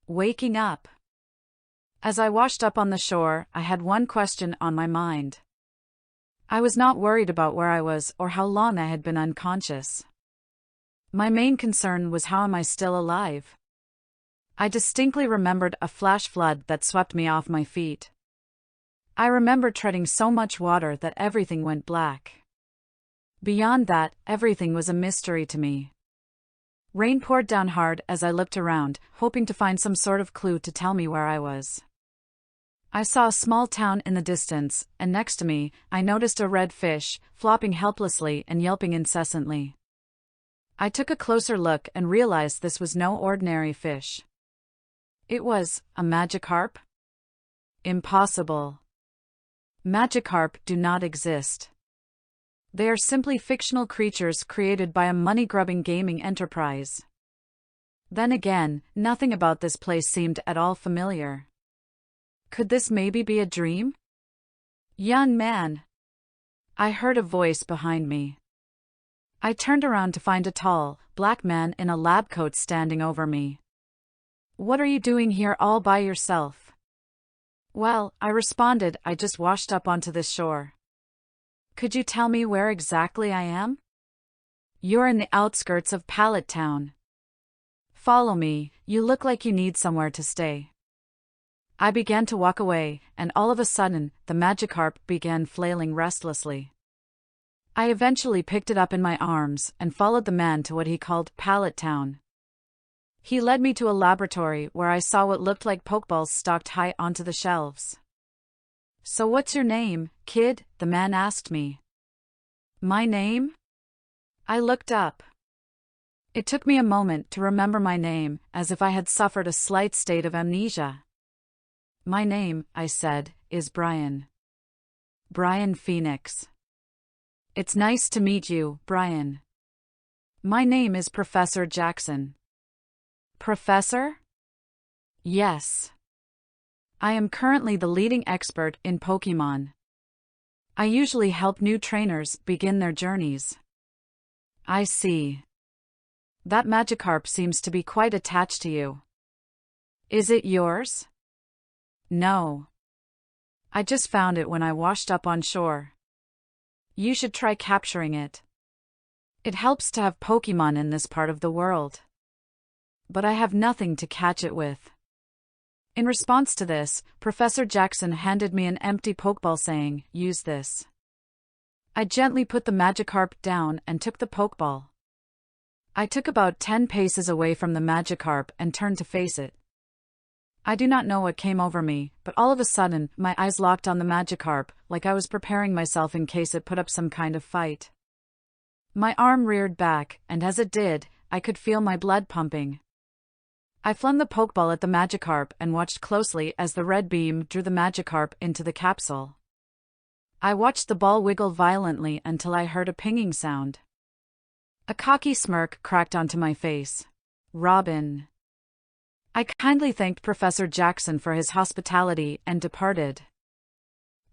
Waking up. As I washed up on the shore, I had one question on my mind. I was not worried about where I was or how long I had been unconscious. My main concern was, how am I still alive? I distinctly remembered a flash flood that swept me off my feet. I remember treading so much water that everything went black. Beyond that, everything was a mystery to me. Rain poured down hard as I looked around, hoping to find some sort of clue to tell me where I was. I saw a small town in the distance, and next to me, I noticed a red fish, flopping helplessly and yelping incessantly. I took a closer look and realized this was no ordinary fish. It was a Magikarp? Impossible. Magikarp do not exist. They are simply fictional creatures created by a money-grubbing gaming enterprise. Then again, nothing about this place seemed at all familiar. Could this maybe be a dream? Young man. I heard a voice behind me. I turned around to find a tall, black man in a lab coat standing over me. What are you doing here all by yourself? Well, I responded, I just washed up onto this shore. Could you tell me where exactly I am? You're in the outskirts of Pallet Town. Follow me, you look like you need somewhere to stay. I began to walk away, and all of a sudden, the Magikarp began flailing restlessly. I eventually picked it up in my arms and followed the man to what he called Pallet Town. He led me to a laboratory where I saw what looked like Pokeballs stocked high onto the shelves. So what's your name, kid? The man asked me. My name? I looked up. It took me a moment to remember my name, as if I had suffered a slight state of amnesia. My name, I said, is Brian. Brian Phoenix. It's nice to meet you, Brian. My name is Professor Jackson. Professor? Yes. I am currently the leading expert in Pokémon. I usually help new trainers begin their journeys. I see. That Magikarp seems to be quite attached to you. Is it yours? No. I just found it when I washed up on shore. You should try capturing it. It helps to have Pokémon in this part of the world. But I have nothing to catch it with. In response to this, Professor Jackson handed me an empty Pokeball saying, use this. I gently put the Magikarp down and took the Pokeball. I took about 10 paces away from the Magikarp and turned to face it. I do not know what came over me, but all of a sudden, my eyes locked on the Magikarp, like I was preparing myself in case it put up some kind of fight. My arm reared back, and as it did, I could feel my blood pumping. I flung the Pokeball at the Magikarp and watched closely as the red beam drew the Magikarp into the capsule. I watched the ball wiggle violently until I heard a pinging sound. A cocky smirk cracked onto my face. Robin. I kindly thanked Professor Jackson for his hospitality and departed.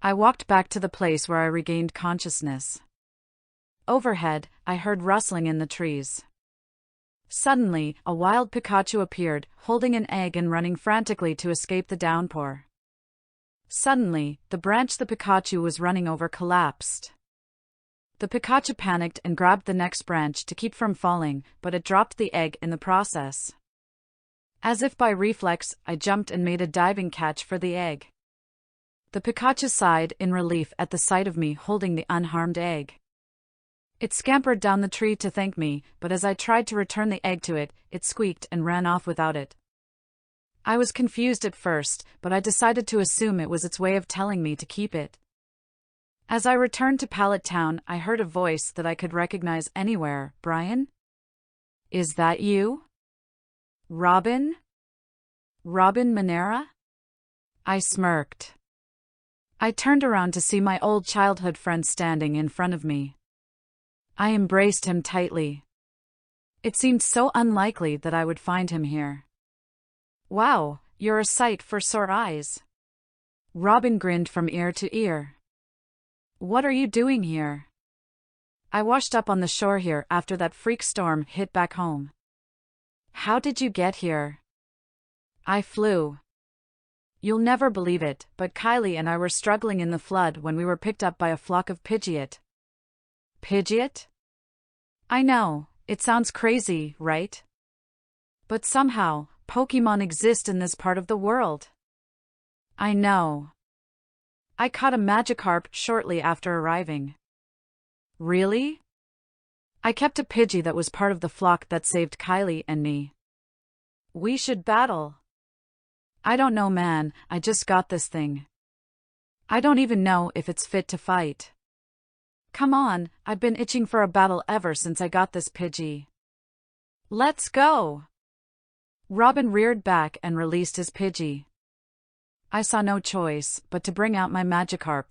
I walked back to the place where I regained consciousness. Overhead, I heard rustling in the trees. Suddenly, a wild Pikachu appeared, holding an egg and running frantically to escape the downpour. Suddenly, the branch the Pikachu was running over collapsed. The Pikachu panicked and grabbed the next branch to keep from falling, but it dropped the egg in the process. As if by reflex, I jumped and made a diving catch for the egg. The Pikachu sighed in relief at the sight of me holding the unharmed egg. It scampered down the tree to thank me, but as I tried to return the egg to it, it squeaked and ran off without it. I was confused at first, but I decided to assume it was its way of telling me to keep it. As I returned to Pallet Town, I heard a voice that I could recognize anywhere. Brian? Is that you? Robin? Robin Monera? I smirked. I turned around to see my old childhood friend standing in front of me. I embraced him tightly. It seemed so unlikely that I would find him here. Wow, you're a sight for sore eyes. Robin grinned from ear to ear. What are you doing here? I washed up on the shore here after that freak storm hit back home. How did you get here? I flew. You'll never believe it, but Kylie and I were struggling in the flood when we were picked up by a flock of Pidgeot. Pidgeot? I know, it sounds crazy, right? But somehow, Pokémon exist in this part of the world. I know. I caught a Magikarp shortly after arriving. Really? I kept a Pidgey that was part of the flock that saved Kylie and me. We should battle. I don't know, man, I just got this thing. I don't even know if it's fit to fight. Come on, I've been itching for a battle ever since I got this Pidgey. Let's go! Robin reared back and released his Pidgey. I saw no choice but to bring out my Magikarp.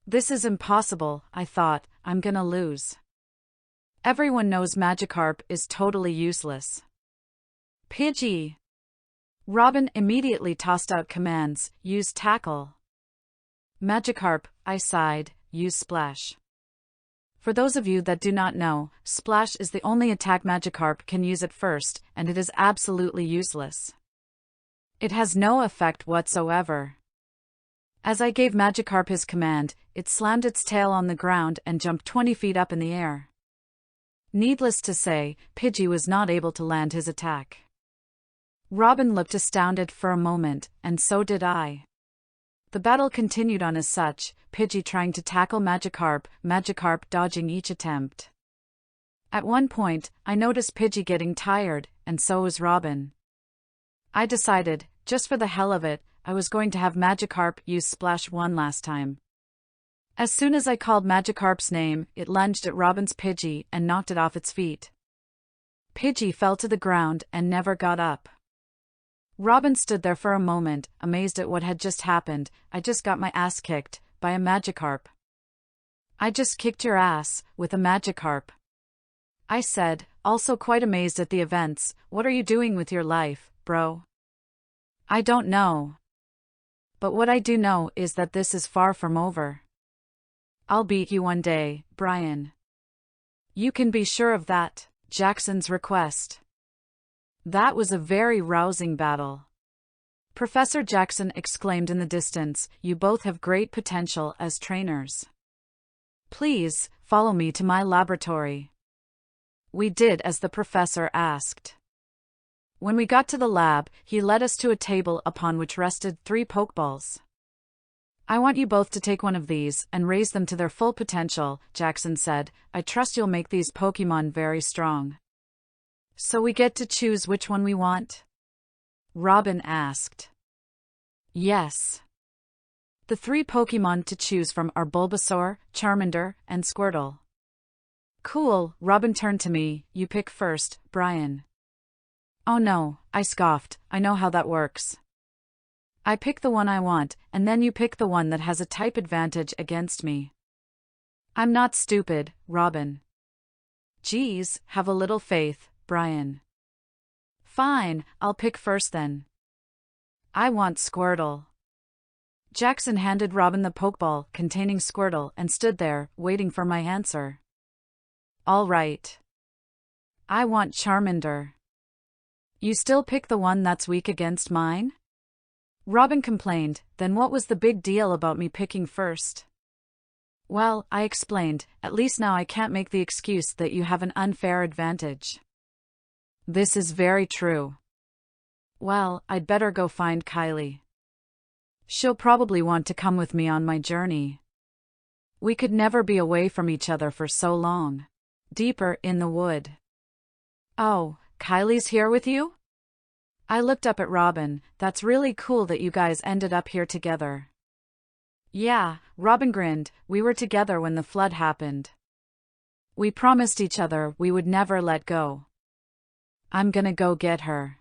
This is impossible, I thought, I'm gonna lose. Everyone knows Magikarp is totally useless. Pidgey! Robin immediately tossed out commands, use Tackle. Magikarp, I sighed, use Splash. For those of you that do not know, Splash is the only attack Magikarp can use at first, and it is absolutely useless. It has no effect whatsoever. As I gave Magikarp his command, it slammed its tail on the ground and jumped 20 feet up in the air. Needless to say, Pidgey was not able to land his attack. Robin looked astounded for a moment, and so did I. The battle continued on as such, Pidgey trying to tackle Magikarp, Magikarp dodging each attempt. At one point, I noticed Pidgey getting tired, and so was Robin. I decided, just for the hell of it, I was going to have Magikarp use Splash one last time. As soon as I called Magikarp's name, it lunged at Robin's Pidgey and knocked it off its feet. Pidgey fell to the ground and never got up. Robin stood there for a moment, amazed at what had just happened. I just got my ass kicked by a Magikarp. I just kicked your ass with a Magikarp, I said, also quite amazed at the events. What are you doing with your life, bro? I don't know. But what I do know is that this is far from over. I'll beat you one day, Brian. You can be sure of that, Jackson's request. That was a very rousing battle. Professor Jackson exclaimed in the distance, you both have great potential as trainers. Please, follow me to my laboratory. We did as the professor asked. When we got to the lab, he led us to a table upon which rested 3 Pokeballs. I want you both to take one of these and raise them to their full potential, Jackson said. I trust you'll make these Pokémon very strong. So we get to choose which one we want? Robin asked. Yes. The 3 Pokémon to choose from are Bulbasaur, Charmander, and Squirtle. Cool, Robin turned to me, you pick first, Brian. Oh no, I scoffed, I know how that works. I pick the one I want, and then you pick the one that has a type advantage against me. I'm not stupid, Robin. Geez, have a little faith, Brian. Fine, I'll pick first then. I want Squirtle. Jackson handed Robin the Pokeball containing Squirtle and stood there, waiting for my answer. All right. I want Charmander. You still pick the one that's weak against mine? Robin complained, then what was the big deal about me picking first? Well, I explained, at least now I can't make the excuse that you have an unfair advantage. This is very true. Well, I'd better go find Kylie. She'll probably want to come with me on my journey. We could never be away from each other for so long. Deeper in the wood. Oh, Kylie's here with you? I looked up at Robin. That's really cool that you guys ended up here together. Yeah, Robin grinned, we were together when the flood happened. We promised each other we would never let go. I'm gonna go get her.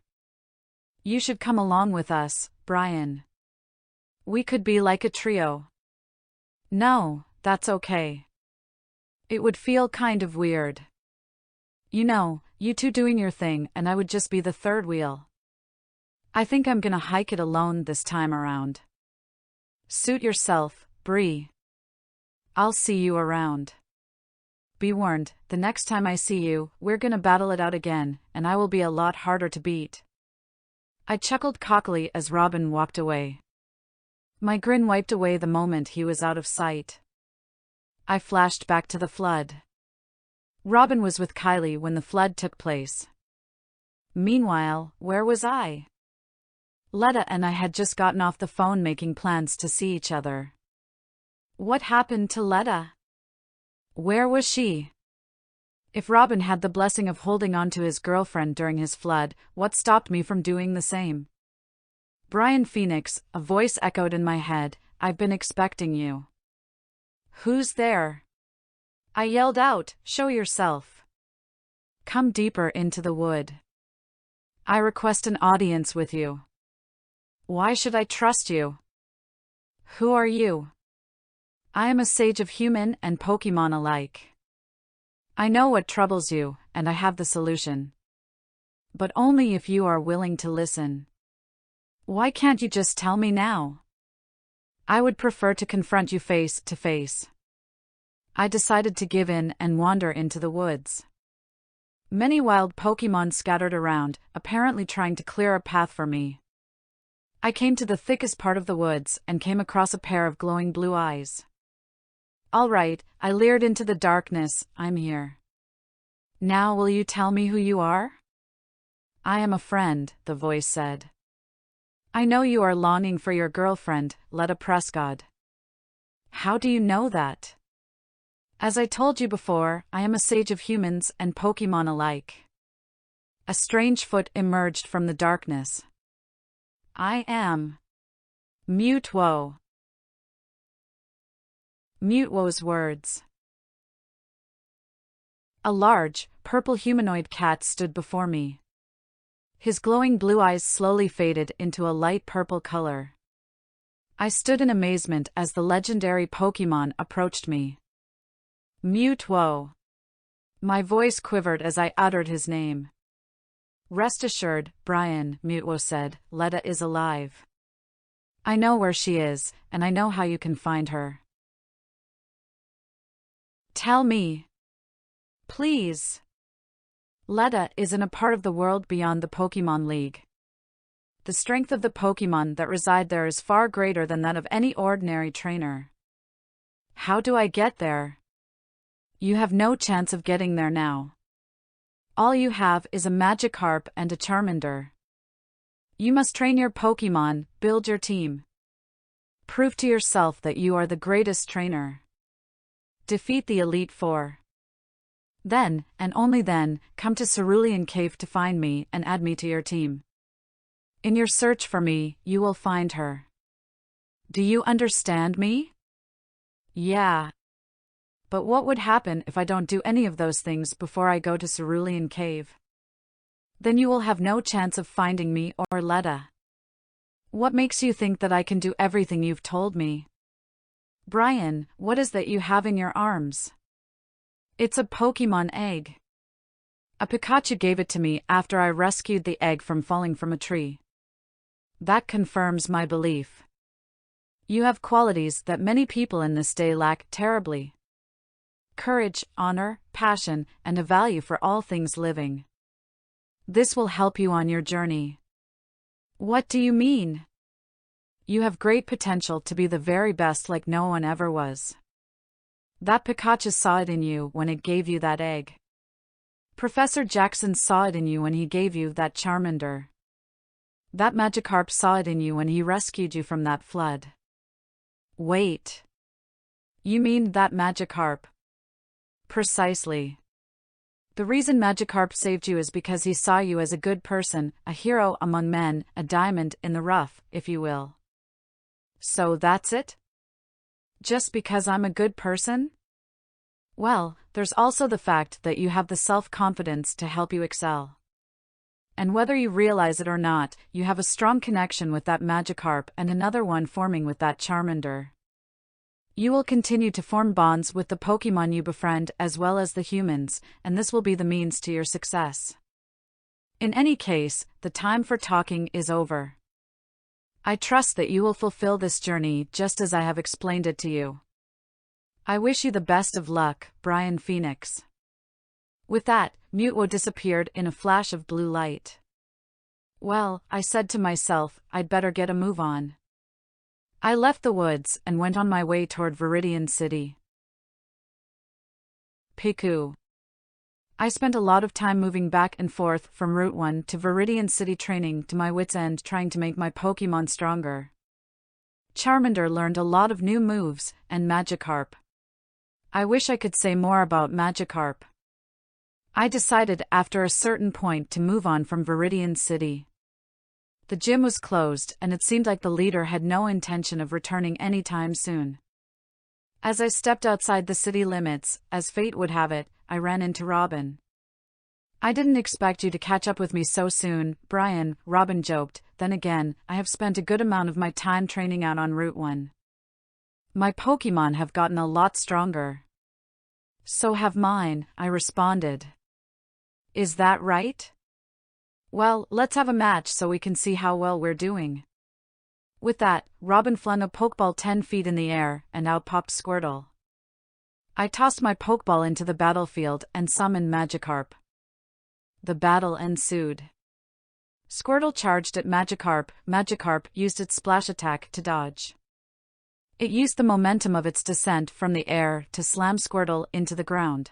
You should come along with us, Brian. We could be like a trio. No, that's okay. It would feel kind of weird. You know, you two doing your thing and I would just be the third wheel. I think I'm gonna hike it alone this time around. Suit yourself, Bree. I'll see you around. Be warned, the next time I see you, we're gonna battle it out again, and I will be a lot harder to beat. I chuckled cockily as Robin walked away. My grin wiped away the moment he was out of sight. I flashed back to the flood. Robin was with Kylie when the flood took place. Meanwhile, where was I? Letta and I had just gotten off the phone making plans to see each other. What happened to Letta? Where was she? If Robin had the blessing of holding on to his girlfriend during his flood, what stopped me from doing the same? Brian Phoenix, a voice echoed in my head, I've been expecting you. Who's there? I yelled out, show yourself. Come deeper into the wood. I request an audience with you. Why should I trust you? Who are you? I am a sage of human and Pokémon alike. I know what troubles you, and I have the solution. But only if you are willing to listen. Why can't you just tell me now? I would prefer to confront you face to face. I decided to give in and wander into the woods. Many wild Pokémon scattered around, apparently trying to clear a path for me. I came to the thickest part of the woods and came across a pair of glowing blue eyes. All right, I leered into the darkness, I'm here. Now will you tell me who you are? I am a friend, the voice said. I know you are longing for your girlfriend, Letta Prescott. How do you know that? As I told you before, I am a sage of humans and Pokémon alike. A strange foot emerged from the darkness. I am Nsfw. Nsfw's words. A large, purple humanoid cat stood before me. His glowing blue eyes slowly faded into a light purple color. I stood in amazement as the legendary Pokémon approached me. Nsfw. My voice quivered as I uttered his name. Rest assured, Brian, Nsfw said, Letta is alive. I know where she is, and I know how you can find her. Tell me. Please. Letta is in a part of the world beyond the Pokémon League. The strength of the Pokémon that reside there is far greater than that of any ordinary trainer. How do I get there? You have no chance of getting there now. All you have is a Magikarp and a Charmander. You must train your Pokémon, build your team. Prove to yourself that you are the greatest trainer. Defeat the Elite Four. Then, and only then, come to Cerulean Cave to find me and add me to your team. In your search for me, you will find her. Do you understand me? Yeah. But what would happen if I don't do any of those things before I go to Cerulean Cave? Then you will have no chance of finding me or Letta. What makes you think that I can do everything you've told me? Brian, what is that you have in your arms? It's a Pokémon egg. A Pikachu gave it to me after I rescued the egg from falling from a tree. That confirms my belief. You have qualities that many people in this day lack terribly. Courage, honor, passion, and a value for all things living. This will help you on your journey. What do you mean? You have great potential to be the very best like no one ever was. That Pikachu saw it in you when it gave you that egg. Professor Jackson saw it in you when he gave you that Charmander. That Magikarp saw it in you when he rescued you from that flood. Wait. You mean that Magikarp? Precisely. The reason Magikarp saved you is because he saw you as a good person, a hero among men, a diamond in the rough, if you will. So that's it? Just because I'm a good person? Well, there's also the fact that you have the self-confidence to help you excel. And whether you realize it or not, you have a strong connection with that Magikarp and another one forming with that Charmander. You will continue to form bonds with the Pokémon you befriend as well as the humans, and this will be the means to your success. In any case, the time for talking is over. I trust that you will fulfill this journey just as I have explained it to you. I wish you the best of luck, Brian Phoenix. With that, Nsfw disappeared in a flash of blue light. Well, I said to myself, I'd better get a move on. I left the woods and went on my way toward Viridian City. Piku. I spent a lot of time moving back and forth from Route 1 to Viridian City, training to my wits' end, trying to make my Pokémon stronger. Charmander learned a lot of new moves, and Magikarp. I wish I could say more about Magikarp. I decided after a certain point to move on from Viridian City. The gym was closed, and it seemed like the leader had no intention of returning anytime soon. As I stepped outside the city limits, as fate would have it, I ran into Robin. "I didn't expect you to catch up with me so soon, Brian," Robin joked. "Then again, I have spent a good amount of my time training out on Route 1. My Pokémon have gotten a lot stronger." "So have mine," I responded. "Is that right? Well, let's have a match so we can see how well we're doing." With that, Robin flung a Pokeball 10 feet in the air, and out popped Squirtle. I tossed my Pokeball into the battlefield and summoned Magikarp. The battle ensued. Squirtle charged at Magikarp. Magikarp used its splash attack to dodge. It used the momentum of its descent from the air to slam Squirtle into the ground.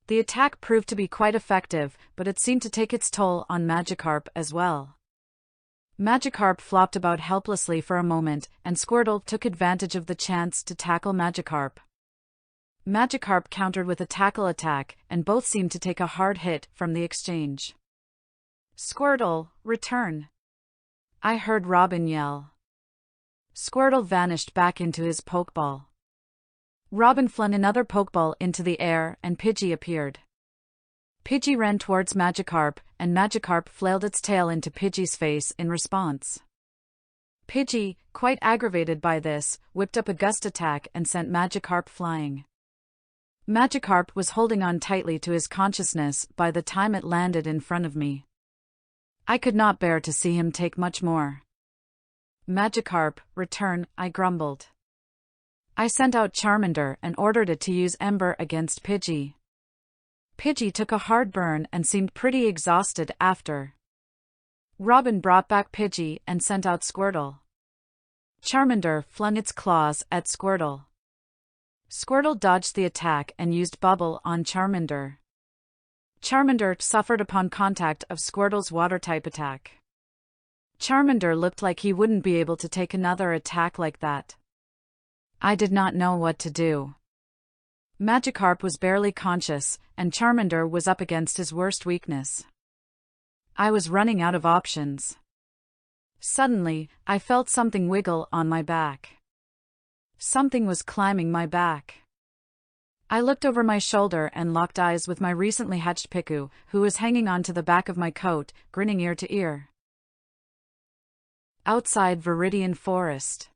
The attack proved to be quite effective, but it seemed to take its toll on Magikarp as well. Magikarp flopped about helplessly for a moment, and Squirtle took advantage of the chance to tackle Magikarp. Magikarp countered with a tackle attack, and both seemed to take a hard hit from the exchange. "Squirtle, return!" I heard Robin yell. Squirtle vanished back into his Pokeball. Robin flung another Pokeball into the air, and Pidgey appeared. Pidgey ran towards Magikarp, and Magikarp flailed its tail into Pidgey's face in response. Pidgey, quite aggravated by this, whipped up a gust attack and sent Magikarp flying. Magikarp was holding on tightly to his consciousness by the time it landed in front of me. I could not bear to see him take much more. "Magikarp, return," I grumbled. I sent out Charmander and ordered it to use Ember against Pidgey. Pidgey took a hard burn and seemed pretty exhausted after. Robin brought back Pidgey and sent out Squirtle. Charmander flung its claws at Squirtle. Squirtle dodged the attack and used Bubble on Charmander. Charmander suffered upon contact of Squirtle's water-type attack. Charmander looked like he wouldn't be able to take another attack like that. I did not know what to do. Magikarp was barely conscious, and Charmander was up against his worst weakness. I was running out of options. Suddenly, I felt something wiggle on my back. Something was climbing my back. I looked over my shoulder and locked eyes with my recently hatched Piku, who was hanging onto the back of my coat, grinning ear to ear. Outside Viridian Forest.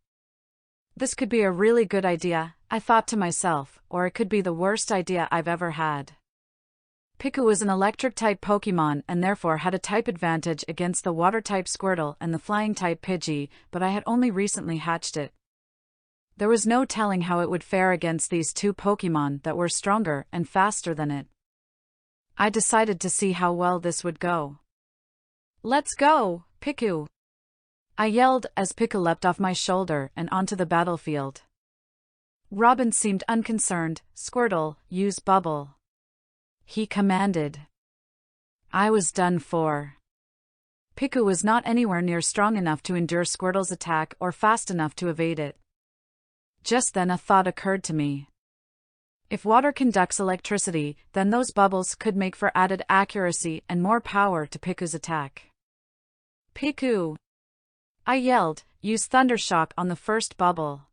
This could be a really good idea, I thought to myself, or it could be the worst idea I've ever had. Piku was an electric-type Pokémon and therefore had a type advantage against the water-type Squirtle and the flying-type Pidgey, but I had only recently hatched it. There was no telling how it would fare against these two Pokémon that were stronger and faster than it. I decided to see how well this would go. "Let's go, Piku!" I yelled as Piku leapt off my shoulder and onto the battlefield. Robin seemed unconcerned. "Squirtle, use Bubble," he commanded. I was done for. Piku was not anywhere near strong enough to endure Squirtle's attack or fast enough to evade it. Just then a thought occurred to me. If water conducts electricity, then those bubbles could make for added accuracy and more power to Piku's attack. "Piku!" I yelled, "Use Thundershock on the first bubble."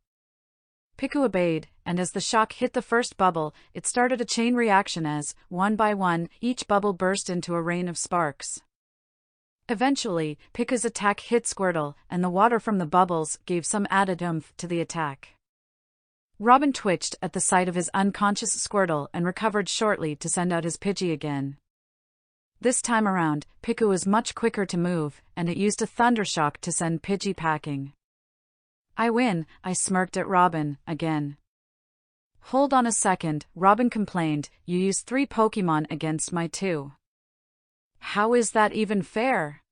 Piku obeyed, and as the shock hit the first bubble, it started a chain reaction as, one by one, each bubble burst into a rain of sparks. Eventually, Piku's attack hit Squirtle, and the water from the bubbles gave some added oomph to the attack. Robin twitched at the sight of his unconscious Squirtle and recovered shortly to send out his Pidgey again. This time around, Piku was much quicker to move, and it used a Thundershock to send Pidgey packing. "I win," I smirked at Robin, again. "Hold on a second," Robin complained, "you used 3 Pokémon against my 2. How is that even fair?"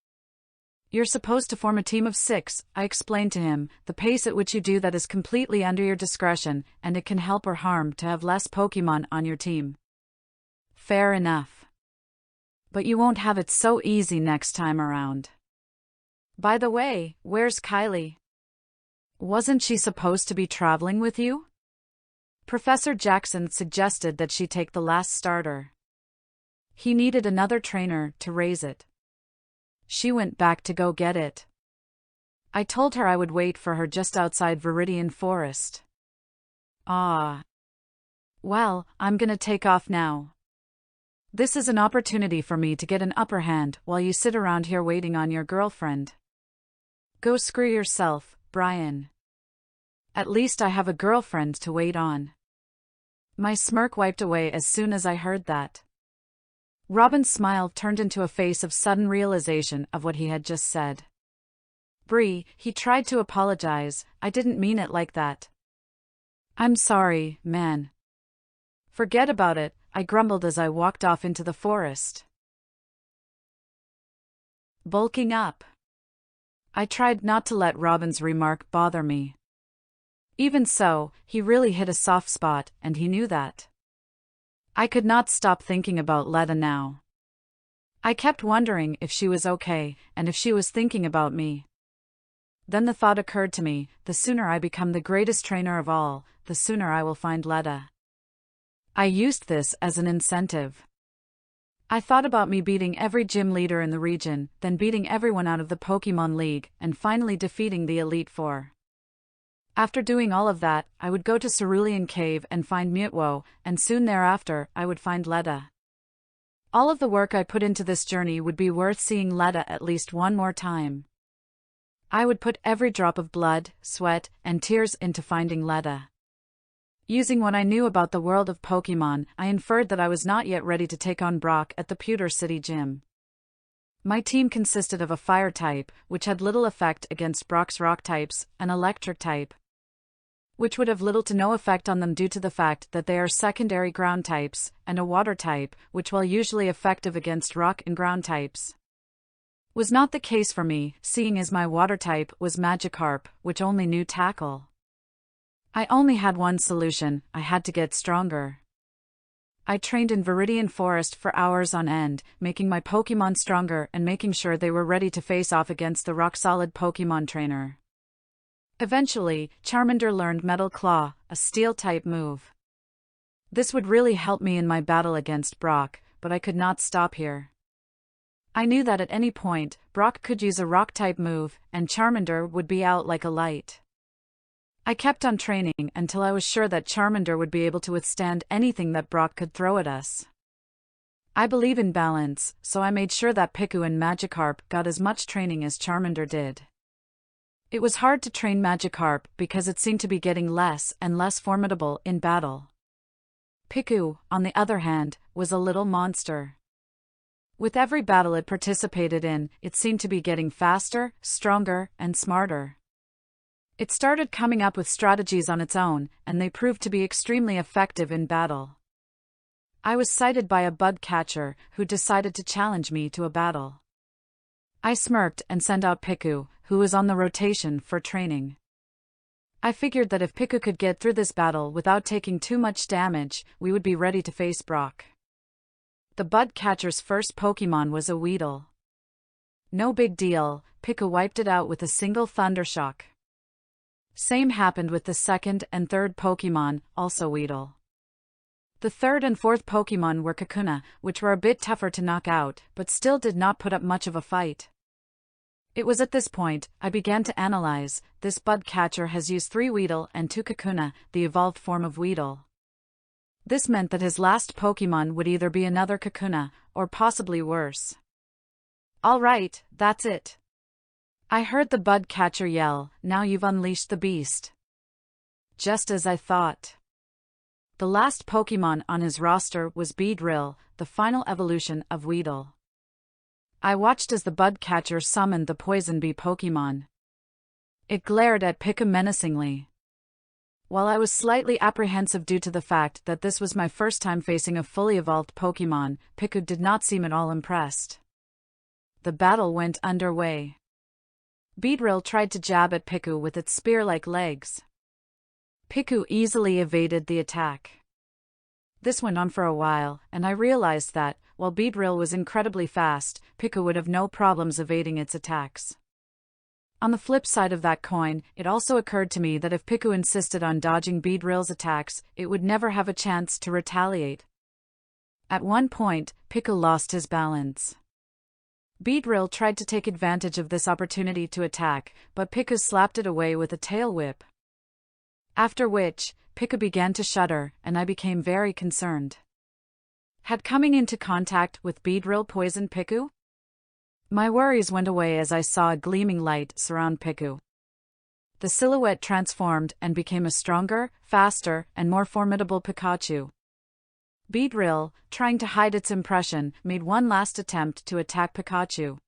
You're supposed to form a team of 6, I explained to him. The pace at which you do that is completely under your discretion, and it can help or harm to have less Pokémon on your team. Fair enough. But you won't have it so easy next time around. By the way, where's Kylie? Wasn't she supposed to be traveling with you? Professor Jackson suggested that she take the last starter. He needed another trainer to raise it. She went back to go get it. I told her I would wait for her just outside Viridian Forest. Ah. Well, I'm gonna take off now. This is an opportunity for me to get an upper hand while you sit around here waiting on your girlfriend. Go screw yourself, Brian. At least I have a girlfriend to wait on. My smirk wiped away as soon as I heard that. Robin's smile turned into a face of sudden realization of what he had just said. Bree, he tried to apologize. I didn't mean it like that. I'm sorry, man. Forget about it, I grumbled as I walked off into the forest. Bulking up. I tried not to let Robin's remark bother me. Even so, he really hit a soft spot, and he knew that. I could not stop thinking about Letta now. I kept wondering if she was okay, and if she was thinking about me. Then the thought occurred to me, the sooner I become the greatest trainer of all, the sooner I will find Letta. I used this as an incentive. I thought about me beating every gym leader in the region, then beating everyone out of the Pokémon League, and finally defeating the Elite Four. After doing all of that, I would go to Cerulean Cave and find Mutwo, and soon thereafter, I would find Letta. All of the work I put into this journey would be worth seeing Letta at least one more time. I would put every drop of blood, sweat, and tears into finding Letta. Using what I knew about the world of Pokémon, I inferred that I was not yet ready to take on Brock at the Pewter City Gym. My team consisted of a Fire type, which had little effect against Brock's Rock types, an Electric type, which would have little to no effect on them due to the fact that they are secondary ground types, and a Water type, which while usually effective against Rock and Ground types, was not the case for me, seeing as my Water type was Magikarp, which only knew Tackle. I only had one solution, I had to get stronger. I trained in Viridian Forest for hours on end, making my Pokémon stronger and making sure they were ready to face off against the rock-solid Pokémon trainer. Eventually, Charmander learned Metal Claw, a Steel-type move. This would really help me in my battle against Brock, but I could not stop here. I knew that at any point, Brock could use a Rock-type move, and Charmander would be out like a light. I kept on training until I was sure that Charmander would be able to withstand anything that Brock could throw at us. I believe in balance, so I made sure that Piku and Magikarp got as much training as Charmander did. It was hard to train Magikarp because it seemed to be getting less and less formidable in battle. Piku, on the other hand, was a little monster. With every battle it participated in, it seemed to be getting faster, stronger, and smarter. It started coming up with strategies on its own, and they proved to be extremely effective in battle. I was cited by a bug catcher, who decided to challenge me to a battle. I smirked and sent out Piku, who was on the rotation for training. I figured that if Piku could get through this battle without taking too much damage, we would be ready to face Brock. The bug catcher's first Pokémon was a Weedle. No big deal, Piku wiped it out with a single Thundershock. Same happened with the second and third Pokémon, also Weedle. The third and fourth Pokémon were Kakuna, which were a bit tougher to knock out, but still did not put up much of a fight. It was at this point, I began to analyze, this bug catcher has used 3 Weedle and 2 Kakuna, the evolved form of Weedle. This meant that his last Pokémon would either be another Kakuna, or possibly worse. Alright, that's it. I heard the bug catcher yell, now you've unleashed the beast. Just as I thought. The last Pokémon on his roster was Beedrill, the final evolution of Weedle. I watched as the bug catcher summoned the Poison Bee Pokémon. It glared at Piku menacingly. While I was slightly apprehensive due to the fact that this was my first time facing a fully evolved Pokémon, Piku did not seem at all impressed. The battle went underway. Beedrill tried to jab at Piku with its spear-like legs. Piku easily evaded the attack. This went on for a while, and I realized that, while Beedrill was incredibly fast, Piku would have no problems evading its attacks. On the flip side of that coin, it also occurred to me that if Piku insisted on dodging Beedrill's attacks, it would never have a chance to retaliate. At one point, Piku lost his balance. Beedrill tried to take advantage of this opportunity to attack, but Piku slapped it away with a tail whip. After which, Piku began to shudder, and I became very concerned. Had coming into contact with Beedrill poisoned Piku? My worries went away as I saw a gleaming light surround Piku. The silhouette transformed and became a stronger, faster, and more formidable Pikachu. Beedrill, trying to hide its impression, made one last attempt to attack Pikachu.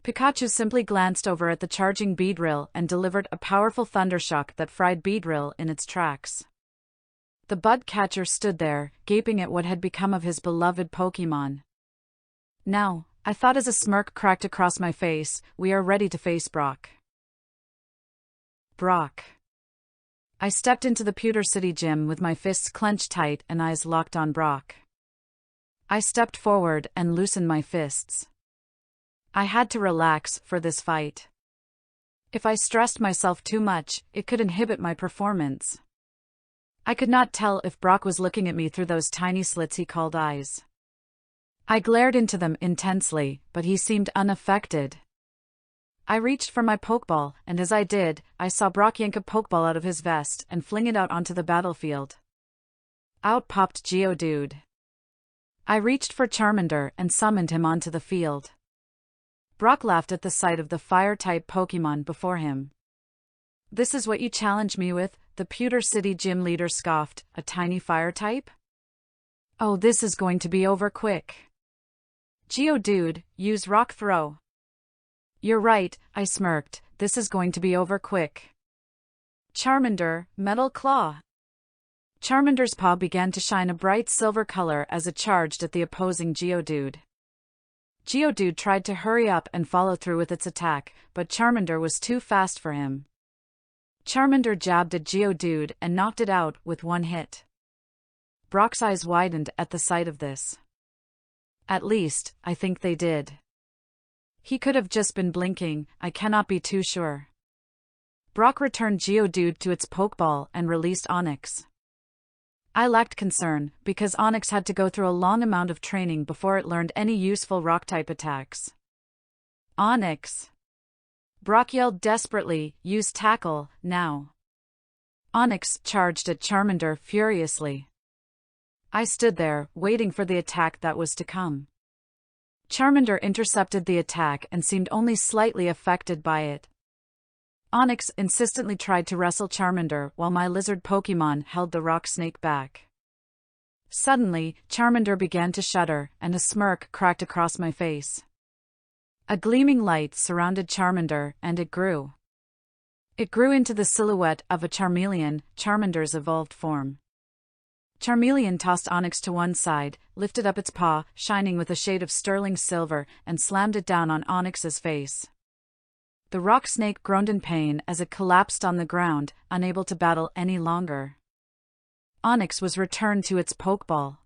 Pikachu simply glanced over at the charging Beedrill and delivered a powerful thundershock that fried Beedrill in its tracks. The bud catcher stood there, gaping at what had become of his beloved Pokémon. Now, I thought as a smirk cracked across my face, we are ready to face Brock. Brock. I stepped into the Pewter City gym with my fists clenched tight and eyes locked on Brock. I stepped forward and loosened my fists. I had to relax for this fight. If I stressed myself too much, it could inhibit my performance. I could not tell if Brock was looking at me through those tiny slits he called eyes. I glared into them intensely, but he seemed unaffected. I reached for my Pokeball, and as I did, I saw Brock yank a Pokeball out of his vest and fling it out onto the battlefield. Out popped Geodude. I reached for Charmander and summoned him onto the field. Brock laughed at the sight of the Fire-type Pokémon before him. "This is what you challenge me with?" the Pewter City gym leader scoffed, "a tiny Fire-type? Oh, this is going to be over quick. Geodude, use Rock Throw." "You're right," I smirked, "this is going to be over quick. Charmander, Metal Claw." Charmander's paw began to shine a bright silver color as it charged at the opposing Geodude. Geodude tried to hurry up and follow through with its attack, but Charmander was too fast for him. Charmander jabbed at Geodude and knocked it out with one hit. Brock's eyes widened at the sight of this. At least, I think they did. He could have just been blinking, I cannot be too sure. Brock returned Geodude to its Pokeball and released Onix. I lacked concern, because Onix had to go through a long amount of training before it learned any useful Rock-type attacks. "Onix!" Brock yelled desperately, "Use Tackle, now!" Onix charged at Charmander furiously. I stood there, waiting for the attack that was to come. Charmander intercepted the attack and seemed only slightly affected by it. Onix insistently tried to wrestle Charmander while my lizard Pokémon held the rock snake back. Suddenly, Charmander began to shudder, and a smirk cracked across my face. A gleaming light surrounded Charmander, and it grew. It grew into the silhouette of a Charmeleon, Charmander's evolved form. Charmeleon tossed Onix to one side, lifted up its paw, shining with a shade of sterling silver, and slammed it down on Onix's face. The rock snake groaned in pain as it collapsed on the ground, unable to battle any longer. Onix was returned to its Pokeball.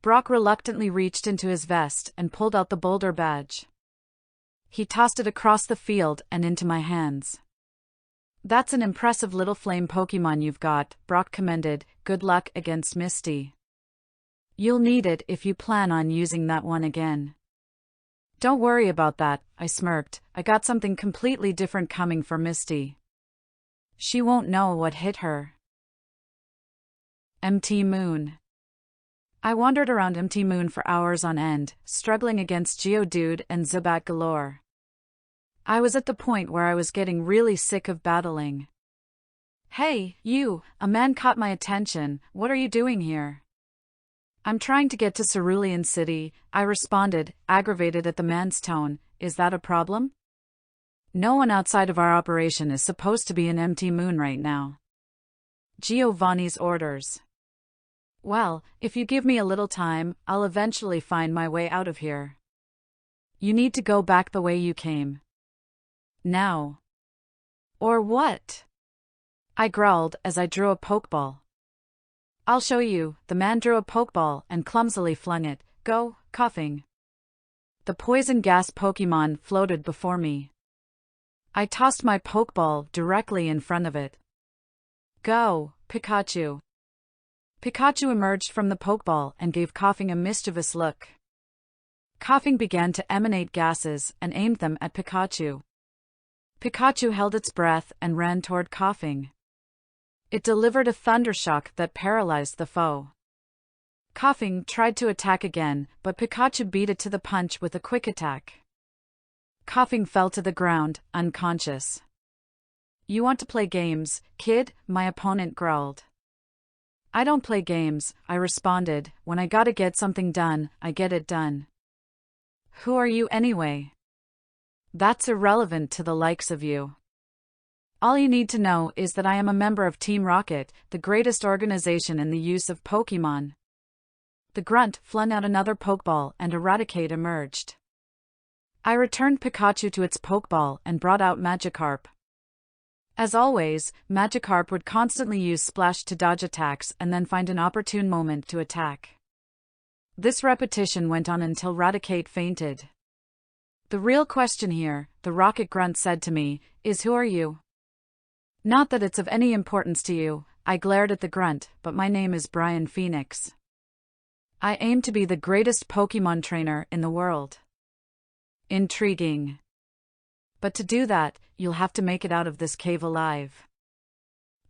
Brock reluctantly reached into his vest and pulled out the Boulder badge. He tossed it across the field and into my hands. "That's an impressive little flame Pokémon you've got," Brock commended. "Good luck against Misty. You'll need it if you plan on using that one again." "Don't worry about that," I smirked. "I got something completely different coming for Misty. She won't know what hit her." Empty Moon. I wandered around Empty Moon for hours on end, struggling against Geodude and Zubat galore. I was at the point where I was getting really sick of battling. "Hey, you!" A man caught my attention. "What are you doing here?" "I'm trying to get to Cerulean City," I responded, aggravated at the man's tone. "Is that a problem?" "No one outside of our operation is supposed to be in Empty Moon right now." Giovanni's orders. "Well, if you give me a little time, I'll eventually find my way out of here." "You need to go back the way you came." Now. Or what? I growled as I drew a Pokeball. I'll show you. The man drew a Pokeball and clumsily flung it. Go, coughing. The poison gas Pokémon floated before me. I tossed my Pokeball directly in front of it. Go, Pikachu. Pikachu emerged from the Pokeball and gave Coughing a mischievous look. Coughing began to emanate gases and aimed them at Pikachu. Pikachu held its breath and ran toward Coughing. It delivered a thundershock that paralyzed the foe. Coughing tried to attack again, but Pikachu beat it to the punch with a quick attack. Coughing fell to the ground, unconscious. You want to play games, kid? My opponent growled. I don't play games, I responded. When I gotta get something done, I get it done. Who are you anyway? That's irrelevant to the likes of you. All you need to know is that I am a member of Team Rocket, the greatest organization in the use of Pokémon. The grunt flung out another Pokeball and Eradicate emerged. I returned Pikachu to its Pokeball and brought out Magikarp. As always, Magikarp would constantly use Splash to dodge attacks and then find an opportune moment to attack. This repetition went on until Eradicate fainted. The real question here, the Rocket Grunt said to me, is who are you? Not that it's of any importance to you, I glared at the grunt, but my name is Brian Phoenix. I aim to be the greatest Pokémon trainer in the world. Intriguing. But to do that, you'll have to make it out of this cave alive.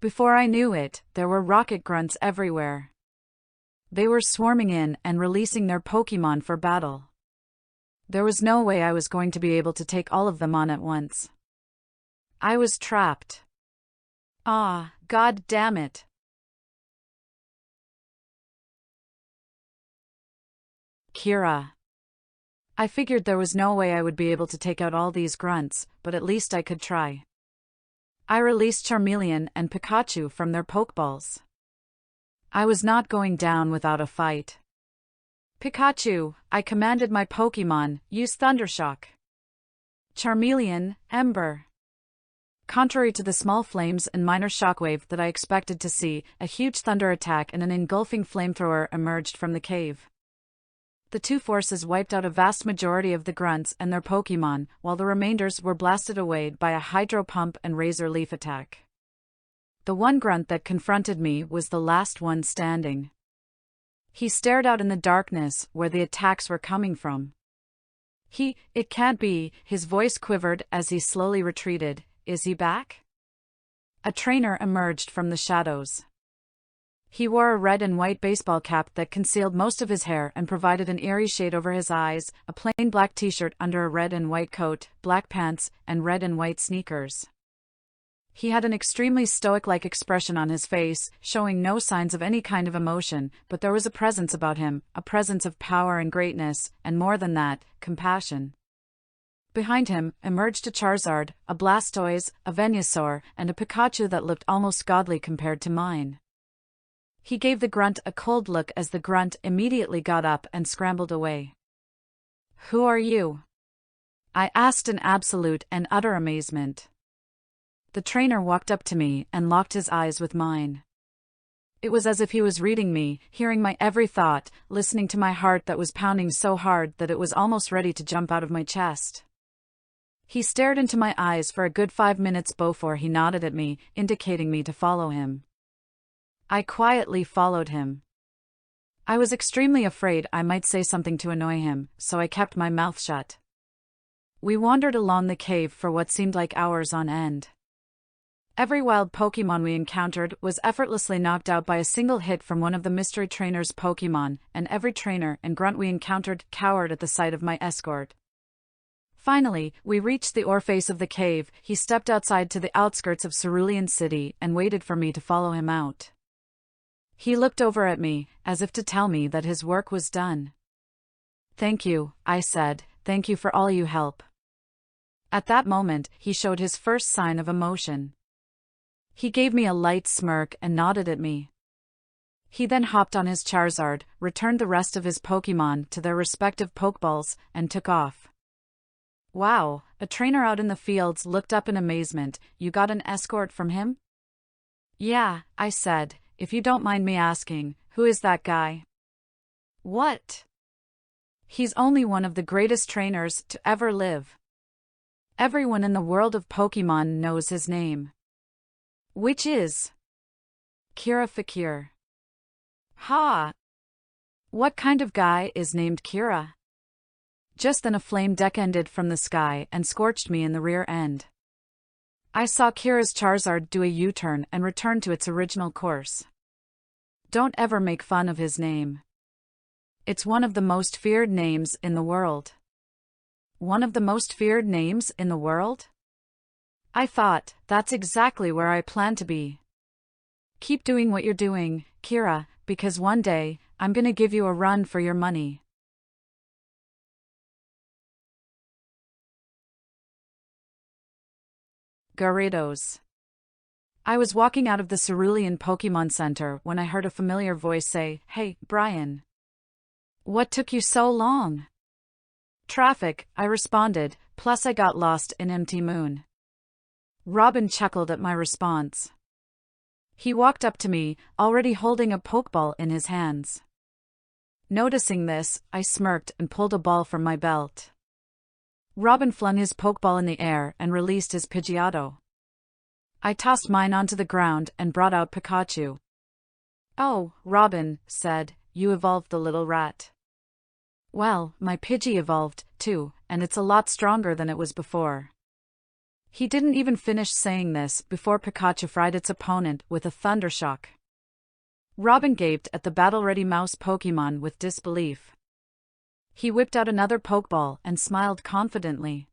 Before I knew it, there were rocket grunts everywhere. They were swarming in and releasing their Pokémon for battle. There was no way I was going to be able to take all of them on at once. I was trapped. Ah, God damn it. Kira. I figured there was no way I would be able to take out all these grunts, but at least I could try. I released Charmeleon and Pikachu from their Pokeballs. I was not going down without a fight. Pikachu, I commanded my Pokémon, use Thundershock. Charmeleon, Ember. Contrary to the small flames and minor shockwave that I expected to see, a huge thunder attack and an engulfing flamethrower emerged from the cave. The two forces wiped out a vast majority of the grunts and their Pokémon, while the remainders were blasted away by a Hydro Pump and Razor Leaf attack. The one grunt that confronted me was the last one standing. He stared out in the darkness where the attacks were coming from. It can't be, his voice quivered as he slowly retreated. Is he back? A trainer emerged from the shadows. He wore a red and white baseball cap that concealed most of his hair and provided an eerie shade over his eyes, a plain black t-shirt under a red and white coat, black pants, and red and white sneakers. He had an extremely stoic-like expression on his face, showing no signs of any kind of emotion, but there was a presence about him, a presence of power and greatness, and more than that, compassion. Behind him emerged a Charizard, a Blastoise, a Venusaur, and a Pikachu that looked almost godly compared to mine. He gave the grunt a cold look as the grunt immediately got up and scrambled away. Who are you? I asked in absolute and utter amazement. The trainer walked up to me and locked his eyes with mine. It was as if he was reading me, hearing my every thought, listening to my heart that was pounding so hard that it was almost ready to jump out of my chest. He stared into my eyes for a good 5 minutes before he nodded at me, indicating me to follow him. I quietly followed him. I was extremely afraid I might say something to annoy him, so I kept my mouth shut. We wandered along the cave for what seemed like hours on end. Every wild Pokémon we encountered was effortlessly knocked out by a single hit from one of the mystery trainer's Pokémon, and every trainer and grunt we encountered cowered at the sight of my escort. Finally, we reached the orifice of the cave. He stepped outside to the outskirts of Cerulean City and waited for me to follow him out. He looked over at me, as if to tell me that his work was done. Thank you, I said, thank you for all you help. At that moment, he showed his first sign of emotion. He gave me a light smirk and nodded at me. He then hopped on his Charizard, returned the rest of his Pokémon to their respective Pokeballs, and took off. Wow, a trainer out in the fields looked up in amazement. You got an escort from him? Yeah, I said, if you don't mind me asking, who is that guy? What? He's only one of the greatest trainers to ever live. Everyone in the world of Pokémon knows his name. Which is Kira Fakir. Ha! What kind of guy is named Kira? Just then a flame descended from the sky and scorched me in the rear end. I saw Kira's Charizard do a U-turn and return to its original course. Don't ever make fun of his name. It's one of the most feared names in the world. One of the most feared names in the world? I thought, that's exactly where I plan to be. Keep doing what you're doing, Kira, because one day, I'm gonna give you a run for your money. Gyarados. I was walking out of the Cerulean Pokémon Center when I heard a familiar voice say, "Hey, Brian. What took you so long?" "Traffic," I responded, "plus I got lost in Empty Moon." Robin chuckled at my response. He walked up to me, already holding a Pokeball in his hands. Noticing this, I smirked and pulled a ball from my belt. Robin flung his Pokeball in the air and released his Pidgeotto. I tossed mine onto the ground and brought out Pikachu. "Oh," Robin said, "you evolved the little rat." "Well, my Pidgey evolved, too, and it's a lot stronger than it was before." He didn't even finish saying this before Pikachu fried its opponent with a Thundershock. Robin gaped at the battle-ready mouse Pokémon with disbelief. He whipped out another Pokeball and smiled confidently.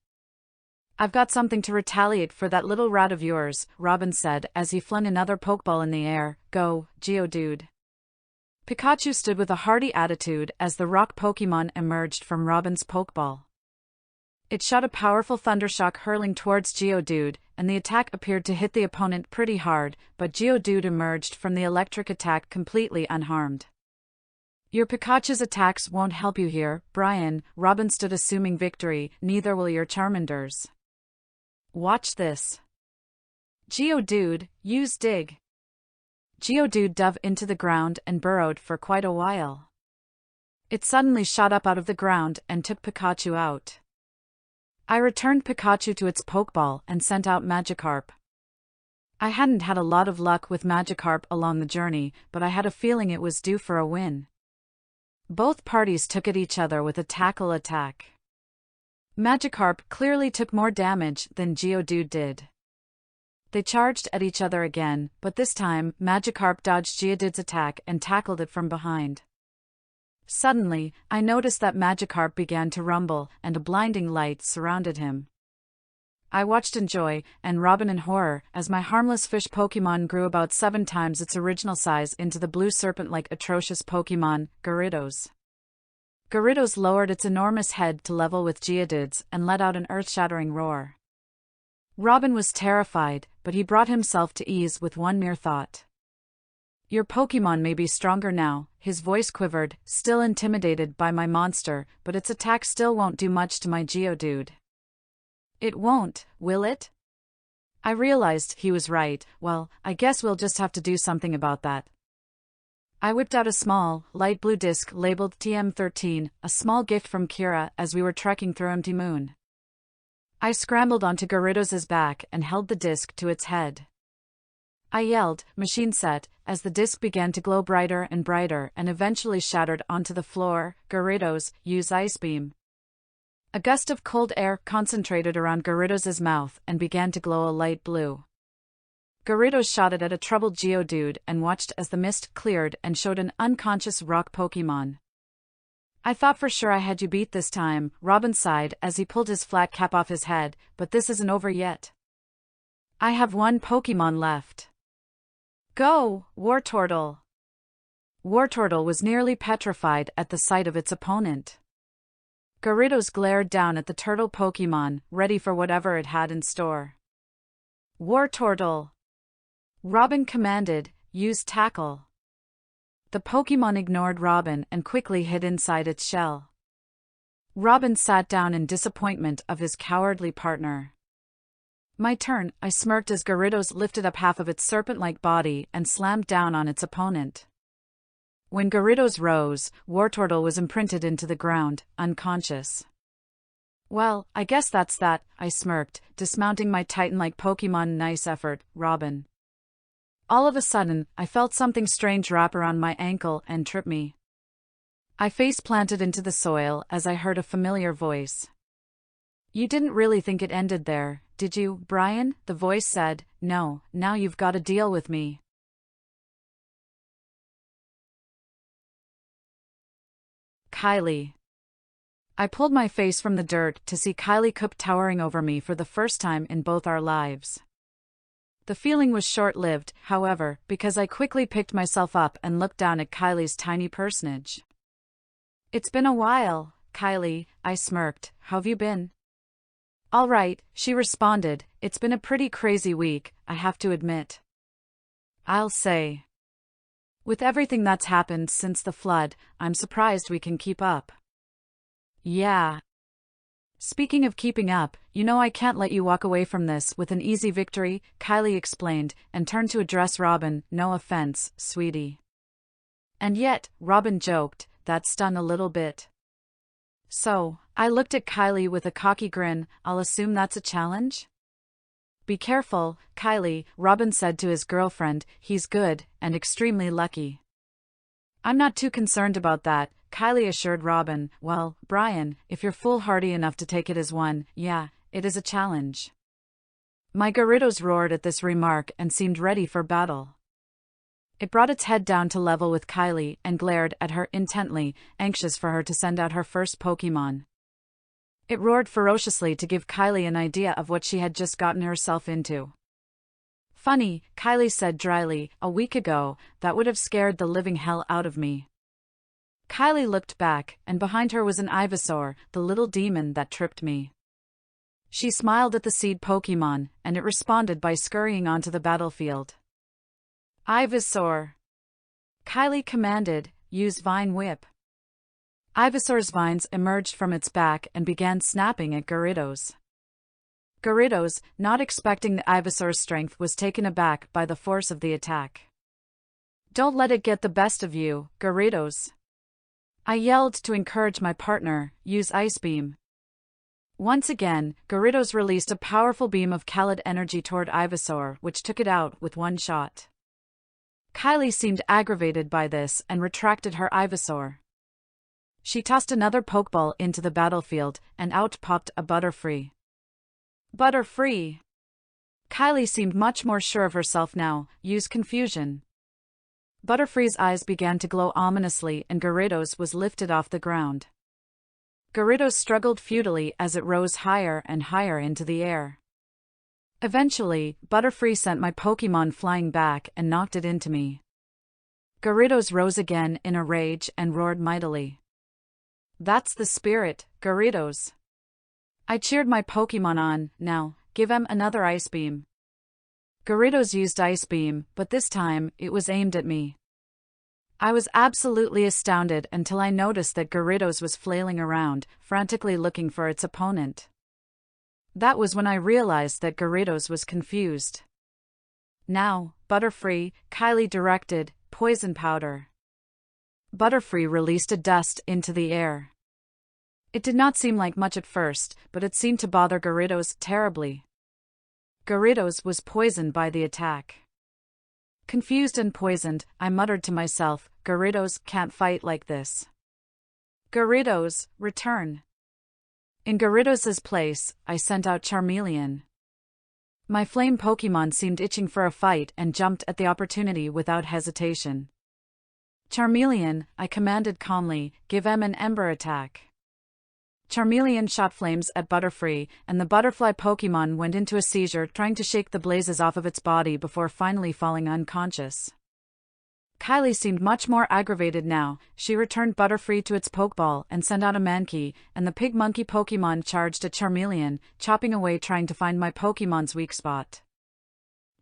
"I've got something to retaliate for that little rat of yours," Robin said as he flung another Pokeball in the air. "Go, Geodude." Pikachu stood with a hearty attitude as the rock Pokémon emerged from Robin's Pokeball. It shot a powerful Thundershock hurling towards Geodude, and the attack appeared to hit the opponent pretty hard, but Geodude emerged from the electric attack completely unharmed. "Your Pikachu's attacks won't help you here, Brian," Robin stood assuming victory, "neither will your Charmander's. Watch this." "Geodude, use Dig." Geodude dove into the ground and burrowed for quite a while. It suddenly shot up out of the ground and took Pikachu out. I returned Pikachu to its Pokeball and sent out Magikarp. I hadn't had a lot of luck with Magikarp along the journey, but I had a feeling it was due for a win. Both parties took at each other with a tackle attack. Magikarp clearly took more damage than Geodude did. They charged at each other again, but this time, Magikarp dodged Geodude's attack and tackled it from behind. Suddenly, I noticed that Magikarp began to rumble, and a blinding light surrounded him. I watched in joy, and Robin in horror, as my harmless fish Pokémon grew about 7 times its original size into the blue serpent-like atrocious Pokémon, Gyarados. Gyarados lowered its enormous head to level with Geodude's and let out an earth-shattering roar. Robin was terrified, but he brought himself to ease with one mere thought. "Your Pokémon may be stronger now," his voice quivered, still intimidated by my monster, "but its attack still won't do much to my Geodude." "It won't, will it?" I realized he was right. Well, I guess we'll just have to do something about that. I whipped out a small, light blue disc labeled TM13, a small gift from Kira as we were trekking through Empty Moon. I scrambled onto Gyarados' back and held the disc to its head. I yelled, "Machine set," as the disc began to glow brighter and brighter and eventually shattered onto the floor. "Gyarados, use Ice Beam." A gust of cold air concentrated around Gyarados' mouth and began to glow a light blue. Gyarados shot it at a troubled Geodude and watched as the mist cleared and showed an unconscious rock Pokémon. "I thought for sure I had you beat this time," Robin sighed as he pulled his flat cap off his head, "but this isn't over yet. I have one Pokémon left. Go, Wartortle." Wartortle was nearly petrified at the sight of its opponent. Gyarados glared down at the turtle Pokémon, ready for whatever it had in store. "Wartortle," Robin commanded, "use Tackle." The Pokémon ignored Robin and quickly hid inside its shell. Robin sat down in disappointment of his cowardly partner. My turn, I smirked as Gyarados lifted up half of its serpent-like body and slammed down on its opponent. When Gyarados rose, Wartortle was imprinted into the ground, unconscious. Well, I guess that's that, I smirked, dismounting my Titan-like Pokémon. Nice effort, Robin. All of a sudden, I felt something strange wrap around my ankle and trip me. I face-planted into the soil as I heard a familiar voice. You didn't really think it ended there, did you, Brian? The voice said. No, now you've got to deal with me. Kylie. I pulled my face from the dirt to see Kylie Coop towering over me for the first time in both our lives. The feeling was short-lived, however, because I quickly picked myself up and looked down at Kylie's tiny personage. It's been a while, Kylie, I smirked. How've you been? All right, she responded. It's been a pretty crazy week, I have to admit. I'll say. With everything that's happened since the flood, I'm surprised we can keep up. Yeah. Speaking of keeping up, you know I can't let you walk away from this with an easy victory, Kylie explained, and turned to address Robin. No offense, sweetie. And yet, Robin joked, that stung a little bit. So, I looked at Kylie with a cocky grin. I'll assume that's a challenge? Be careful, Kylie, Robin said to his girlfriend. He's good, and extremely lucky. I'm not too concerned about that, Kylie assured Robin. Well, Brian, if you're foolhardy enough to take it as one, yeah, it is a challenge. My Gyarados roared at this remark and seemed ready for battle. It brought its head down to level with Kylie and glared at her intently, anxious for her to send out her first Pokémon. It roared ferociously to give Kylie an idea of what she had just gotten herself into. Funny, Kylie said dryly, a week ago, that would have scared the living hell out of me. Kylie looked back, and behind her was an Ivysaur, the little demon that tripped me. She smiled at the seed Pokémon, and it responded by scurrying onto the battlefield. Ivysaur! Kylie commanded, use Vine Whip. Ivysaur's vines emerged from its back and began snapping at Gyarados. Gyarados, not expecting the Ivysaur's strength, was taken aback by the force of the attack. Don't let it get the best of you, Gyarados. I yelled to encourage my partner, use Ice Beam. Once again, Gyarados released a powerful beam of Khalid energy toward Ivysaur, which took it out with one shot. Kylie seemed aggravated by this and retracted her Ivysaur. She tossed another Pokeball into the battlefield, and out popped a Butterfree. Butterfree! Kylie seemed much more sure of herself now. Use Confusion. Butterfree's eyes began to glow ominously and Gyarados was lifted off the ground. Gyarados struggled futilely as it rose higher and higher into the air. Eventually, Butterfree sent my Pokémon flying back and knocked it into me. Gyarados rose again in a rage and roared mightily. That's the spirit, Gyarados. I cheered my Pokémon on. Now, give him another Ice Beam. Gyarados used Ice Beam, but this time, it was aimed at me. I was absolutely astounded until I noticed that Gyarados was flailing around, frantically looking for its opponent. That was when I realized that Gyarados was confused. Now, Butterfree, Kylie directed, Poison Powder. Butterfree released a dust into the air. It did not seem like much at first, but it seemed to bother Gyarados terribly. Gyarados was poisoned by the attack. Confused and poisoned, I muttered to myself, Gyarados can't fight like this. Gyarados, return. In Gyarados' place, I sent out Charmeleon. My flame Pokémon seemed itching for a fight and jumped at the opportunity without hesitation. Charmeleon, I commanded calmly, give him an Ember attack. Charmeleon shot flames at Butterfree, and the butterfly Pokémon went into a seizure trying to shake the blazes off of its body before finally falling unconscious. Kylie seemed much more aggravated now. She returned Butterfree to its Pokeball and sent out a Mankey, and the pig monkey Pokémon charged at Charmeleon, chopping away trying to find my Pokémon's weak spot.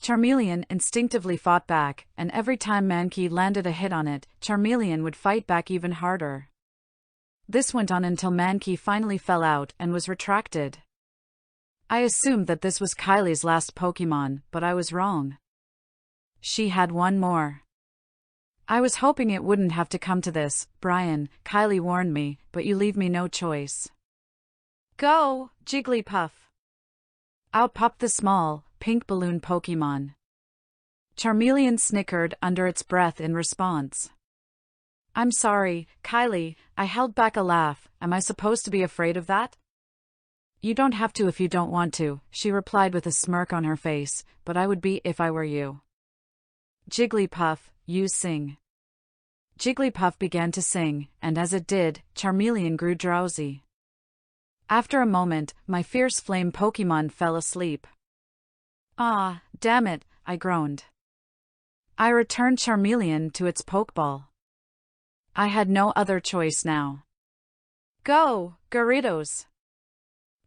Charmeleon instinctively fought back, and every time Mankey landed a hit on it, Charmeleon would fight back even harder. This went on until Mankey finally fell out and was retracted. I assumed that this was Kylie's last Pokémon, but I was wrong. She had one more. I was hoping it wouldn't have to come to this, Brian, Kylie warned me, but you leave me no choice. Go, Jigglypuff! Out popped the small, pink balloon Pokémon. Charmeleon snickered under its breath in response. I'm sorry, Kylie, I held back a laugh. Am I supposed to be afraid of that? You don't have to if you don't want to, she replied with a smirk on her face, but I would be if I were you. Jigglypuff, you sing. Jigglypuff began to sing, and as it did, Charmeleon grew drowsy. After a moment, my fierce flame Pokémon fell asleep. Ah, damn it, I groaned. I returned Charmeleon to its Pokeball. I had no other choice now. Go, Gyarados!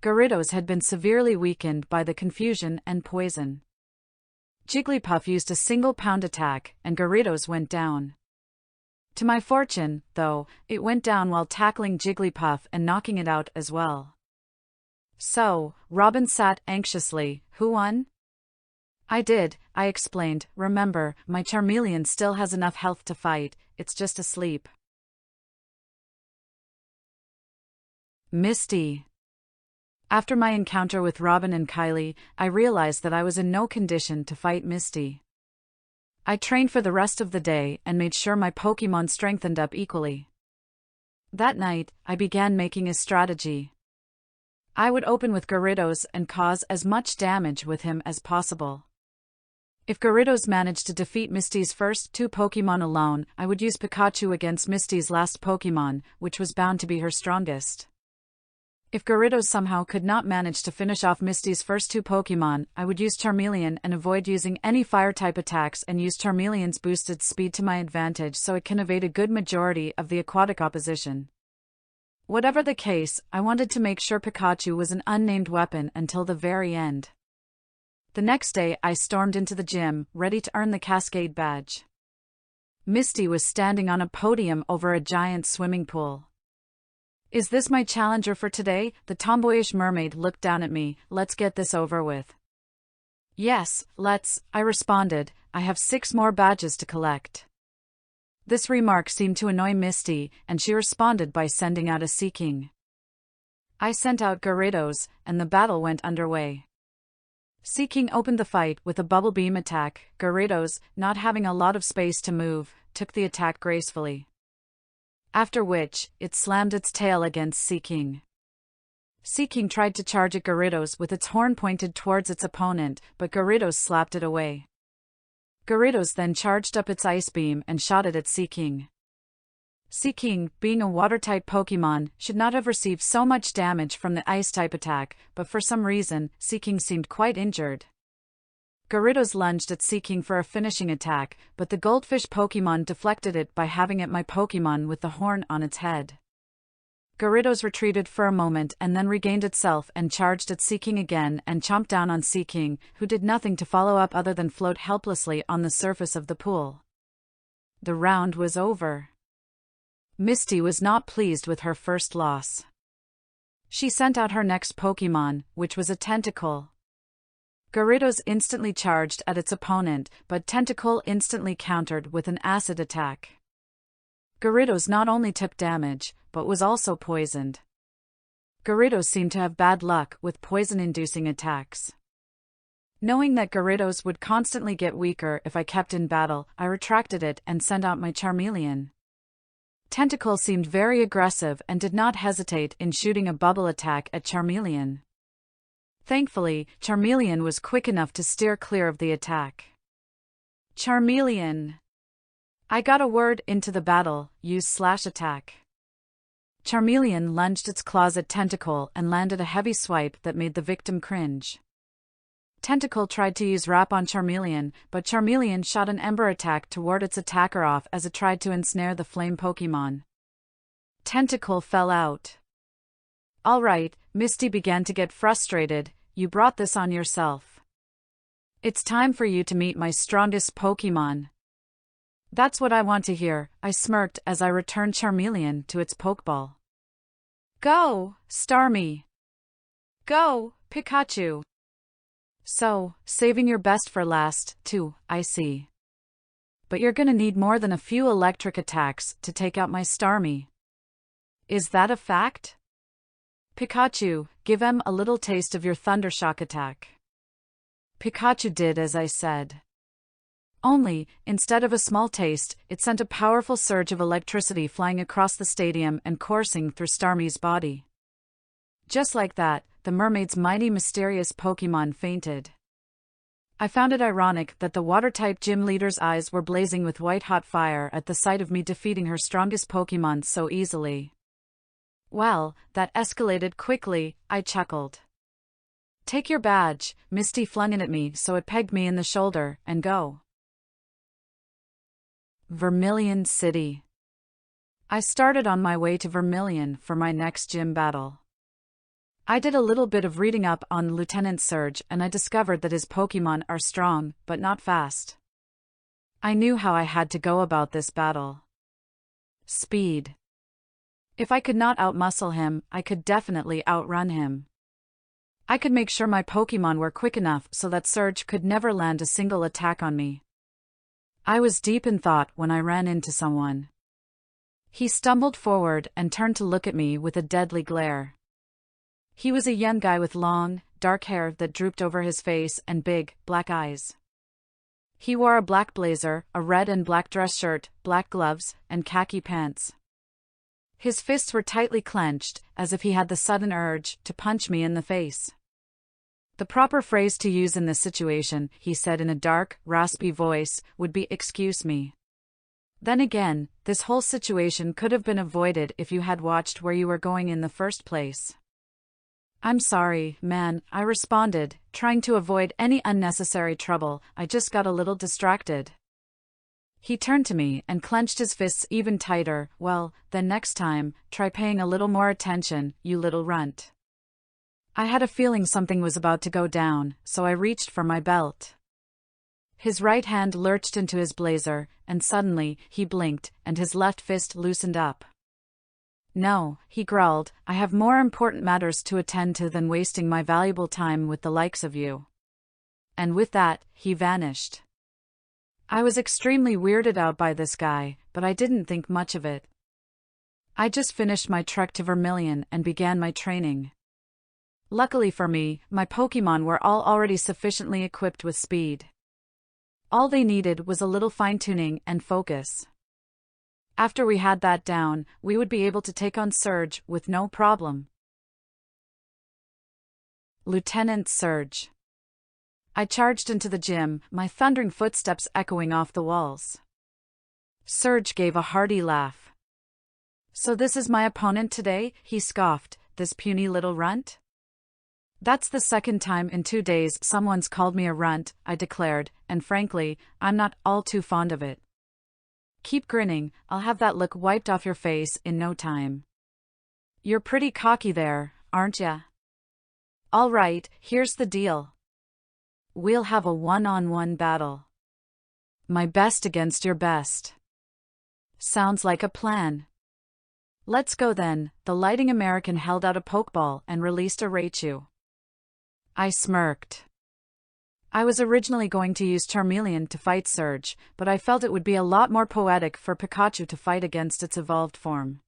Gyarados had been severely weakened by the confusion and poison. Jigglypuff used a single pound attack, and Gyarados went down. To my fortune, though, it went down while tackling Jigglypuff and knocking it out as well. So, Robin sat anxiously. Who won? I did, I explained. Remember, my Charmeleon still has enough health to fight, it's just asleep. Misty. After my encounter with Robin and Kylie, I realized that I was in no condition to fight Misty. I trained for the rest of the day and made sure my Pokémon strengthened up equally. That night, I began making a strategy. I would open with Gyarados and cause as much damage with him as possible. If Gyarados managed to defeat Misty's first 2 Pokémon alone, I would use Pikachu against Misty's last Pokémon, which was bound to be her strongest. If Gyarados somehow could not manage to finish off Misty's first 2 Pokémon, I would use Charmeleon and avoid using any fire-type attacks and use Charmeleon's boosted speed to my advantage so it can evade a good majority of the aquatic opposition. Whatever the case, I wanted to make sure Pikachu was an unnamed weapon until the very end. The next day I stormed into the gym, ready to earn the Cascade badge. Misty was standing on a podium over a giant swimming pool. Is this my challenger for today? The tomboyish mermaid looked down at me. Let's get this over with. Yes, let's, I responded. I have 6 more badges to collect. This remark seemed to annoy Misty, and she responded by sending out a Seaking. I sent out Gyarados, and the battle went underway. Seaking opened the fight with a bubble beam attack. Gyarados, not having a lot of space to move, took the attack gracefully. After which, it slammed its tail against Seaking. Seaking tried to charge at Gyarados with its horn pointed towards its opponent, but Gyarados slapped it away. Gyarados then charged up its Ice Beam and shot it at Seaking. Seaking, being a Water-type Pokémon, should not have received so much damage from the Ice-type attack, but for some reason, Seaking seemed quite injured. Gyarados lunged at Seaking for a finishing attack, but the goldfish Pokémon deflected it by having it my Pokémon with the horn on its head. Gyarados retreated for a moment and then regained itself and charged at Seaking again and chomped down on Seaking, who did nothing to follow up other than float helplessly on the surface of the pool. The round was over. Misty was not pleased with her first loss. She sent out her next Pokémon, which was a Tentacle. Gyarados instantly charged at its opponent, but Tentacle instantly countered with an acid attack. Gyarados not only took damage, but was also poisoned. Gyarados seemed to have bad luck with poison-inducing attacks. Knowing that Gyarados would constantly get weaker if I kept in battle, I retracted it and sent out my Charmeleon. Tentacle seemed very aggressive and did not hesitate in shooting a bubble attack at Charmeleon. Thankfully, Charmeleon was quick enough to steer clear of the attack. Charmeleon! I got a word into the battle, use slash attack. Charmeleon lunged its claws at Tentacle and landed a heavy swipe that made the victim cringe. Tentacle tried to use Wrap on Charmeleon, but Charmeleon shot an Ember attack to ward its attacker off as it tried to ensnare the flame Pokémon. Tentacle fell out. Alright, Misty began to get frustrated, you brought this on yourself. It's time for you to meet my strongest Pokémon. That's what I want to hear, I smirked as I returned Charmeleon to its Pokeball. Go, Starmie! Go, Pikachu! So, saving your best for last, too, I see. But you're gonna need more than a few electric attacks to take out my Starmie. Is that a fact? Pikachu, give him a little taste of your Thundershock attack. Pikachu did as I said. Only, instead of a small taste, it sent a powerful surge of electricity flying across the stadium and coursing through Starmie's body. Just like that, the mermaid's mighty mysterious Pokémon fainted. I found it ironic that the water-type gym leader's eyes were blazing with white-hot fire at the sight of me defeating her strongest Pokémon so easily. Well, that escalated quickly, I chuckled. Take your badge, Misty flung it at me so it pegged me in the shoulder, and go. Vermilion City. I started on my way to Vermilion for my next gym battle. I did a little bit of reading up on Lieutenant Surge and I discovered that his Pokémon are strong, but not fast. I knew how I had to go about this battle. Speed. If I could not outmuscle him, I could definitely outrun him. I could make sure my Pokémon were quick enough so that Surge could never land a single attack on me. I was deep in thought when I ran into someone. He stumbled forward and turned to look at me with a deadly glare. He was a young guy with long, dark hair that drooped over his face and big, black eyes. He wore a black blazer, a red and black dress shirt, black gloves, and khaki pants. His fists were tightly clenched, as if he had the sudden urge to punch me in the face. The proper phrase to use in this situation, he said in a dark, raspy voice, would be "excuse me." Then again, this whole situation could have been avoided if you had watched where you were going in the first place. I'm sorry, man, I responded, trying to avoid any unnecessary trouble. I just got a little distracted. He turned to me and clenched his fists even tighter. Well, then next time, try paying a little more attention, you little runt. I had a feeling something was about to go down, so I reached for my belt. His right hand lurched into his blazer, and suddenly, he blinked, and his left fist loosened up. No, he growled, I have more important matters to attend to than wasting my valuable time with the likes of you. And with that, he vanished. I was extremely weirded out by this guy, but I didn't think much of it. I just finished my trek to Vermilion and began my training. Luckily for me, my Pokémon were all already sufficiently equipped with speed. All they needed was a little fine-tuning and focus. After we had that down, we would be able to take on Surge with no problem. Lieutenant Surge. I charged into the gym, my thundering footsteps echoing off the walls. Surge gave a hearty laugh. So this is my opponent today, he scoffed, this puny little runt? That's the second time in 2 days someone's called me a runt, I declared, and frankly, I'm not all too fond of it. Keep grinning, I'll have that look wiped off your face in no time. You're pretty cocky there, aren't ya? All right, here's the deal. We'll have a one-on-one battle. My best against your best. Sounds like a plan. Let's go then. The lighting American held out a Pokeball and released a Raichu. I smirked. I was originally going to use Charmeleon to fight Surge, but I felt it would be a lot more poetic for Pikachu to fight against its evolved form.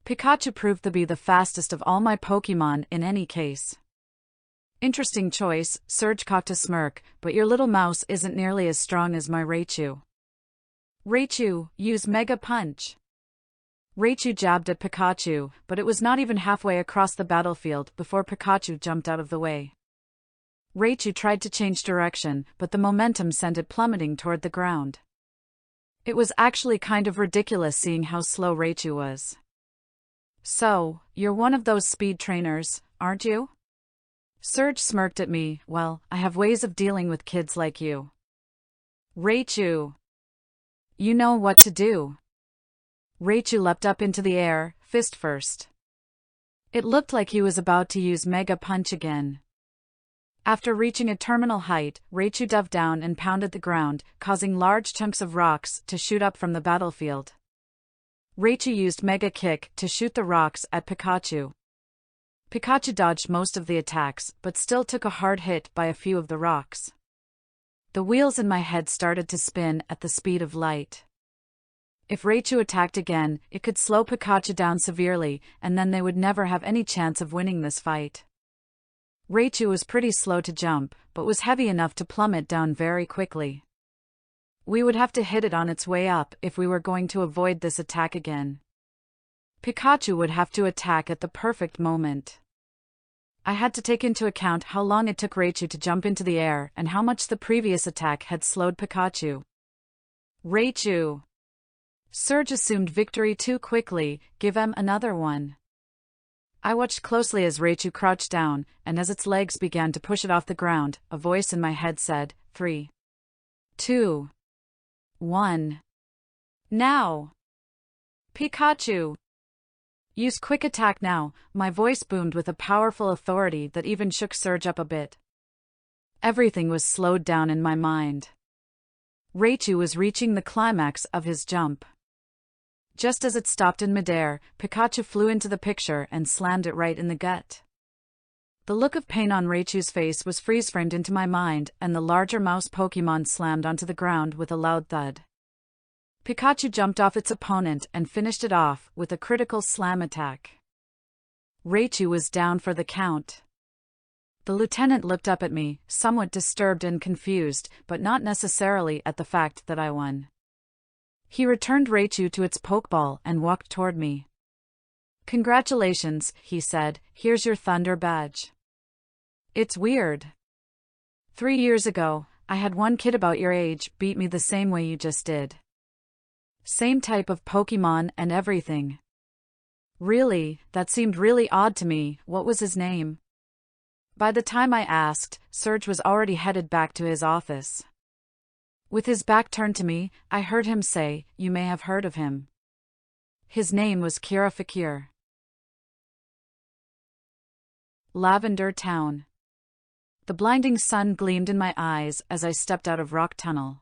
Pikachu proved to be the fastest of all my Pokémon in any case. Interesting choice, Surge cocked a smirk, but your little mouse isn't nearly as strong as my Raichu. Raichu, use Mega Punch. Raichu jabbed at Pikachu, but it was not even halfway across the battlefield before Pikachu jumped out of the way. Raichu tried to change direction, but the momentum sent it plummeting toward the ground. It was actually kind of ridiculous seeing how slow Raichu was. So, you're one of those speed trainers, aren't you? Surge smirked at me. Well, I have ways of dealing with kids like you. Raichu. You know what to do. Raichu leapt up into the air, fist first. It looked like he was about to use Mega Punch again. After reaching a terminal height, Raichu dove down and pounded the ground, causing large chunks of rocks to shoot up from the battlefield. Raichu used Mega Kick to shoot the rocks at Pikachu. Pikachu dodged most of the attacks, but still took a hard hit by a few of the rocks. The wheels in my head started to spin at the speed of light. If Raichu attacked again, it could slow Pikachu down severely, and then they would never have any chance of winning this fight. Raichu was pretty slow to jump, but was heavy enough to plummet down very quickly. We would have to hit it on its way up if we were going to avoid this attack again. Pikachu would have to attack at the perfect moment. I had to take into account how long it took Raichu to jump into the air and how much the previous attack had slowed Pikachu. Raichu! Surge assumed victory too quickly, give him another one. I watched closely as Raichu crouched down, and as its legs began to push it off the ground, a voice in my head said, 3, 2, 1. Now! Pikachu! Use quick attack now, my voice boomed with a powerful authority that even shook Surge up a bit. Everything was slowed down in my mind. Raichu was reaching the climax of his jump. Just as it stopped in midair, Pikachu flew into the picture and slammed it right in the gut. The look of pain on Raichu's face was freeze-framed into my mind, and the larger mouse Pokémon slammed onto the ground with a loud thud. Pikachu jumped off its opponent and finished it off with a critical slam attack. Raichu was down for the count. The lieutenant looked up at me, somewhat disturbed and confused, but not necessarily at the fact that I won. He returned Raichu to its Pokeball and walked toward me. "Congratulations," he said, "here's your Thunder badge." It's weird. 3 years ago, I had one kid about your age beat me the same way you just did. Same type of Pokemon and everything. Really, that seemed really odd to me. What was his name? By the time I asked, Surge was already headed back to his office. With his back turned to me, I heard him say, "You may have heard of him. His name was Kira Fakir." Lavender Town. The blinding sun gleamed in my eyes as I stepped out of Rock Tunnel.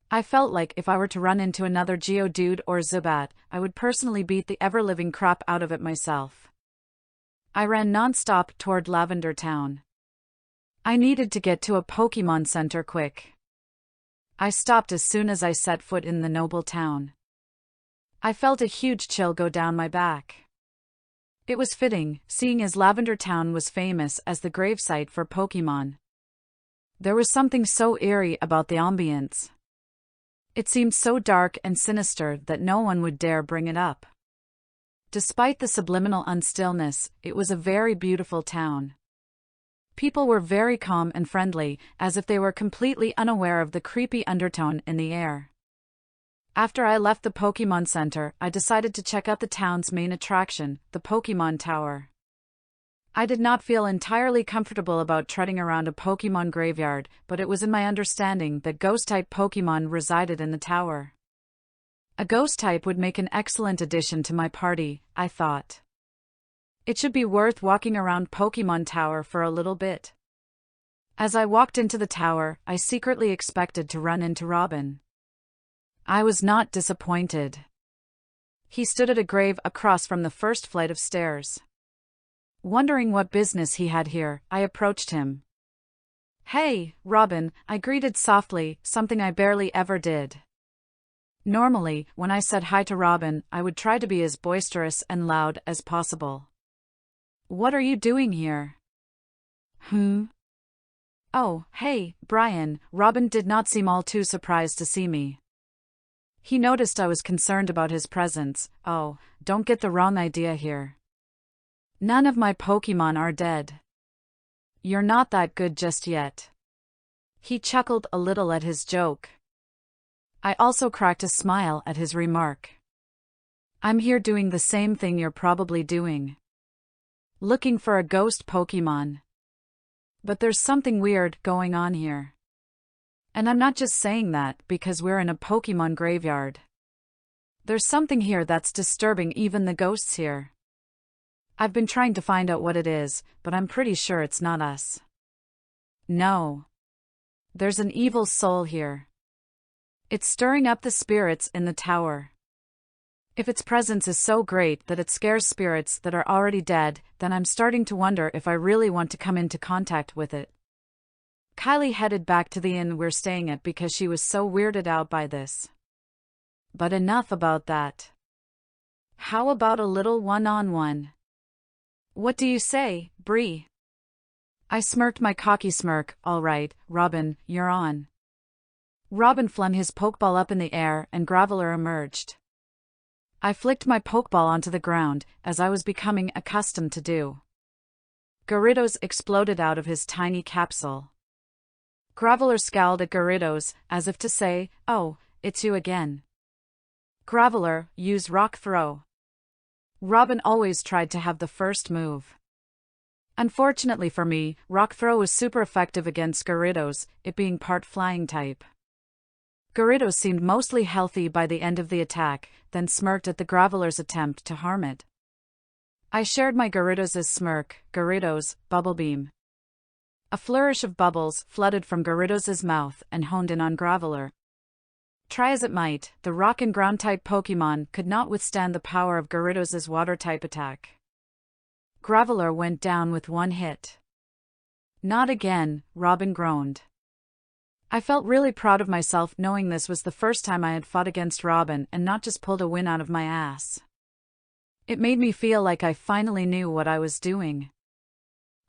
I felt like if I were to run into another Geodude or Zubat, I would personally beat the ever-living crap out of it myself. I ran non-stop toward Lavender Town. I needed to get to a Pokémon Center quick. I stopped as soon as I set foot in the noble town. I felt a huge chill go down my back. It was fitting, seeing as Lavender Town was famous as the gravesite for Pokémon. There was something so eerie about the ambience. It seemed so dark and sinister that no one would dare bring it up. Despite the subliminal unstillness, it was a very beautiful town. People were very calm and friendly, as if they were completely unaware of the creepy undertone in the air. After I left the Pokémon Center, I decided to check out the town's main attraction, the Pokémon Tower. I did not feel entirely comfortable about treading around a Pokémon graveyard, but it was in my understanding that Ghost-type Pokémon resided in the tower. A Ghost-type would make an excellent addition to my party, I thought. It should be worth walking around Pokémon Tower for a little bit. As I walked into the tower, I secretly expected to run into Robin. I was not disappointed. He stood at a grave across from the first flight of stairs. Wondering what business he had here, I approached him. "Hey, Robin," I greeted softly, something I barely ever did. Normally, when I said hi to Robin, I would try to be as boisterous and loud as possible. "What are you doing here?" "Oh, hey, Brian." Robin did not seem all too surprised to see me. He noticed I was concerned about his presence. "Oh, don't get the wrong idea here. None of my Pokémon are dead. You're not that good just yet." He chuckled a little at his joke. I also cracked a smile at his remark. "I'm here doing the same thing you're probably doing. Looking for a ghost Pokémon. But there's something weird going on here. And I'm not just saying that because we're in a Pokémon graveyard. There's something here that's disturbing even the ghosts here. I've been trying to find out what it is, but I'm pretty sure it's not us. No. There's an evil soul here. It's stirring up the spirits in the tower. If its presence is so great that it scares spirits that are already dead, then I'm starting to wonder if I really want to come into contact with it. Kylie headed back to the inn we're staying at because she was so weirded out by this. But enough about that. How about a little one-on-one? What do you say, Bree? I smirked my cocky smirk. All right, Robin, you're on. Robin flung his pokeball up in the air and Graveler emerged. I flicked my pokeball onto the ground, as I was becoming accustomed to do. Gyarados exploded out of his tiny capsule. Graveler scowled at Gyarados, as if to say, "Oh, it's you again." Graveler, use Rock Throw. Robin always tried to have the first move. Unfortunately for me, Rock Throw was super effective against Gyarados, it being part flying type. Gyarados seemed mostly healthy by the end of the attack, then smirked at the Graveler's attempt to harm it. I shared my Gyarados' smirk. Gyarados, Bubble Beam. A flourish of bubbles flooded from Gyarados' mouth and honed in on Graveler. Try as it might, the rock and ground-type Pokémon could not withstand the power of Gyarados' water-type attack. Graveler went down with one hit. Not again, Robin groaned. I felt really proud of myself knowing this was the first time I had fought against Robin and not just pulled a win out of my ass. It made me feel like I finally knew what I was doing.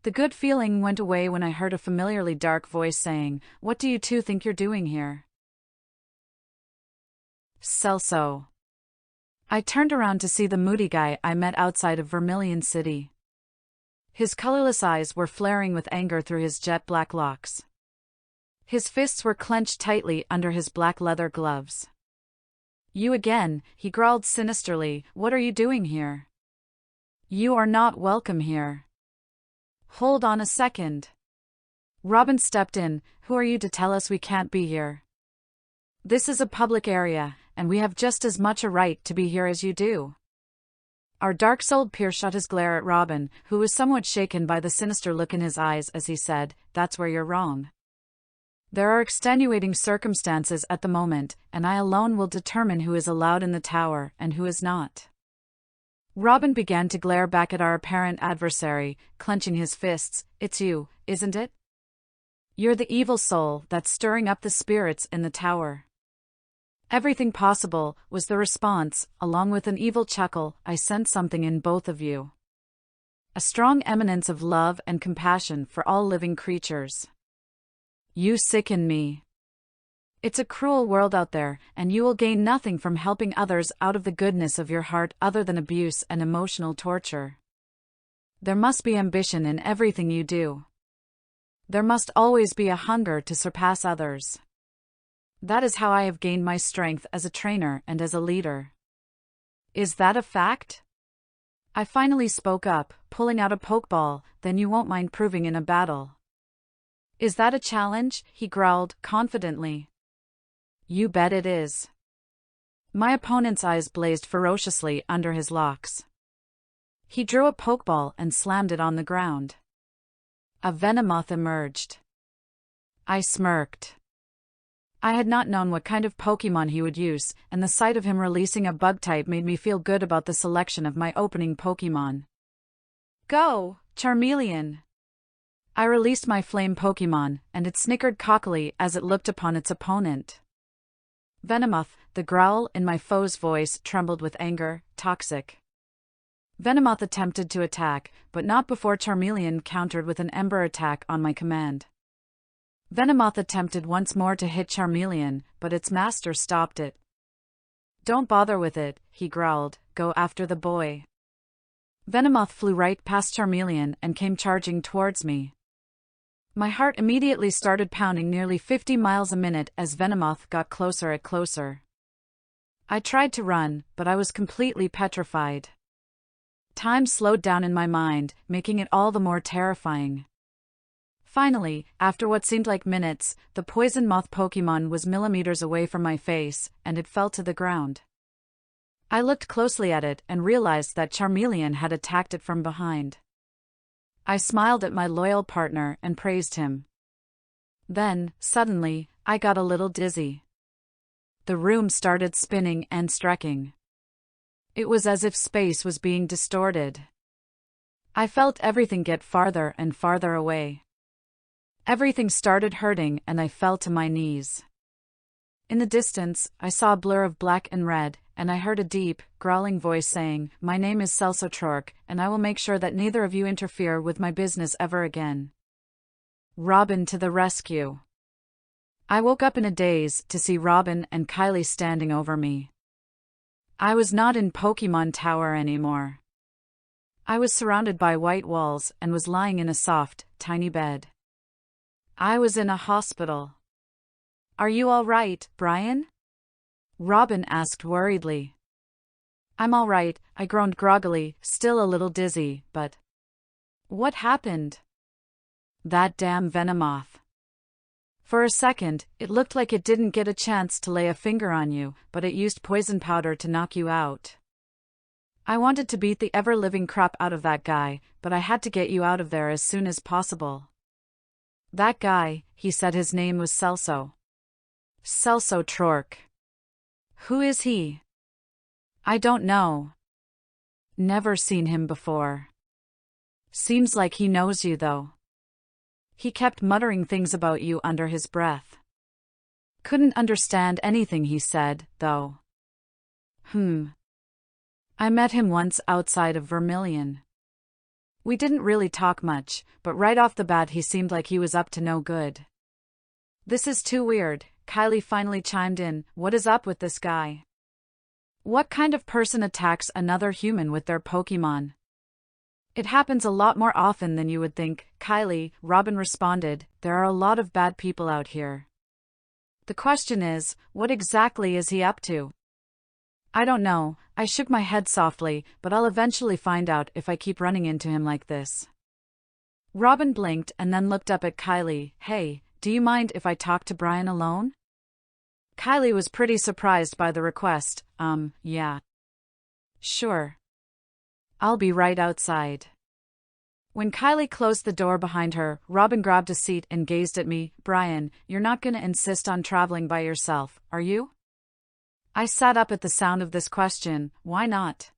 The good feeling went away when I heard a familiarly dark voice saying, "What do you two think you're doing here?" Celso. I turned around to see the moody guy I met outside of Vermilion City. His colorless eyes were flaring with anger through his jet black locks. His fists were clenched tightly under his black leather gloves. "You again," he growled sinisterly. "What are you doing here? You are not welcome here." "Hold on a second." Robin stepped in. "Who are you to tell us we can't be here? This is a public area, and we have just as much a right to be here as you do." Our dark-souled peer shot his glare at Robin, who was somewhat shaken by the sinister look in his eyes as he said, "That's where you're wrong. There are extenuating circumstances at the moment, and I alone will determine who is allowed in the tower and who is not." Robin began to glare back at our apparent adversary, clenching his fists. "It's you, isn't it? You're the evil soul that's stirring up the spirits in the tower." "Everything possible," was the response, along with an evil chuckle. "I sense something in both of you. A strong eminence of love and compassion for all living creatures. You sicken me. It's a cruel world out there, and you will gain nothing from helping others out of the goodness of your heart other than abuse and emotional torture. There must be ambition in everything you do. There must always be a hunger to surpass others. That is how I have gained my strength as a trainer and as a leader." "Is that a fact?" I finally spoke up, pulling out a pokeball. "Then you won't mind proving in a battle." "Is that a challenge?" he growled, confidently. "You bet it is." My opponent's eyes blazed ferociously under his locks. He drew a pokeball and slammed it on the ground. A Venomoth emerged. I smirked. I had not known what kind of Pokémon he would use, and the sight of him releasing a bug type made me feel good about the selection of my opening Pokémon. "Go, Charmeleon!" I released my flame Pokémon, and it snickered cockily as it looked upon its opponent. "Venomoth," the growl in my foe's voice trembled with anger. "Toxic." Venomoth attempted to attack, but not before Charmeleon countered with an Ember attack on my command. Venomoth attempted once more to hit Charmeleon, but its master stopped it. "Don't bother with it," he growled. "Go after the boy." Venomoth flew right past Charmeleon and came charging towards me. My heart immediately started pounding nearly 50 miles a minute as Venomoth got closer and closer. I tried to run, but I was completely petrified. Time slowed down in my mind, making it all the more terrifying. Finally, after what seemed like minutes, the poison moth Pokémon was millimeters away from my face, and it fell to the ground. I looked closely at it and realized that Charmeleon had attacked it from behind. I smiled at my loyal partner and praised him. Then, suddenly, I got a little dizzy. The room started spinning and stretching. It was as if space was being distorted. I felt everything get farther and farther away. Everything started hurting and I fell to my knees. In the distance, I saw a blur of black and red, and I heard a deep, growling voice saying, "My name is Nsfw, and I will make sure that neither of you interfere with my business ever again." Robin to the rescue. I woke up in a daze to see Robin and Kylie standing over me. I was not in Pokémon Tower anymore. I was surrounded by white walls and was lying in a soft, tiny bed. I was in a hospital. "Are you all right, Brian?" Robin asked worriedly. "I'm all right," I groaned groggily, still a little dizzy, but... "What happened?" "That damn Venomoth. For a second, it looked like it didn't get a chance to lay a finger on you, but it used poison powder to knock you out. I wanted to beat the ever-living crap out of that guy, but I had to get you out of there as soon as possible." "That guy," he said his name was Nsfw. Nsfw. "Who is he?" "I don't know. Never seen him before. Seems like he knows you though. He kept muttering things about you under his breath. Couldn't understand anything he said, though." "I met him once outside of Vermilion. We didn't really talk much, but right off the bat he seemed like he was up to no good." "This is too weird," Kylie finally chimed in. "What is up with this guy? What kind of person attacks another human with their Pokémon?" "It happens a lot more often than you would think, Kylie," Robin responded. "There are a lot of bad people out here. The question is, what exactly is he up to?" "I don't know," I shook my head softly, "but I'll eventually find out if I keep running into him like this." Robin blinked and then looked up at Kylie. "Hey, do you mind if I talk to Brian alone?" Kylie was pretty surprised by the request. Yeah. Sure. I'll be right outside." When Kylie closed the door behind her, Robin grabbed a seat and gazed at me. "Brian, you're not gonna insist on traveling by yourself, are you?" I sat up at the sound of this question. Why not?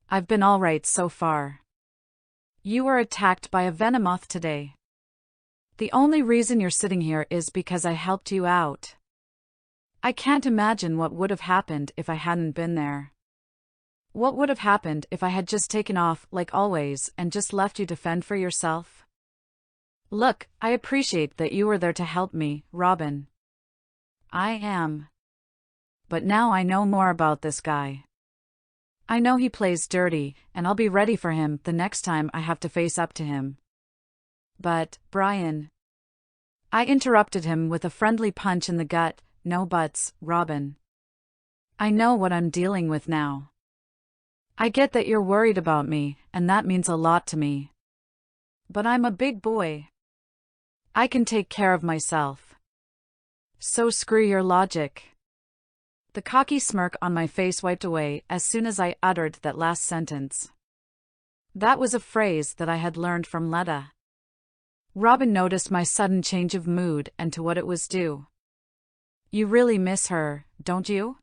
I've been all right so far. You were attacked by a Venomoth today. The only reason you're sitting here is because I helped you out. I can't imagine what would have happened if I hadn't been there. What would have happened if I had just taken off, like always, and just left you to fend for yourself? Look, I appreciate that you were there to help me, Robin. I am. But now I know more about this guy. I know he plays dirty, and I'll be ready for him the next time I have to face up to him. But, Brian..." I interrupted him with a friendly punch in the gut. "No buts, Robin. I know what I'm dealing with now. I get that you're worried about me, and that means a lot to me. But I'm a big boy. I can take care of myself. So screw your logic." The cocky smirk on my face wiped away as soon as I uttered that last sentence. That was a phrase that I had learned from Letta. Robin noticed my sudden change of mood and to what it was due. "You really miss her, don't you?"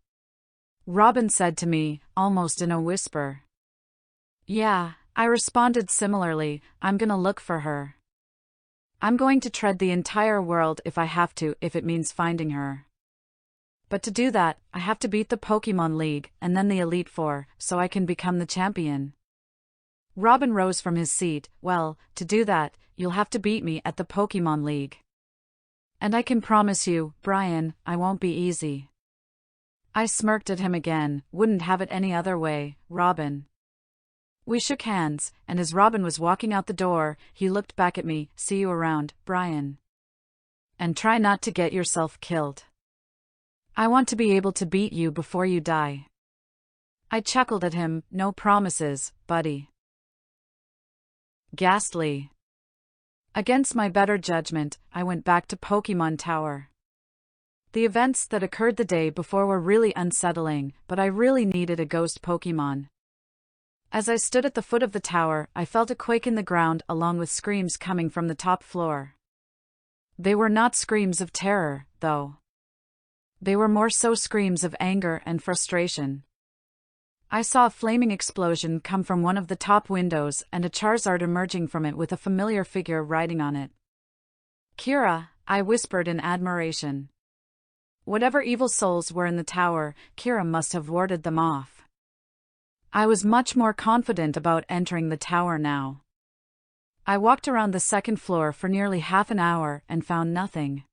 Robin said to me, almost in a whisper. "Yeah," I responded similarly. "I'm gonna look for her. I'm going to tread the entire world if I have to, if it means finding her. But to do that, I have to beat the Pokémon League and then the Elite Four, so I can become the champion." Robin rose from his seat. "Well, to do that, you'll have to beat me at the Pokémon League. And I can promise you, Brian, I won't be easy." I smirked at him again. "Wouldn't have it any other way, Robin." We shook hands, and as Robin was walking out the door, he looked back at me. "See you around, Brian. And try not to get yourself killed. I want to be able to beat you before you die." I chuckled at him. "No promises, buddy." Ghastly. Against my better judgment, I went back to Pokémon Tower. The events that occurred the day before were really unsettling, but I really needed a ghost Pokémon. As I stood at the foot of the tower, I felt a quake in the ground along with screams coming from the top floor. They were not screams of terror, though. They were more so screams of anger and frustration. I saw a flaming explosion come from one of the top windows and a Charizard emerging from it with a familiar figure riding on it. Kira, I whispered in admiration. Whatever evil souls were in the tower, Kira must have warded them off. I was much more confident about entering the tower now. I walked around the second floor for nearly half an hour and found nothing.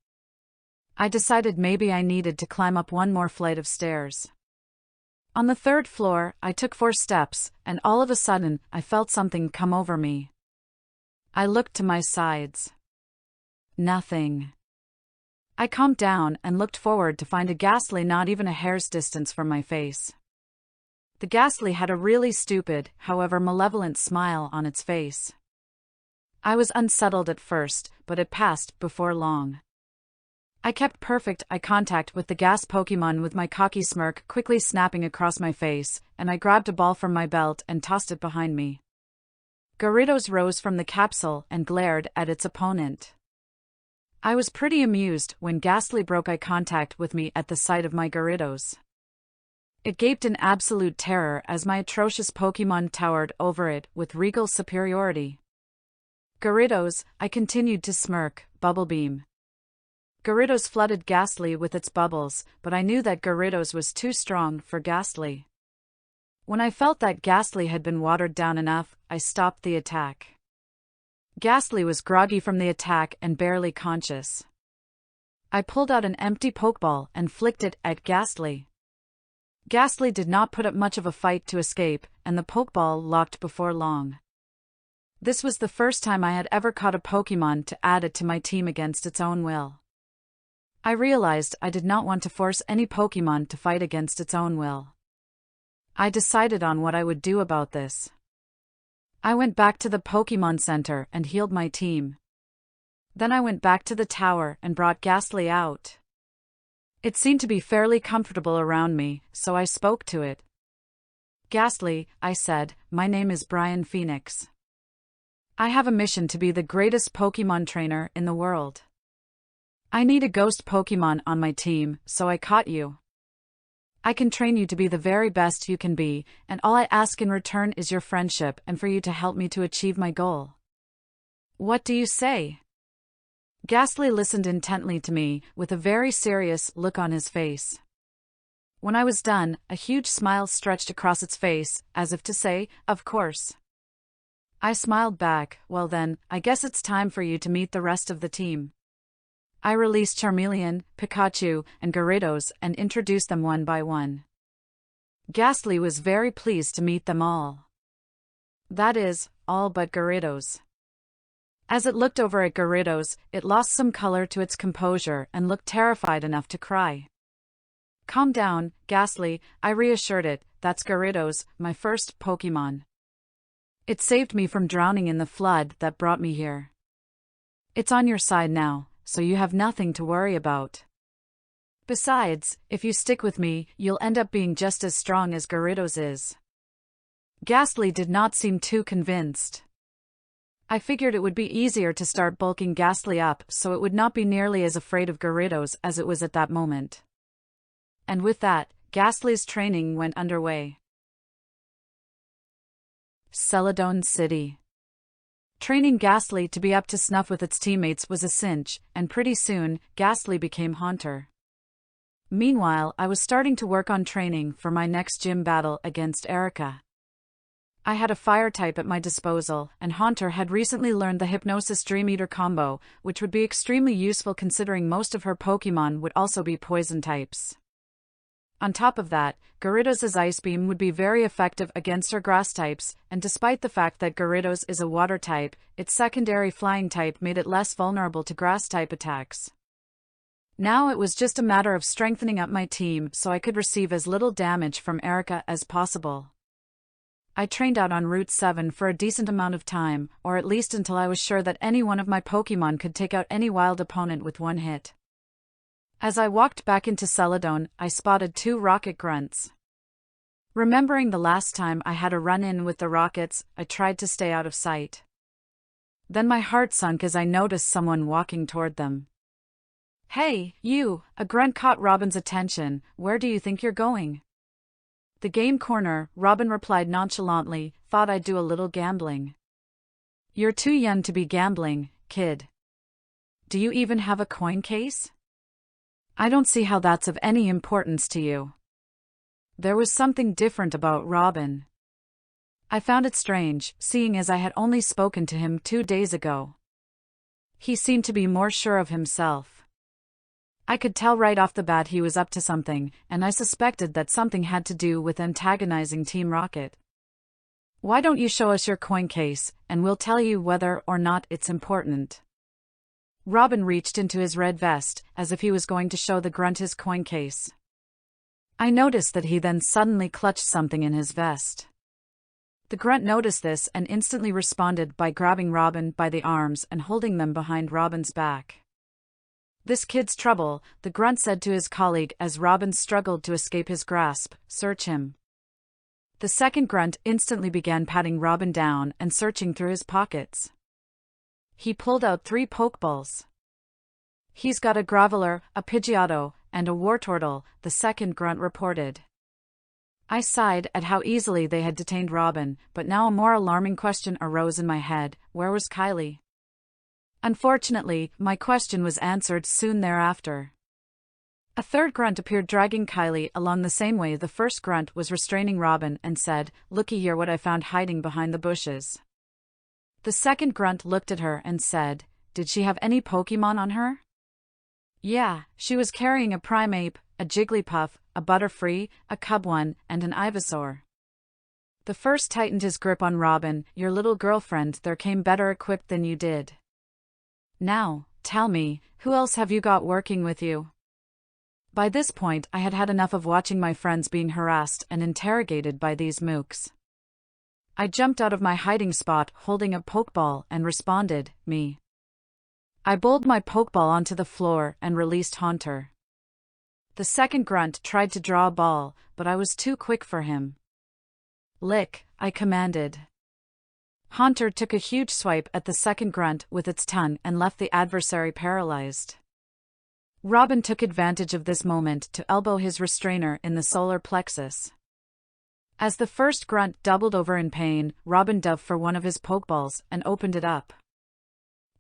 I decided maybe I needed to climb up one more flight of stairs. On the third floor, I took 4 steps, and all of a sudden, I felt something come over me. I looked to my sides. Nothing. I calmed down and looked forward to find a ghastly not even a hair's distance from my face. The ghastly had a really stupid, however malevolent smile on its face. I was unsettled at first, but it passed before long. I kept perfect eye contact with the gas Pokémon with my cocky smirk quickly snapping across my face, and I grabbed a ball from my belt and tossed it behind me. Gyarados rose from the capsule and glared at its opponent. I was pretty amused when Ghastly broke eye contact with me at the sight of my Gyarados. It gaped in absolute terror as my atrocious Pokémon towered over it with regal superiority. Gyarados, I continued to smirk, Bubble Beam. Gyarados flooded Ghastly with its bubbles, but I knew that Gyarados was too strong for Ghastly. When I felt that Ghastly had been watered down enough, I stopped the attack. Ghastly was groggy from the attack and barely conscious. I pulled out an empty Pokeball and flicked it at Ghastly. Ghastly did not put up much of a fight to escape, and the Pokeball locked before long. This was the first time I had ever caught a Pokémon to add it to my team against its own will. I realized I did not want to force any Pokémon to fight against its own will. I decided on what I would do about this. I went back to the Pokémon Center and healed my team. Then I went back to the tower and brought Ghastly out. It seemed to be fairly comfortable around me, so I spoke to it. Ghastly, I said, my name is Brian Phoenix. I have a mission to be the greatest Pokémon trainer in the world. I need a ghost Pokémon on my team, so I caught you. I can train you to be the very best you can be, and all I ask in return is your friendship and for you to help me to achieve my goal. What do you say? Ghastly listened intently to me, with a very serious look on his face. When I was done, a huge smile stretched across its face, as if to say, of course. I smiled back, well then, I guess it's time for you to meet the rest of the team. I released Charmeleon, Pikachu, and Gyarados and introduced them one by one. Ghastly was very pleased to meet them all. That is, all but Gyarados. As it looked over at Gyarados, it lost some color to its composure and looked terrified enough to cry. Calm down, Ghastly, I reassured it, that's Gyarados, my first Pokémon. It saved me from drowning in the flood that brought me here. It's on your side now, so you have nothing to worry about. Besides, if you stick with me, you'll end up being just as strong as Gyarados is. Ghastly did not seem too convinced. I figured it would be easier to start bulking Ghastly up so it would not be nearly as afraid of Gyarados as it was at that moment. And with that, Ghastly's training went underway. Celadon City. Training Ghastly to be up to snuff with its teammates was a cinch, and pretty soon, Ghastly became Haunter. Meanwhile, I was starting to work on training for my next gym battle against Erica. I had a fire type at my disposal, and Haunter had recently learned the Hypnosis Dream Eater combo, which would be extremely useful considering most of her Pokémon would also be poison types. On top of that, Gyarados' Ice Beam would be very effective against her grass types, and despite the fact that Gyarados is a water type, its secondary flying type made it less vulnerable to grass type attacks. Now it was just a matter of strengthening up my team so I could receive as little damage from Erica as possible. I trained out on Route 7 for a decent amount of time, or at least until I was sure that any one of my Pokémon could take out any wild opponent with one hit. As I walked back into Celadon, I spotted 2 rocket grunts. Remembering the last time I had a run-in with the rockets, I tried to stay out of sight. Then my heart sunk as I noticed someone walking toward them. Hey, you! A grunt caught Robin's attention. Where do you think you're going? The game corner, Robin replied nonchalantly, thought I'd do a little gambling. You're too young to be gambling, kid. Do you even have a coin case? I don't see how that's of any importance to you. There was something different about Robin. I found it strange, seeing as I had only spoken to him 2 days ago. He seemed to be more sure of himself. I could tell right off the bat he was up to something, and I suspected that something had to do with antagonizing Team Rocket. Why don't you show us your coin case, and we'll tell you whether or not it's important. Robin reached into his red vest, as if he was going to show the grunt his coin case. I noticed that he then suddenly clutched something in his vest. The grunt noticed this and instantly responded by grabbing Robin by the arms and holding them behind Robin's back. This kid's trouble, the grunt said to his colleague as Robin struggled to escape his grasp. Search him. The second grunt instantly began patting Robin down and searching through his pockets. He pulled out 3 Pokeballs. He's got a Graveler, a Pidgeotto, and a Wartortle, the second grunt reported. I sighed at how easily they had detained Robin, but now a more alarming question arose in my head: where was Kylie? Unfortunately, my question was answered soon thereafter. A third grunt appeared dragging Kylie along the same way the first grunt was restraining Robin and said, "Looky here what I found hiding behind the bushes." The second grunt looked at her and said, "Did she have any Pokémon on her?" "Yeah, she was carrying a Primeape, a Jigglypuff, a Butterfree, a Cubone, and an Ivysaur." The first tightened his grip on Robin. "Your little girlfriend there came better equipped than you did. Now, tell me, who else have you got working with you?" By this point I had had enough of watching my friends being harassed and interrogated by these mooks. I jumped out of my hiding spot holding a Pokeball and responded, "Me." I bowled my Pokeball onto the floor and released Haunter. The second grunt tried to draw a ball, but I was too quick for him. "Lick," I commanded. Haunter took a huge swipe at the second grunt with its tongue and left the adversary paralyzed. Robin took advantage of this moment to elbow his restrainer in the solar plexus. As the first grunt doubled over in pain, Robin dove for one of his Pokeballs and opened it up.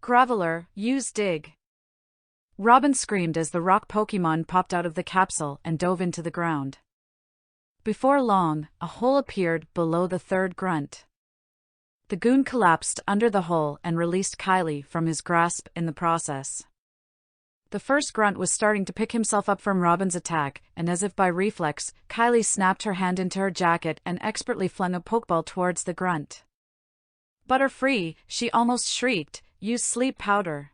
"Graveler, use Dig." Robin screamed as the rock Pokémon popped out of the capsule and dove into the ground. Before long, a hole appeared below the third grunt. The goon collapsed under the hole and released Kylie from his grasp in the process. The first grunt was starting to pick himself up from Robin's attack, and as if by reflex, Kylie snapped her hand into her jacket and expertly flung a Pokeball towards the grunt. "Butterfree," she almost shrieked, "use sleep powder."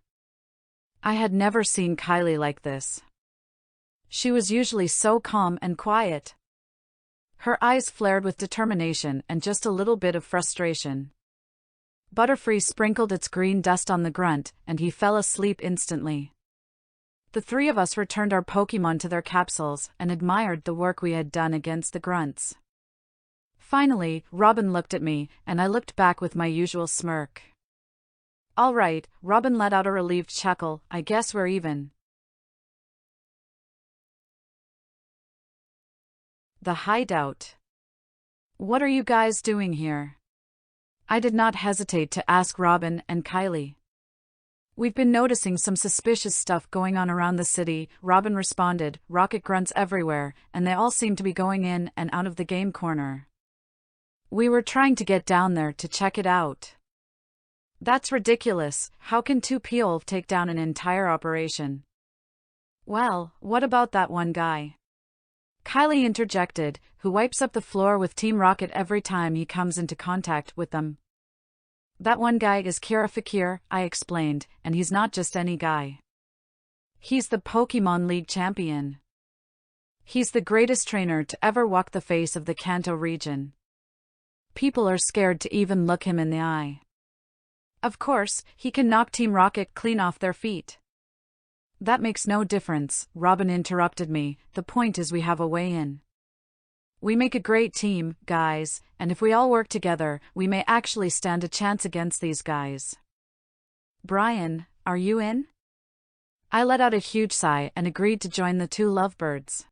I had never seen Kylie like this. She was usually so calm and quiet. Her eyes flared with determination and just a little bit of frustration. Butterfree sprinkled its green dust on the grunt, and he fell asleep instantly. The 3 of us returned our Pokémon to their capsules and admired the work we had done against the grunts. Finally, Robin looked at me, and I looked back with my usual smirk. "All right," Robin let out a relieved chuckle, "I guess we're even." The hideout. "What are you guys doing here?" I did not hesitate to ask Robin and Kylie. "We've been noticing some suspicious stuff going on around the city," Robin responded, "rocket grunts everywhere, and they all seem to be going in and out of the game corner. We were trying to get down there to check it out." "That's ridiculous. How can 2 people take down an entire operation?" "Well, what about that one guy?" Kylie interjected, "who wipes up the floor with Team Rocket every time he comes into contact with them." "That one guy is Kira Fakir," I explained, "and he's not just any guy. He's the Pokémon League champion. He's the greatest trainer to ever walk the face of the Kanto region. People are scared to even look him in the eye. Of course, he can knock Team Rocket clean off their feet." "That makes no difference," Robin interrupted me, "the point is we have a way in. We make a great team, guys, and if we all work together, we may actually stand a chance against these guys. Brian, are you in?" I let out a huge sigh and agreed to join the 2 lovebirds.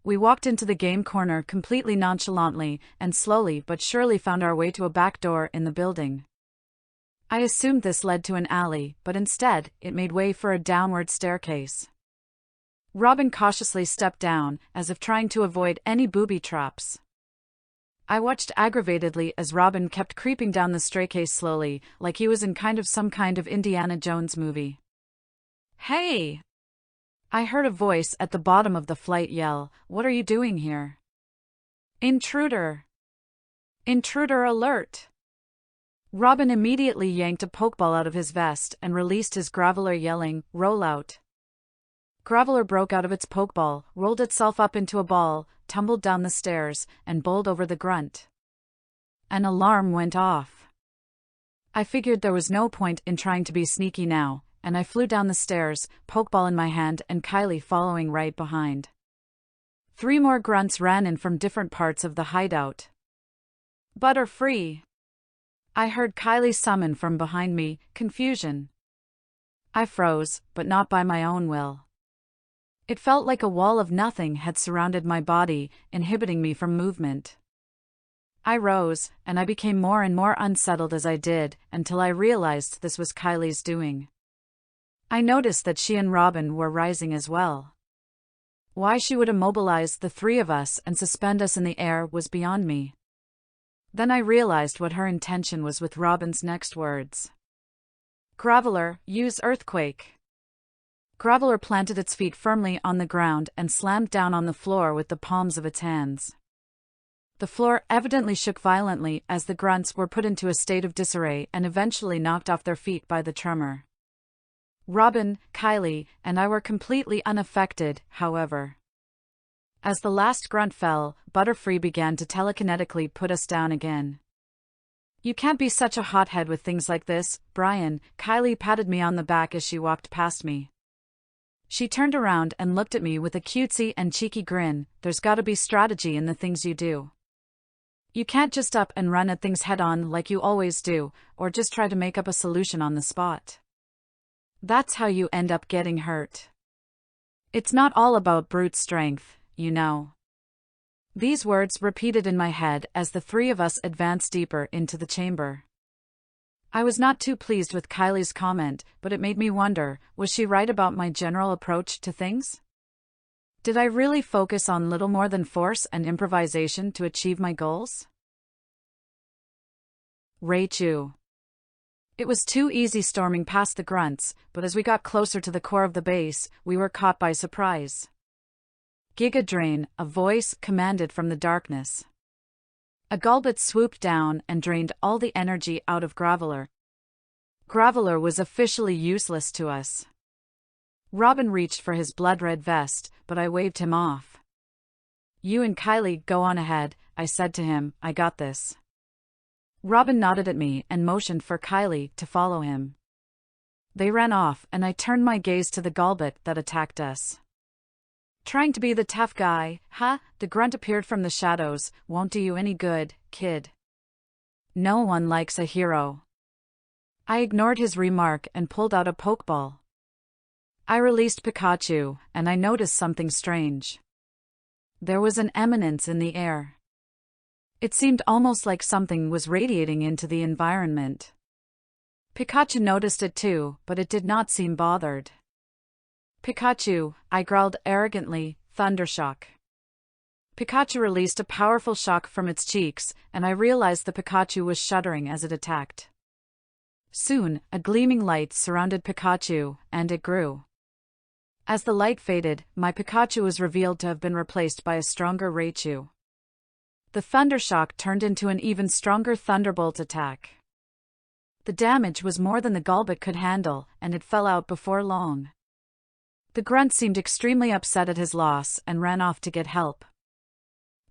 We walked into the game corner completely nonchalantly and slowly but surely found our way to a back door in the building. I assumed this led to an alley, but instead, it made way for a downward staircase. Robin cautiously stepped down, as if trying to avoid any booby traps. I watched aggravatedly as Robin kept creeping down the staircase slowly, like he was in some kind of Indiana Jones movie. "Hey!" I heard a voice at the bottom of the flight yell, "What are you doing here?" "Intruder! Intruder alert!" Robin immediately yanked a Pokeball out of his vest and released his Graveler yelling, "Roll out!" Graveler broke out of its Pokeball, rolled itself up into a ball, tumbled down the stairs, and bowled over the grunt. An alarm went off. I figured there was no point in trying to be sneaky now, and I flew down the stairs, Pokeball in my hand and Kylie following right behind. 3 more grunts ran in from different parts of the hideout. "Butterfree!" I heard Kylie summon from behind me, confusion. I froze, but not by my own will. It felt like a wall of nothing had surrounded my body, inhibiting me from movement. I rose, and I became more and more unsettled as I did, until I realized this was Kylie's doing. I noticed that she and Robin were rising as well. Why she would immobilize the 3 of us and suspend us in the air was beyond me. Then I realized what her intention was with Robin's next words. "Graveler, use Earthquake." Graveler planted its feet firmly on the ground and slammed down on the floor with the palms of its hands. The floor evidently shook violently as the grunts were put into a state of disarray and eventually knocked off their feet by the tremor. Robin, Kylie, and I were completely unaffected, however. As the last grunt fell, Butterfree began to telekinetically put us down again. "You can't be such a hothead with things like this, Brian," Kylie patted me on the back as she walked past me. She turned around and looked at me with a cutesy and cheeky grin. "There's gotta be strategy in the things you do. You can't just up and run at things head-on like you always do, or just try to make up a solution on the spot. That's how you end up getting hurt. It's not all about brute strength, you know." These words repeated in my head as the 3 of us advanced deeper into the chamber. I was not too pleased with Kylie's comment, but it made me wonder, was she right about my general approach to things? Did I really focus on little more than force and improvisation to achieve my goals? Raichu. It was too easy storming past the grunts, but as we got closer to the core of the base, we were caught by surprise. "Giga Drain," a voice commanded from the darkness. A Golbat swooped down and drained all the energy out of Graveler. Graveler was officially useless to us. Robin reached for his blood-red vest, but I waved him off. "You and Kylie go on ahead," I said to him, "I got this." Robin nodded at me and motioned for Kylie to follow him. They ran off and I turned my gaze to the Golbat that attacked us. "Trying to be the tough guy, huh?" The grunt appeared from the shadows. "Won't do you any good, kid. No one likes a hero." I ignored his remark and pulled out a Pokeball. I released Pikachu, and I noticed something strange. There was an eminence in the air. It seemed almost like something was radiating into the environment. Pikachu noticed it too, but it did not seem bothered. "Pikachu," I growled arrogantly, "Thundershock." Pikachu released a powerful shock from its cheeks, and I realized the Pikachu was shuddering as it attacked. Soon, a gleaming light surrounded Pikachu, and it grew. As the light faded, my Pikachu was revealed to have been replaced by a stronger Raichu. The Thundershock turned into an even stronger Thunderbolt attack. The damage was more than the Golbat could handle, and it fell out before long. The grunt seemed extremely upset at his loss and ran off to get help.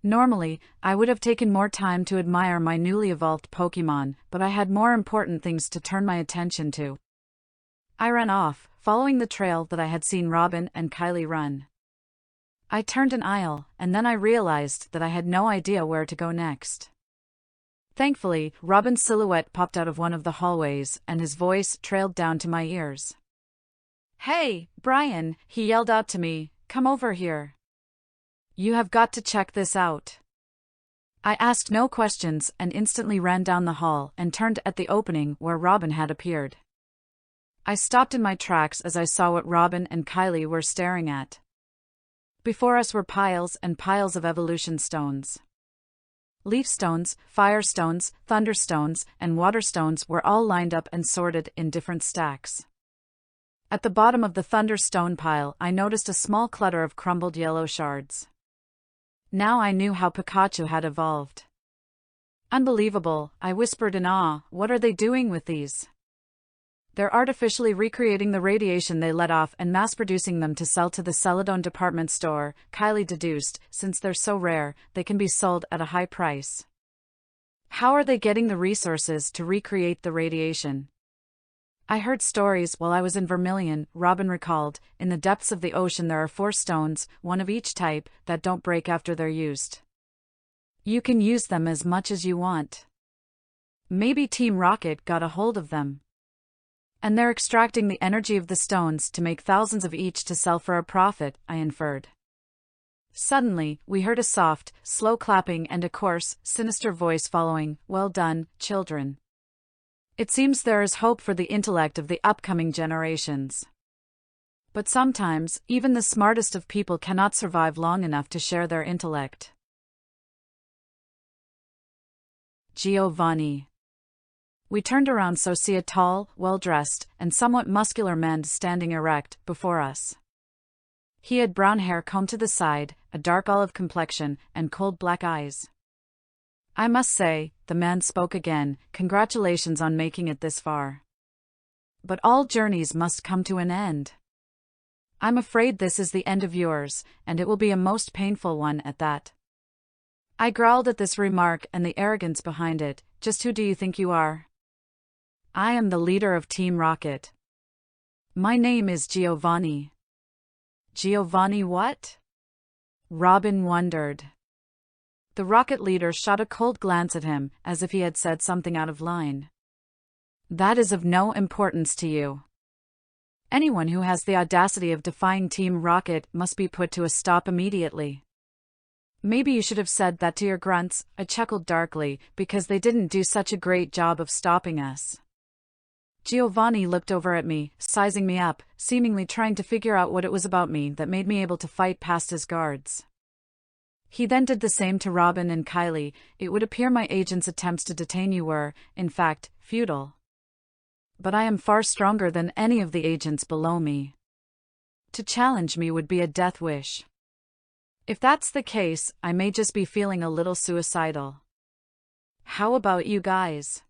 Normally, I would have taken more time to admire my newly evolved Pokémon, but I had more important things to turn my attention to. I ran off, following the trail that I had seen Robin and Kylie run. I turned an aisle, and then I realized that I had no idea where to go next. Thankfully, Robin's silhouette popped out of one of the hallways, and his voice trailed down to my ears. "Hey, Brian," he yelled out to me, "come over here." You have got to check this out. I asked no questions and instantly ran down the hall and turned at the opening where Robin had appeared. I stopped in my tracks as I saw what Robin and Kylie were staring at. Before us were piles and piles of evolution stones. Leaf stones, fire stones, thunder stones, and water stones were all lined up and sorted in different stacks. At the bottom of the thunder stone pile, I noticed a small clutter of crumbled yellow shards. Now I knew how Pikachu had evolved. Unbelievable, I whispered in awe. What are they doing with these? They're artificially recreating the radiation they let off and mass-producing them to sell to the Celadon department store, Kylie deduced. Since they're so rare, they can be sold at a high price. How are they getting the resources to recreate the radiation? I heard stories while I was in Vermilion, Robin recalled. In the depths of the ocean there are 4 stones, one of each type, that don't break after they're used. You can use them as much as you want. Maybe Team Rocket got a hold of them. And they're extracting the energy of the stones to make thousands of each to sell for a profit, I inferred. Suddenly, we heard a soft, slow clapping and a coarse, sinister voice following. Well done, children. It seems there is hope for the intellect of the upcoming generations. But sometimes, even the smartest of people cannot survive long enough to share their intellect. Giovanni. We turned around to see a tall, well-dressed, and somewhat muscular man standing erect before us. He had brown hair combed to the side, a dark olive complexion, and cold black eyes. I must say, the man spoke again, congratulations on making it this far. But all journeys must come to an end. I'm afraid this is the end of yours, and it will be a most painful one at that. I growled at this remark and the arrogance behind it. Just who do you think you are? I am the leader of Team Rocket. My name is Giovanni. Giovanni what? Robin wondered. The Rocket leader shot a cold glance at him, as if he had said something out of line. That is of no importance to you. Anyone who has the audacity of defying Team Rocket must be put to a stop immediately. Maybe you should have said that to your grunts, I chuckled darkly, because they didn't do such a great job of stopping us. Giovanni looked over at me, sizing me up, seemingly trying to figure out what it was about me that made me able to fight past his guards. He then did the same to Robin and Kylie. It would appear my agent's attempts to detain you were, in fact, futile. But I am far stronger than any of the agents below me. To challenge me would be a death wish. If that's the case, I may just be feeling a little suicidal. How about you guys?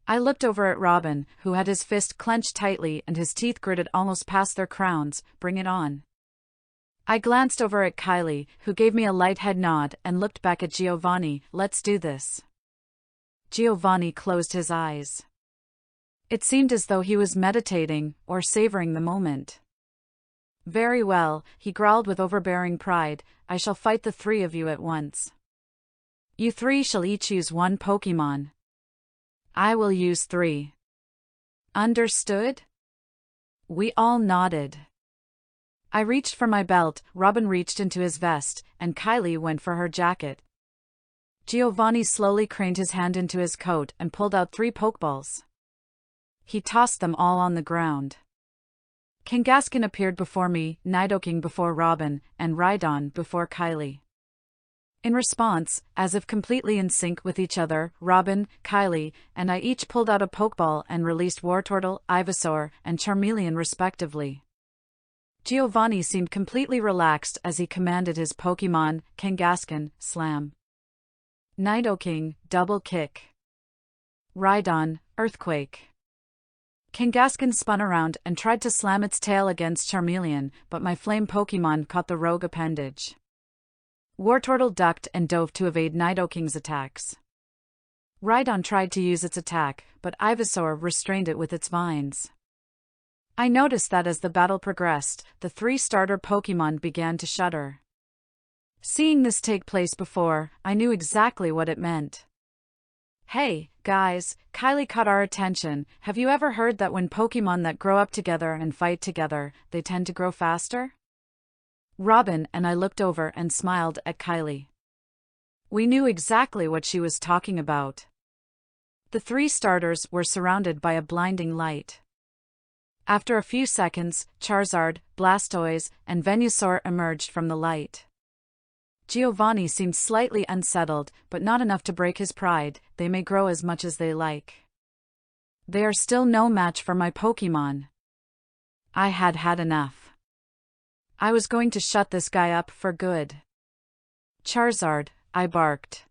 I looked over at Robin, who had his fist clenched tightly and his teeth gritted almost past their crowns. Bring it on. I glanced over at Kylie, who gave me a light head nod, and looked back at Giovanni. Let's do this. Giovanni closed his eyes. It seemed as though he was meditating, or savoring the moment. Very well, he growled with overbearing pride. I shall fight the 3 of you at once. You 3 shall each use 1 Pokémon. I will use 3. Understood? We all nodded. I reached for my belt, Robin reached into his vest, and Kylie went for her jacket. Giovanni slowly craned his hand into his coat and pulled out 3 Pokeballs. He tossed them all on the ground. Kangaskhan appeared before me, Nidoking before Robin, and Rhydon before Kylie. In response, as if completely in sync with each other, Robin, Kylie, and I each pulled out a Pokeball and released Wartortle, Ivysaur, and Charmeleon respectively. Giovanni seemed completely relaxed as he commanded his Pokémon, Kangaskhan, Slam. Nidoking, Double Kick. Rhydon, Earthquake. Kangaskhan spun around and tried to slam its tail against Charmeleon, but my flame Pokémon caught the rogue appendage. Wartortle ducked and dove to evade Nidoking's attacks. Rhydon tried to use its attack, but Ivysaur restrained it with its vines. I noticed that as the battle progressed, the 3 starter Pokémon began to shudder. Seeing this take place before, I knew exactly what it meant. Hey, guys, Kylie caught our attention. Have you ever heard that when Pokémon that grow up together and fight together, they tend to grow faster? Robin and I looked over and smiled at Kylie. We knew exactly what she was talking about. The three starters were surrounded by a blinding light. After a few seconds, Charizard, Blastoise, and Venusaur emerged from the light. Giovanni seemed slightly unsettled, but not enough to break his pride. They may grow as much as they like. They are still no match for my Pokémon. I had had enough. I was going to shut this guy up for good. Charizard, I barked.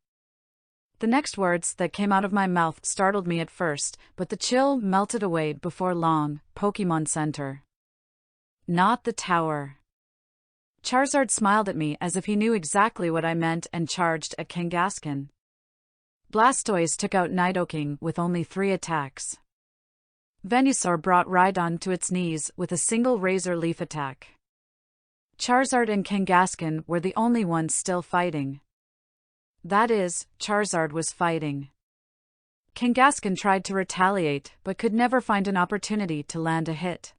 The next words that came out of my mouth startled me at first, but the chill melted away before long. Pokémon Center. Not the tower. Charizard smiled at me as if he knew exactly what I meant and charged at Kangaskhan. Blastoise took out Nidoking with only 3 attacks. Venusaur brought Rhydon to its knees with a single Razor Leaf attack. Charizard and Kangaskhan were the only ones still fighting. That is, Charizard was fighting. Kangaskhan tried to retaliate but could never find an opportunity to land a hit.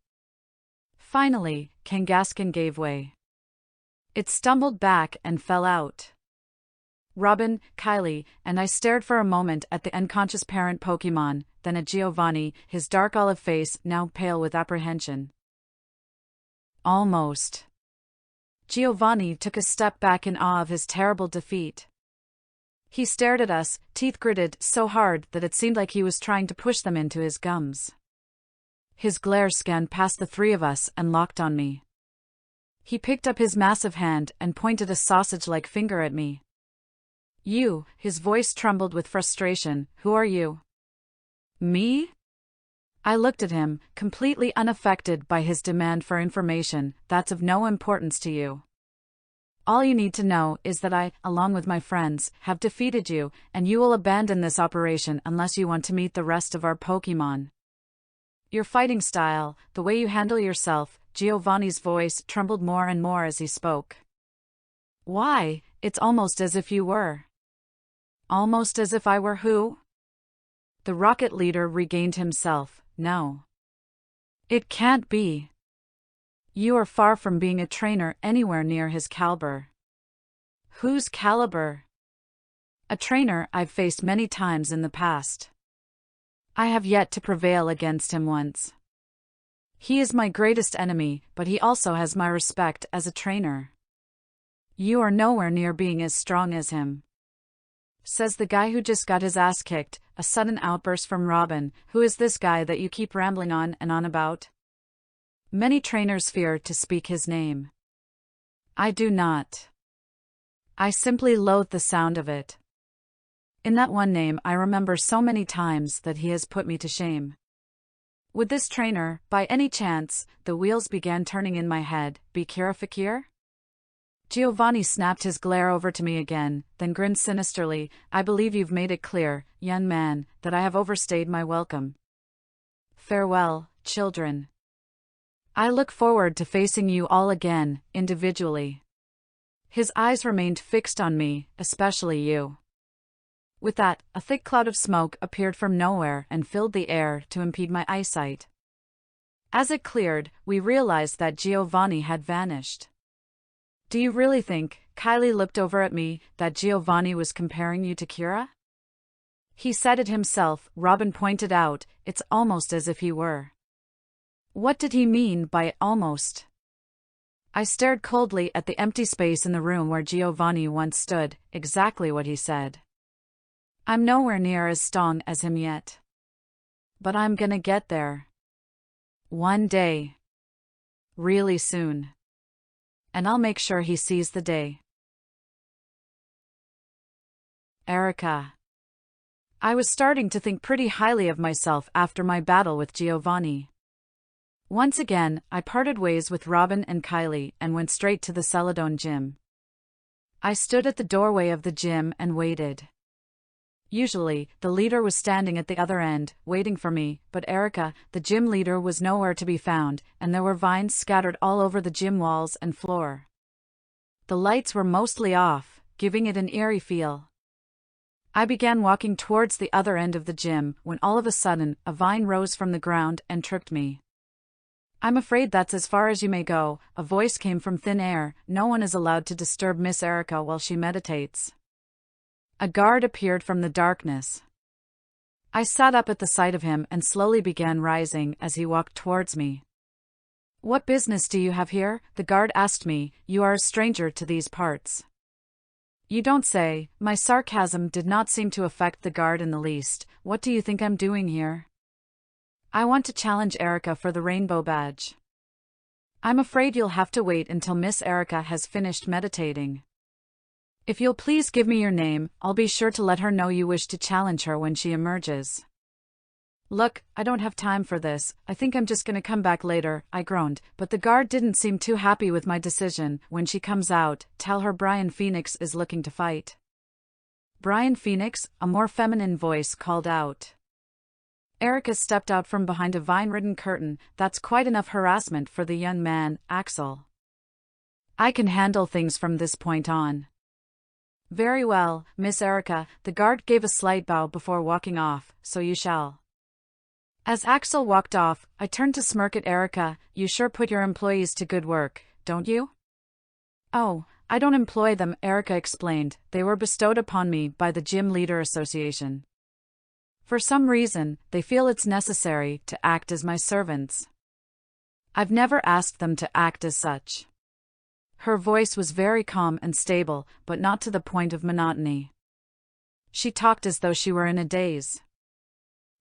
Finally, Kangaskhan gave way. It stumbled back and fell out. Robin, Kylie, and I stared for a moment at the unconscious parent Pokémon, then at Giovanni, his dark olive face now pale with apprehension. Almost. Giovanni took a step back in awe of his terrible defeat. He stared at us, teeth gritted so hard that it seemed like he was trying to push them into his gums. His glare scanned past the 3 of us and locked on me. He picked up his massive hand and pointed a sausage-like finger at me. You, his voice trembled with frustration, who are you? Me? I looked at him, completely unaffected by his demand for information. That's of no importance to you. All you need to know is that I, along with my friends, have defeated you, and you will abandon this operation unless you want to meet the rest of our Pokémon. Your fighting style, the way you handle yourself. Giovanni's voice trembled more and more as he spoke. Why, it's almost as if you were. Almost as if I were who? The rocket leader regained himself. No. It can't be. You are far from being a trainer anywhere near his caliber. Whose caliber? A trainer I've faced many times in the past. I have yet to prevail against him once. He is my greatest enemy, but he also has my respect as a trainer. You are nowhere near being as strong as him. Says the guy who just got his ass kicked. A sudden outburst from Robin. Who is this guy that you keep rambling on and on about? Many trainers fear to speak his name. I do not. I simply loathe the sound of it. In that one name I remember so many times that he has put me to shame. Would this trainer, by any chance, the wheels began turning in my head, be Kira Fakir? Giovanni snapped his glare over to me again, then grinned sinisterly. I believe you've made it clear, young man, that I have overstayed my welcome. Farewell, children. I look forward to facing you all again, individually. His eyes remained fixed on me, especially you. With that, a thick cloud of smoke appeared from nowhere and filled the air to impede my eyesight. As it cleared, we realized that Giovanni had vanished. Do you really think, Kylie looked over at me, that Giovanni was comparing you to Kira? He said it himself, Robin pointed out, it's almost as if he were. What did he mean by almost? I stared coldly at the empty space in the room where Giovanni once stood, exactly what he said. I'm nowhere near as strong as him yet. But I'm gonna get there. One day. Really soon. And I'll make sure he sees the day. Erica. I was starting to think pretty highly of myself after my battle with Giovanni. Once again, I parted ways with Robin and Kylie and went straight to the Celadon gym. I stood at the doorway of the gym and waited. Usually, the leader was standing at the other end, waiting for me, but Erica, the gym leader, was nowhere to be found, and there were vines scattered all over the gym walls and floor. The lights were mostly off, giving it an eerie feel. I began walking towards the other end of the gym when all of a sudden, a vine rose from the ground and tripped me. I'm afraid that's as far as you may go, a voice came from thin air. No one is allowed to disturb Miss Erica while she meditates. A guard appeared from the darkness. I sat up at the sight of him and slowly began rising as he walked towards me. What business do you have here? The guard asked me. You are a stranger to these parts. You don't say. My sarcasm did not seem to affect the guard in the least. What do you think I'm doing here? I want to challenge Erica for the rainbow badge. I'm afraid you'll have to wait until Miss Erica has finished meditating. If you'll please give me your name, I'll be sure to let her know you wish to challenge her when she emerges. Look, I don't have time for this. I think I'm just gonna come back later, I groaned, but the guard didn't seem too happy with my decision. When she comes out, tell her Brian Phoenix is looking to fight. Brian Phoenix, a more feminine voice called out. Erica stepped out from behind a vine-ridden curtain. That's quite enough harassment for the young man, Axel. I can handle things from this point on. Very well, Miss Erica, the guard gave a slight bow before walking off, so you shall. As Axel walked off, I turned to smirk at Erica. You sure put your employees to good work, don't you? Oh, I don't employ them, Erica explained. They were bestowed upon me by the Gym Leader Association. For some reason, they feel it's necessary to act as my servants. I've never asked them to act as such. Her voice was very calm and stable, but not to the point of monotony. She talked as though she were in a daze.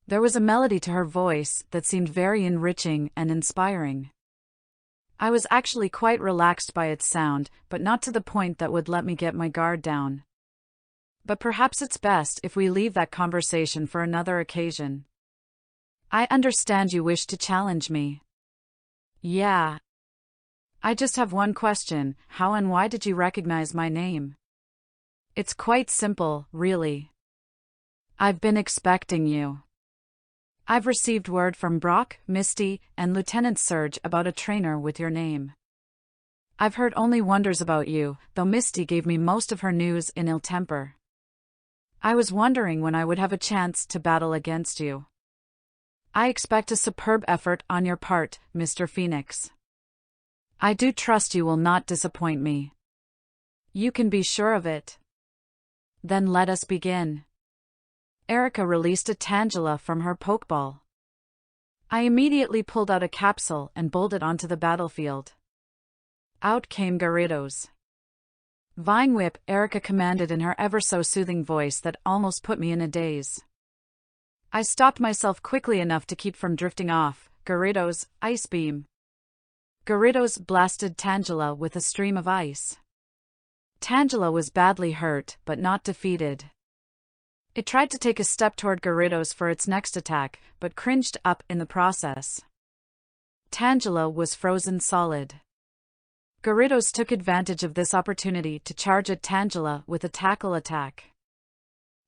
There was a melody to her voice that seemed very enriching and inspiring. I was actually quite relaxed by its sound, but not to the point that would let me get my guard down. But perhaps it's best if we leave that conversation for another occasion. I understand you wish to challenge me. Yeah. I just have one question. How and why did you recognize my name? It's quite simple, really. I've been expecting you. I've received word from Brock, Misty, and Lieutenant Surge about a trainer with your name. I've heard only wonders about you, though Misty gave me most of her news in ill temper. I was wondering when I would have a chance to battle against you. I expect a superb effort on your part, Mr. Phoenix. I do trust you will not disappoint me. You can be sure of it. Then let us begin. Erica released a Tangela from her Pokeball. I immediately pulled out a capsule and bowled it onto the battlefield. Out came Gyarados. Vine Whip, Erica commanded in her ever-so-soothing voice that almost put me in a daze. I stopped myself quickly enough to keep from drifting off. Gyarados, Ice Beam. Gyarados blasted Tangela with a stream of ice. Tangela was badly hurt, but not defeated. It tried to take a step toward Gyarados for its next attack, but cringed up in the process. Tangela was frozen solid. Gyarados took advantage of this opportunity to charge at Tangela with a tackle attack.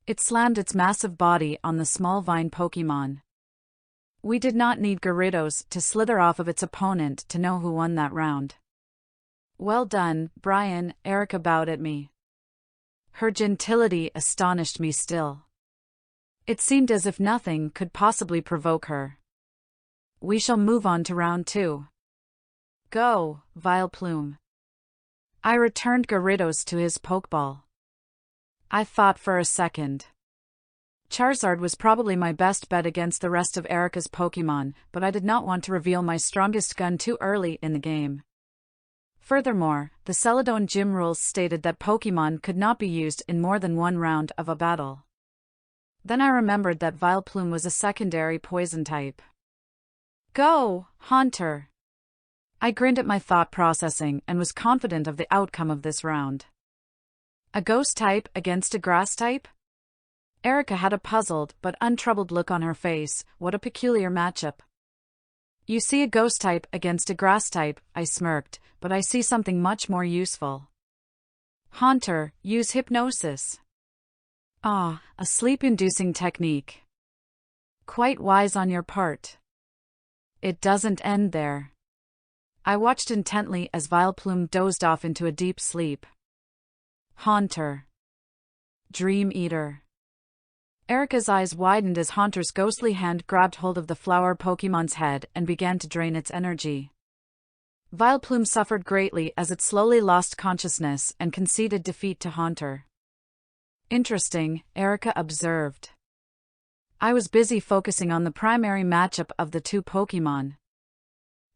It slammed its massive body on the small vine Pokémon. We did not need Gyarados to slither off of its opponent to know who won that round. Well done, Brian, Erica bowed at me. Her gentility astonished me still. It seemed as if nothing could possibly provoke her. We shall move on to round 2. Go, Vileplume. I returned Gyarados to his Pokeball. I thought for a second. Charizard was probably my best bet against the rest of Erica's Pokémon, but I did not want to reveal my strongest gun too early in the game. Furthermore, the Celadon gym rules stated that Pokémon could not be used in more than one round of a battle. Then I remembered that Vileplume was a secondary poison type. Go, Haunter! I grinned at my thought processing and was confident of the outcome of this round. A ghost type against a grass type? Erica had a puzzled but untroubled look on her face. What a peculiar matchup. You see a ghost type against a grass type, I smirked, but I see something much more useful. Haunter, use hypnosis. Ah, a sleep-inducing technique. Quite wise on your part. It doesn't end there. I watched intently as Vileplume dozed off into a deep sleep. Haunter. Dream Eater. Erika's eyes widened as Haunter's ghostly hand grabbed hold of the flower Pokémon's head and began to drain its energy. Vileplume suffered greatly as it slowly lost consciousness and conceded defeat to Haunter. Interesting, Erika observed. I was busy focusing on the primary matchup of the two Pokémon.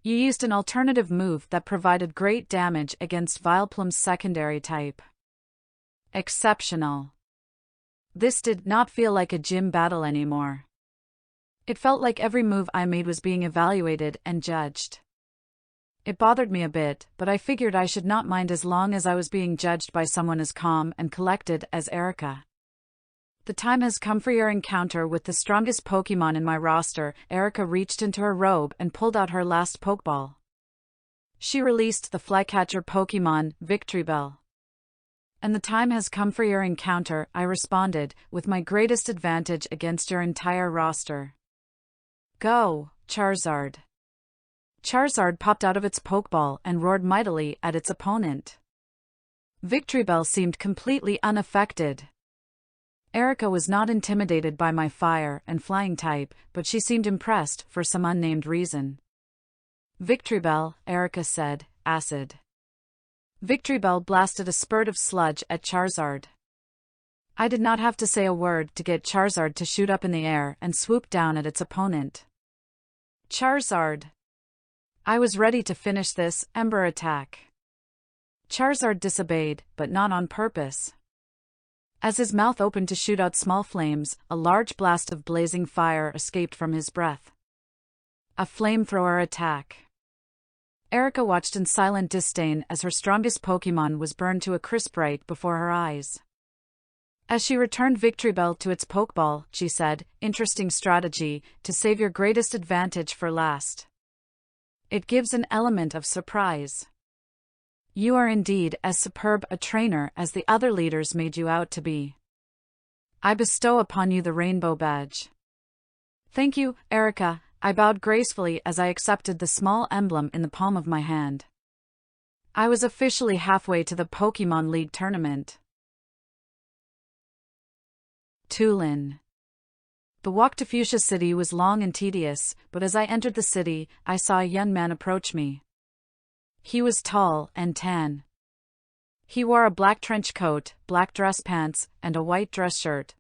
You used an alternative move that provided great damage against Vileplume's secondary type. Exceptional. This did not feel like a gym battle anymore. It felt like every move I made was being evaluated and judged. It bothered me a bit, but I figured I should not mind as long as I was being judged by someone as calm and collected as Erika. The time has come for your encounter with the strongest Pokémon in my roster. Erika reached into her robe and pulled out her last Pokeball. She released the flycatcher Pokémon, Victreebel. And the time has come for your encounter, I responded, with my greatest advantage against your entire roster. Go, Charizard. Charizard popped out of its Pokeball and roared mightily at its opponent. Victreebel seemed completely unaffected. Erika was not intimidated by my fire and flying type, but she seemed impressed for some unnamed reason. Victreebel, Erika said, acid. Victreebel blasted a spurt of sludge at Charizard. I did not have to say a word to get Charizard to shoot up in the air and swoop down at its opponent. Charizard. I was ready to finish this Ember attack. Charizard disobeyed, but not on purpose. As his mouth opened to shoot out small flames, a large blast of blazing fire escaped from his breath. A flamethrower attack. Erika watched in silent disdain as her strongest Pokémon was burned to a crisp right before her eyes. As she returned Victreebel to its Pokeball, she said, "Interesting strategy, to save your greatest advantage for last. It gives an element of surprise. You are indeed as superb a trainer as the other leaders made you out to be. I bestow upon you the Rainbow Badge." Thank you, Erika, I bowed gracefully as I accepted the small emblem in the palm of my hand. I was officially halfway to the Pokémon League tournament. Tulin. The walk to Fuchsia City was long and tedious, but as I entered the city, I saw a young man approach me. He was tall and tan. He wore a black trench coat, black dress pants, and a white dress shirt.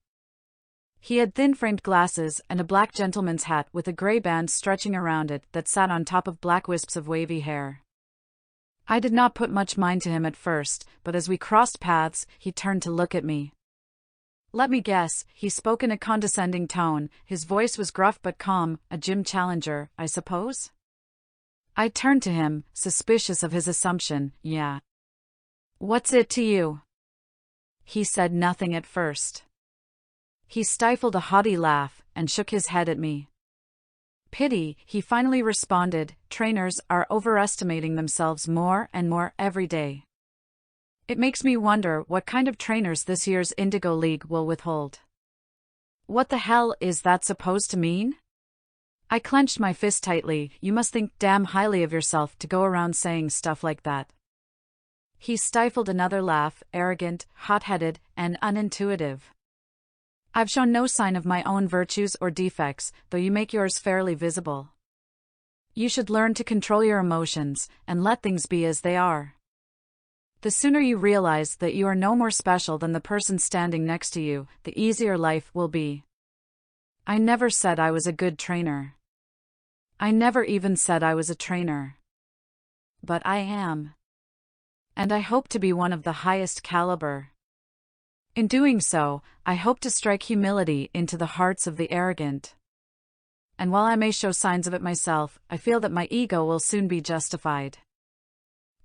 He had thin-framed glasses and a black gentleman's hat with a gray band stretching around it that sat on top of black wisps of wavy hair. I did not put much mind to him at first, but as we crossed paths, he turned to look at me. Let me guess, he spoke in a condescending tone, his voice was gruff but calm, a gym challenger, I suppose? I turned to him, suspicious of his assumption. Yeah. What's it to you? He said nothing at first. He stifled a haughty laugh and shook his head at me. Pity, he finally responded, trainers are overestimating themselves more and more every day. It makes me wonder what kind of trainers this year's Indigo League will withhold. What the hell is that supposed to mean? I clenched my fist tightly. You must think damn highly of yourself to go around saying stuff like that. He stifled another laugh, arrogant, hot-headed, and unintuitive. I've shown no sign of my own virtues or defects, though you make yours fairly visible. You should learn to control your emotions and let things be as they are. The sooner you realize that you are no more special than the person standing next to you, the easier life will be. I never said I was a good trainer. I never even said I was a trainer. But I am. And I hope to be one of the highest caliber. In doing so, I hope to strike humility into the hearts of the arrogant. And while I may show signs of it myself, I feel that my ego will soon be justified.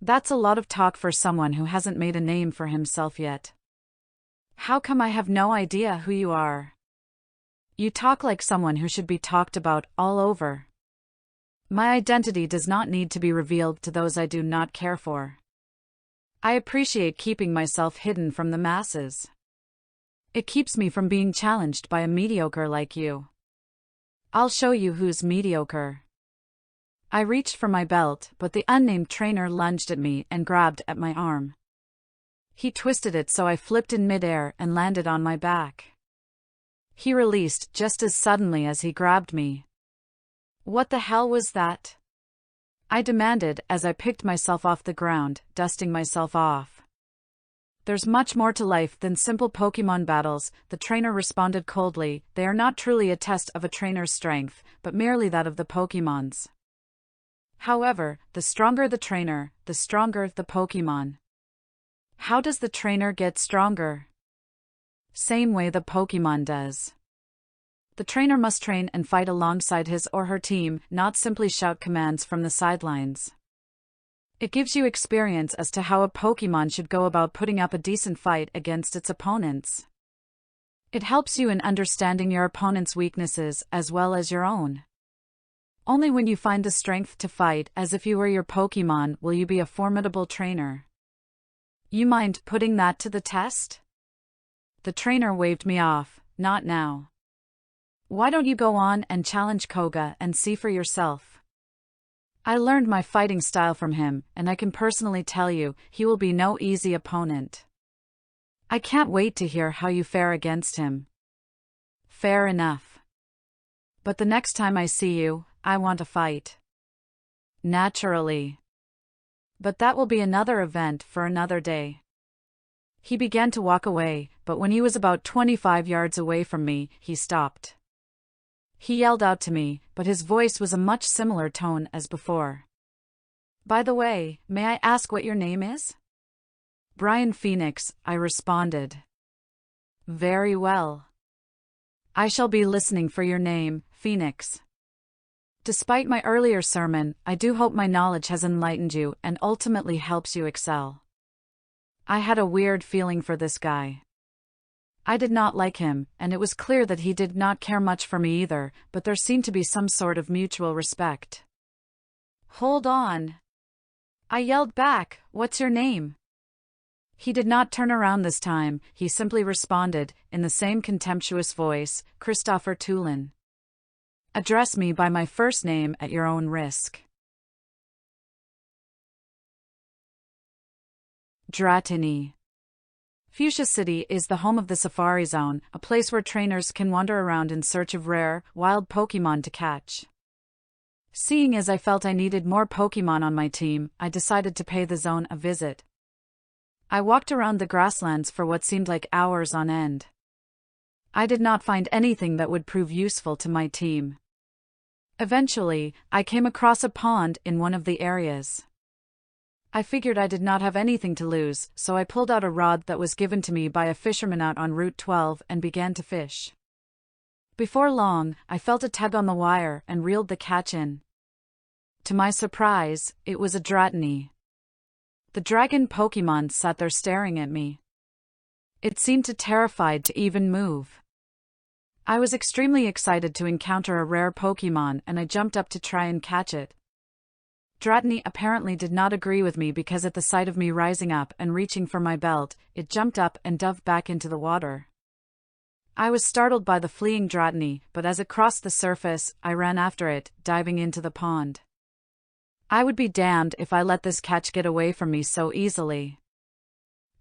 That's a lot of talk for someone who hasn't made a name for himself yet. How come I have no idea who you are? You talk like someone who should be talked about all over. My identity does not need to be revealed to those I do not care for. I appreciate keeping myself hidden from the masses. It keeps me from being challenged by a mediocre like you. I'll show you who's mediocre. I reached for my belt, but the unnamed trainer lunged at me and grabbed at my arm. He twisted it so I flipped in midair and landed on my back. He released just as suddenly as he grabbed me. What the hell was that? I demanded as I picked myself off the ground, dusting myself off. There's much more to life than simple Pokémon battles, the trainer responded coldly. They are not truly a test of a trainer's strength, but merely that of the Pokémon's. However, the stronger the trainer, the stronger the Pokémon. How does the trainer get stronger? Same way the Pokémon does. The trainer must train and fight alongside his or her team, not simply shout commands from the sidelines. It gives you experience as to how a Pokémon should go about putting up a decent fight against its opponents. It helps you in understanding your opponent's weaknesses as well as your own. Only when you find the strength to fight as if you were your Pokémon will you be a formidable trainer. You mind putting that to the test? The trainer waved me off. Not now. Why don't you go on and challenge Koga and see for yourself? I learned my fighting style from him, and I can personally tell you, he will be no easy opponent. I can't wait to hear how you fare against him. Fair enough. But the next time I see you, I want a fight. Naturally. But that will be another event for another day. He began to walk away, but when he was about 25 yards away from me, he stopped. He yelled out to me, but his voice was a much similar tone as before. By the way, may I ask what your name is? Brian Phoenix, I responded. Very well. I shall be listening for your name, Phoenix. Despite my earlier sermon, I do hope my knowledge has enlightened you and ultimately helps you excel. I had a weird feeling for this guy. I did not like him, and it was clear that he did not care much for me either, but there seemed to be some sort of mutual respect. Hold on. I yelled back, what's your name? He did not turn around this time, he simply responded, in the same contemptuous voice, Christopher Tulin. Address me by my first name at your own risk. Dratini. Fuchsia City is the home of the Safari Zone, a place where trainers can wander around in search of rare, wild Pokémon to catch. Seeing as I felt I needed more Pokémon on my team, I decided to pay the zone a visit. I walked around the grasslands for what seemed like hours on end. I did not find anything that would prove useful to my team. Eventually, I came across a pond in one of the areas. I figured I did not have anything to lose, so I pulled out a rod that was given to me by a fisherman out on Route 12 and began to fish. Before long, I felt a tug on the wire and reeled the catch in. To my surprise, it was a Dratini. The dragon Pokémon sat there staring at me. It seemed too terrified to even move. I was extremely excited to encounter a rare Pokémon and I jumped up to try and catch it. Dratini apparently did not agree with me because at the sight of me rising up and reaching for my belt, it jumped up and dove back into the water. I was startled by the fleeing Dratini, but as it crossed the surface, I ran after it, diving into the pond. I would be damned if I let this catch get away from me so easily.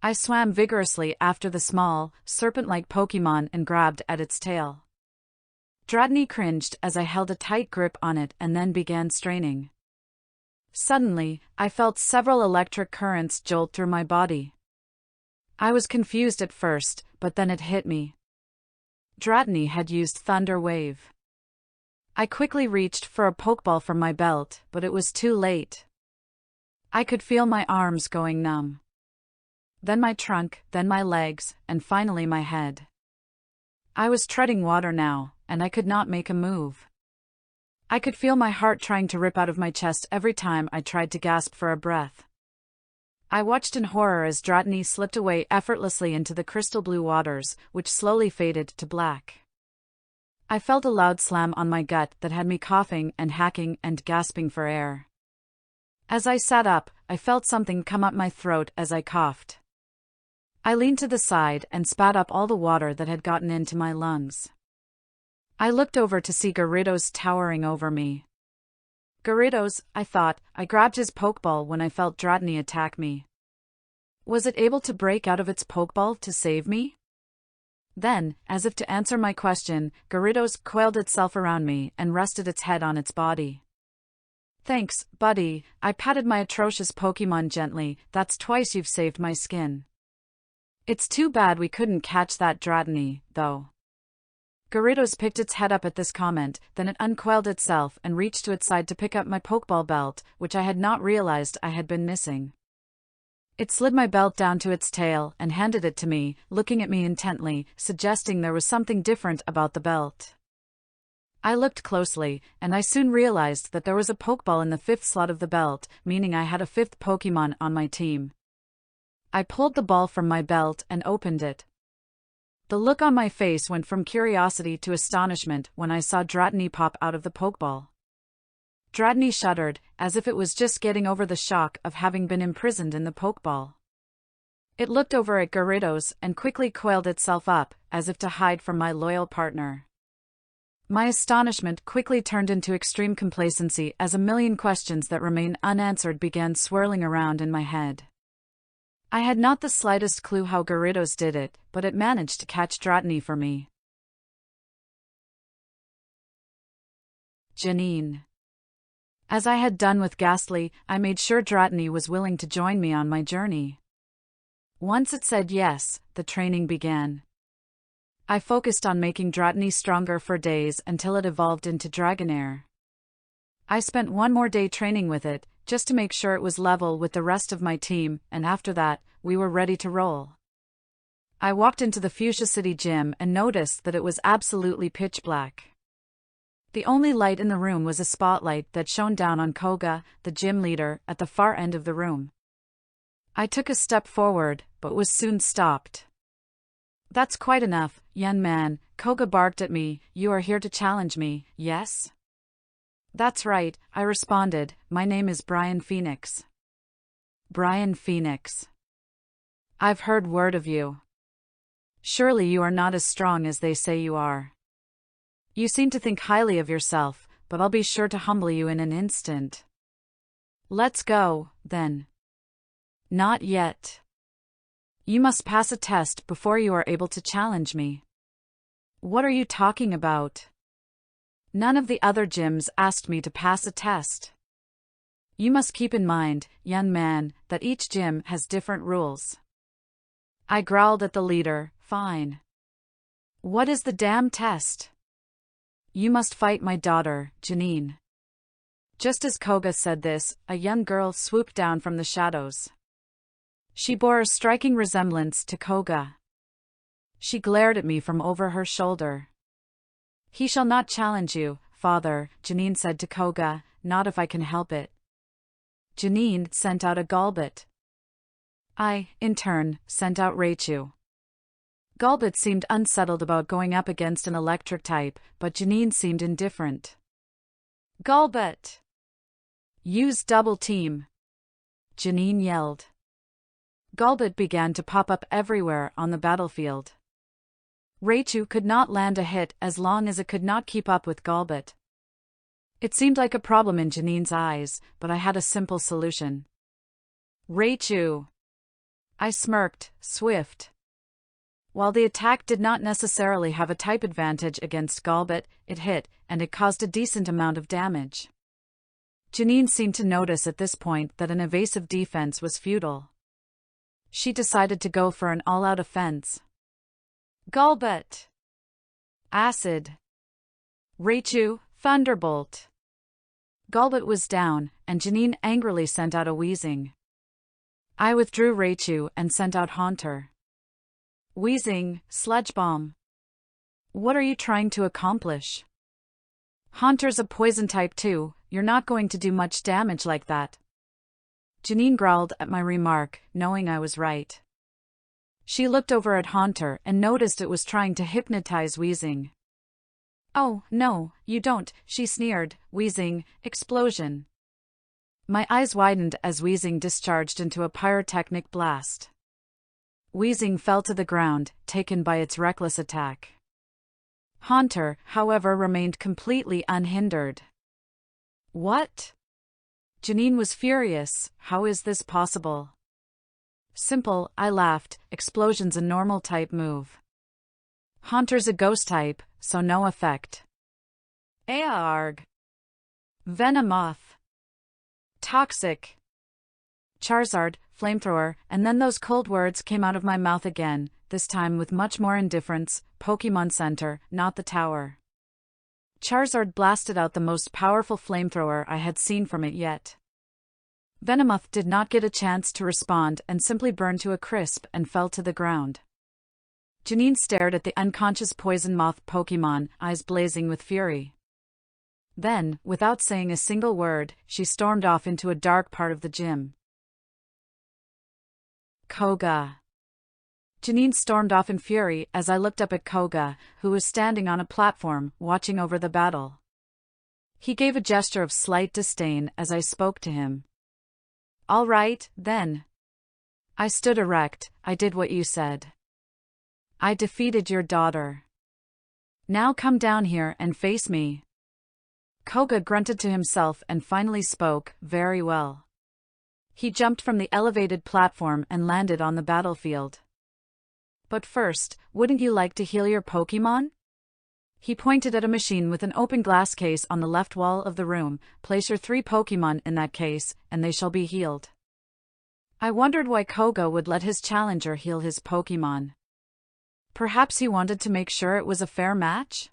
I swam vigorously after the small, serpent-like Pokémon and grabbed at its tail. Dratini cringed as I held a tight grip on it and then began straining. Suddenly, I felt several electric currents jolt through my body. I was confused at first, but then it hit me. Dratini had used Thunder Wave. I quickly reached for a Pokeball from my belt, but it was too late. I could feel my arms going numb. Then my trunk, then my legs, and finally my head. I was treading water now, and I could not make a move. I could feel my heart trying to rip out of my chest every time I tried to gasp for a breath. I watched in horror as Dratini slipped away effortlessly into the crystal blue waters, which slowly faded to black. I felt a loud slam on my gut that had me coughing and hacking and gasping for air. As I sat up, I felt something come up my throat as I coughed. I leaned to the side and spat up all the water that had gotten into my lungs. I looked over to see Gyarados towering over me. Gyarados, I thought. I grabbed his Pokeball when I felt Dratini attack me. Was it able to break out of its Pokeball to save me? Then, as if to answer my question, Gyarados coiled itself around me and rested its head on its body. Thanks, buddy. I patted my atrocious Pokémon gently. That's twice you've saved my skin. It's too bad we couldn't catch that Dratini, though. Gyarados picked its head up at this comment, then it uncoiled itself and reached to its side to pick up my Pokeball belt, which I had not realized I had been missing. It slid my belt down to its tail and handed it to me, looking at me intently, suggesting there was something different about the belt. I looked closely, and I soon realized that there was a Pokeball in the 5th slot of the belt, meaning I had a 5th Pokémon on my team. I pulled the ball from my belt and opened it. The look on my face went from curiosity to astonishment when I saw Dratini pop out of the Pokeball. Dratini shuddered, as if it was just getting over the shock of having been imprisoned in the Pokeball. It looked over at Gyarados and quickly coiled itself up, as if to hide from my loyal partner. My astonishment quickly turned into extreme complacency as a million questions that remained unanswered began swirling around in my head. I had not the slightest clue how Gyarados did it, but it managed to catch Dratini for me. Janine. As I had done with Ghastly, I made sure Dratini was willing to join me on my journey. Once it said yes, the training began. I focused on making Dratini stronger for days until it evolved into Dragonair. I spent one more day training with it, just to make sure it was level with the rest of my team, and after that, we were ready to roll. I walked into the Fuchsia City gym and noticed that it was absolutely pitch black. The only light in the room was a spotlight that shone down on Koga, the gym leader, at the far end of the room. I took a step forward, but was soon stopped. That's quite enough, young man, Koga barked at me. You are here to challenge me, yes? That's right, I responded. My name is Brian Phoenix. Brian Phoenix. I've heard word of you. Surely you are not as strong as they say you are. You seem to think highly of yourself, but I'll be sure to humble you in an instant. Let's go, then. Not yet. You must pass a test before you are able to challenge me. What are you talking about? None of the other gyms asked me to pass a test. You must keep in mind, young man, that each gym has different rules. I growled at the leader. Fine. What is the damn test? You must fight my daughter, Janine. Just as Koga said this, a young girl swooped down from the shadows. She bore a striking resemblance to Koga. She glared at me from over her shoulder. He shall not challenge you, father, Janine said to Koga, not if I can help it. Janine sent out a Golbat. I, in turn, sent out Raichu. Golbat seemed unsettled about going up against an electric type, but Janine seemed indifferent. Golbat! Use double team! Janine yelled. Golbat began to pop up everywhere on the battlefield. Raichu could not land a hit as long as it could not keep up with Golbat. It seemed like a problem in Janine's eyes, but I had a simple solution. Raichu! I smirked, swift. While the attack did not necessarily have a type advantage against Golbat, it hit, and it caused a decent amount of damage. Janine seemed to notice at this point that an evasive defense was futile. She decided to go for an all-out offense. Golbat! Acid! Raichu, Thunderbolt! Golbat was down, and Janine angrily sent out a wheezing. I withdrew Raichu and sent out Haunter. Wheezing, Sludge Bomb. What are you trying to accomplish? Haunter's a poison type too, you're not going to do much damage like that. Janine growled at my remark, knowing I was right. She looked over at Haunter and noticed it was trying to hypnotize Wheezing. Oh, no, you don't, she sneered, Wheezing, explosion. My eyes widened as Wheezing discharged into a pyrotechnic blast. Wheezing fell to the ground, taken by its reckless attack. Haunter, however, remained completely unhindered. What? Janine was furious. How is this possible? Simple, I laughed. Explosion's a normal type move. Haunter's a ghost type, so no effect. Aarg. Venomoth. Toxic. Charizard, Flamethrower, and then those cold words came out of my mouth again, this time with much more indifference. Pokémon Center, not the tower. Charizard blasted out the most powerful flamethrower I had seen from it yet. Venomoth did not get a chance to respond and simply burned to a crisp and fell to the ground. Janine stared at the unconscious poison moth Pokémon, eyes blazing with fury. Then, without saying a single word, she stormed off into a dark part of the gym. Koga. Janine stormed off in fury as I looked up at Koga, who was standing on a platform, watching over the battle. He gave a gesture of slight disdain as I spoke to him. All right, then. I stood erect. I did what you said. I defeated your daughter. Now come down here and face me. Koga grunted to himself and finally spoke, very well. He jumped from the elevated platform and landed on the battlefield. But first, wouldn't you like to heal your Pokémon? He pointed at a machine with an open glass case on the left wall of the room. Place your 3 Pokémon in that case, and they shall be healed. I wondered why Koga would let his challenger heal his Pokémon. Perhaps he wanted to make sure it was a fair match?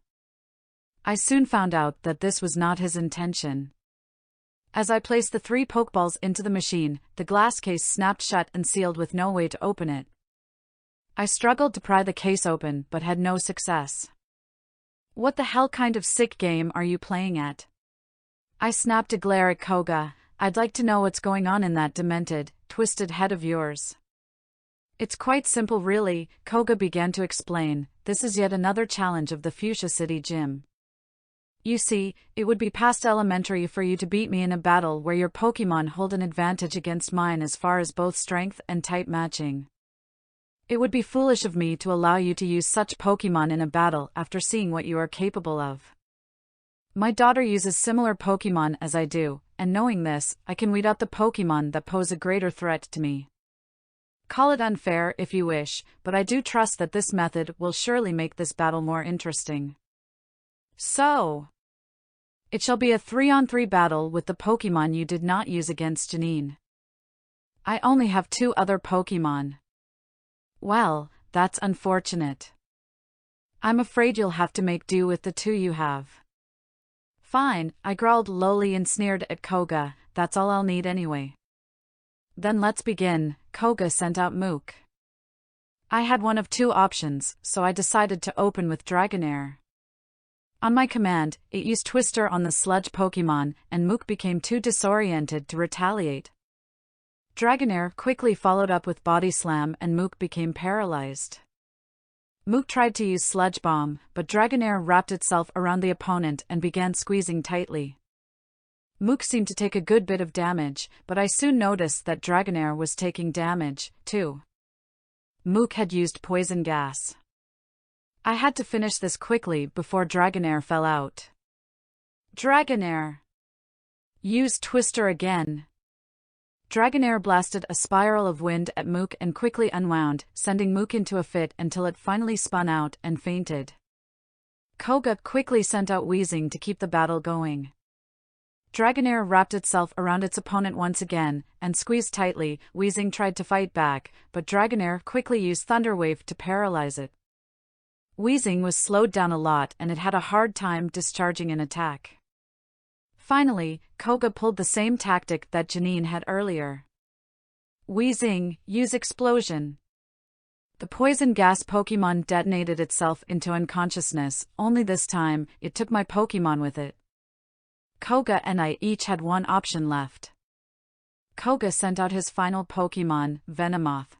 I soon found out that this was not his intention. As I placed the 3 Pokeballs into the machine, the glass case snapped shut and sealed with no way to open it. I struggled to pry the case open but had no success. What the hell kind of sick game are you playing at? I snapped a glare at Koga. I'd like to know what's going on in that demented, twisted head of yours. It's quite simple really, Koga began to explain. This is yet another challenge of the Fuchsia City Gym. You see, it would be past elementary for you to beat me in a battle where your Pokémon hold an advantage against mine as far as both strength and type matching. It would be foolish of me to allow you to use such Pokémon in a battle after seeing what you are capable of. My daughter uses similar Pokémon as I do, and knowing this, I can weed out the Pokémon that pose a greater threat to me. Call it unfair if you wish, but I do trust that this method will surely make this battle more interesting. So, it shall be a 3-on-3 battle with the Pokémon you did not use against Janine. I only have 2 other Pokémon. Well, that's unfortunate. I'm afraid you'll have to make do with the 2 you have. Fine, I growled lowly and sneered at Koga, that's all I'll need anyway. Then let's begin. Koga sent out Mook. I had one of 2 options, so I decided to open with Dragonair. On my command, it used Twister on the sludge Pokémon, and Mook became too disoriented to retaliate. Dragonair quickly followed up with Body Slam and Mook became paralyzed. Mook tried to use Sludge Bomb, but Dragonair wrapped itself around the opponent and began squeezing tightly. Mook seemed to take a good bit of damage, but I soon noticed that Dragonair was taking damage, too. Mook had used Poison Gas. I had to finish this quickly before Dragonair fell out. Dragonair! Use Twister again. Dragonair blasted a spiral of wind at Mook and quickly unwound, sending Mook into a fit until it finally spun out and fainted. Koga quickly sent out Wheezing to keep the battle going. Dragonair wrapped itself around its opponent once again, and squeezed tightly. Wheezing tried to fight back, but Dragonair quickly used Thunder Wave to paralyze it. Wheezing was slowed down a lot and it had a hard time discharging an attack. Finally, Koga pulled the same tactic that Janine had earlier. Wheezing, use Explosion. The poison gas Pokémon detonated itself into unconsciousness, only this time, it took my Pokémon with it. Koga and I each had one option left. Koga sent out his final Pokémon, Venomoth.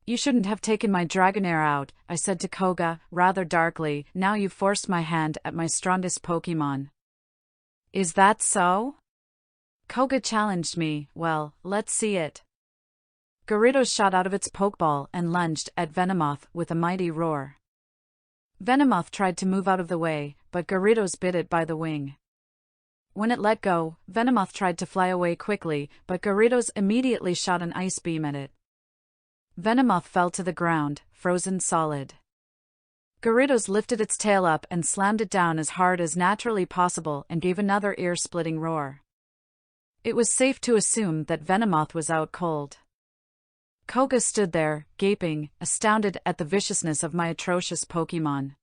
You shouldn't have taken my Dragonair out, I said to Koga, rather darkly. Now you've forced my hand at my strongest Pokémon. Is that so? Koga challenged me. Well, let's see it. Gyarados shot out of its Pokeball and lunged at Venomoth with a mighty roar. Venomoth tried to move out of the way, but Gyarados bit it by the wing. When it let go, Venomoth tried to fly away quickly, but Gyarados immediately shot an ice beam at it. Venomoth fell to the ground, frozen solid. Gyarados lifted its tail up and slammed it down as hard as naturally possible and gave another ear-splitting roar. It was safe to assume that Venomoth was out cold. Koga stood there, gaping, astounded at the viciousness of my atrocious Pokémon.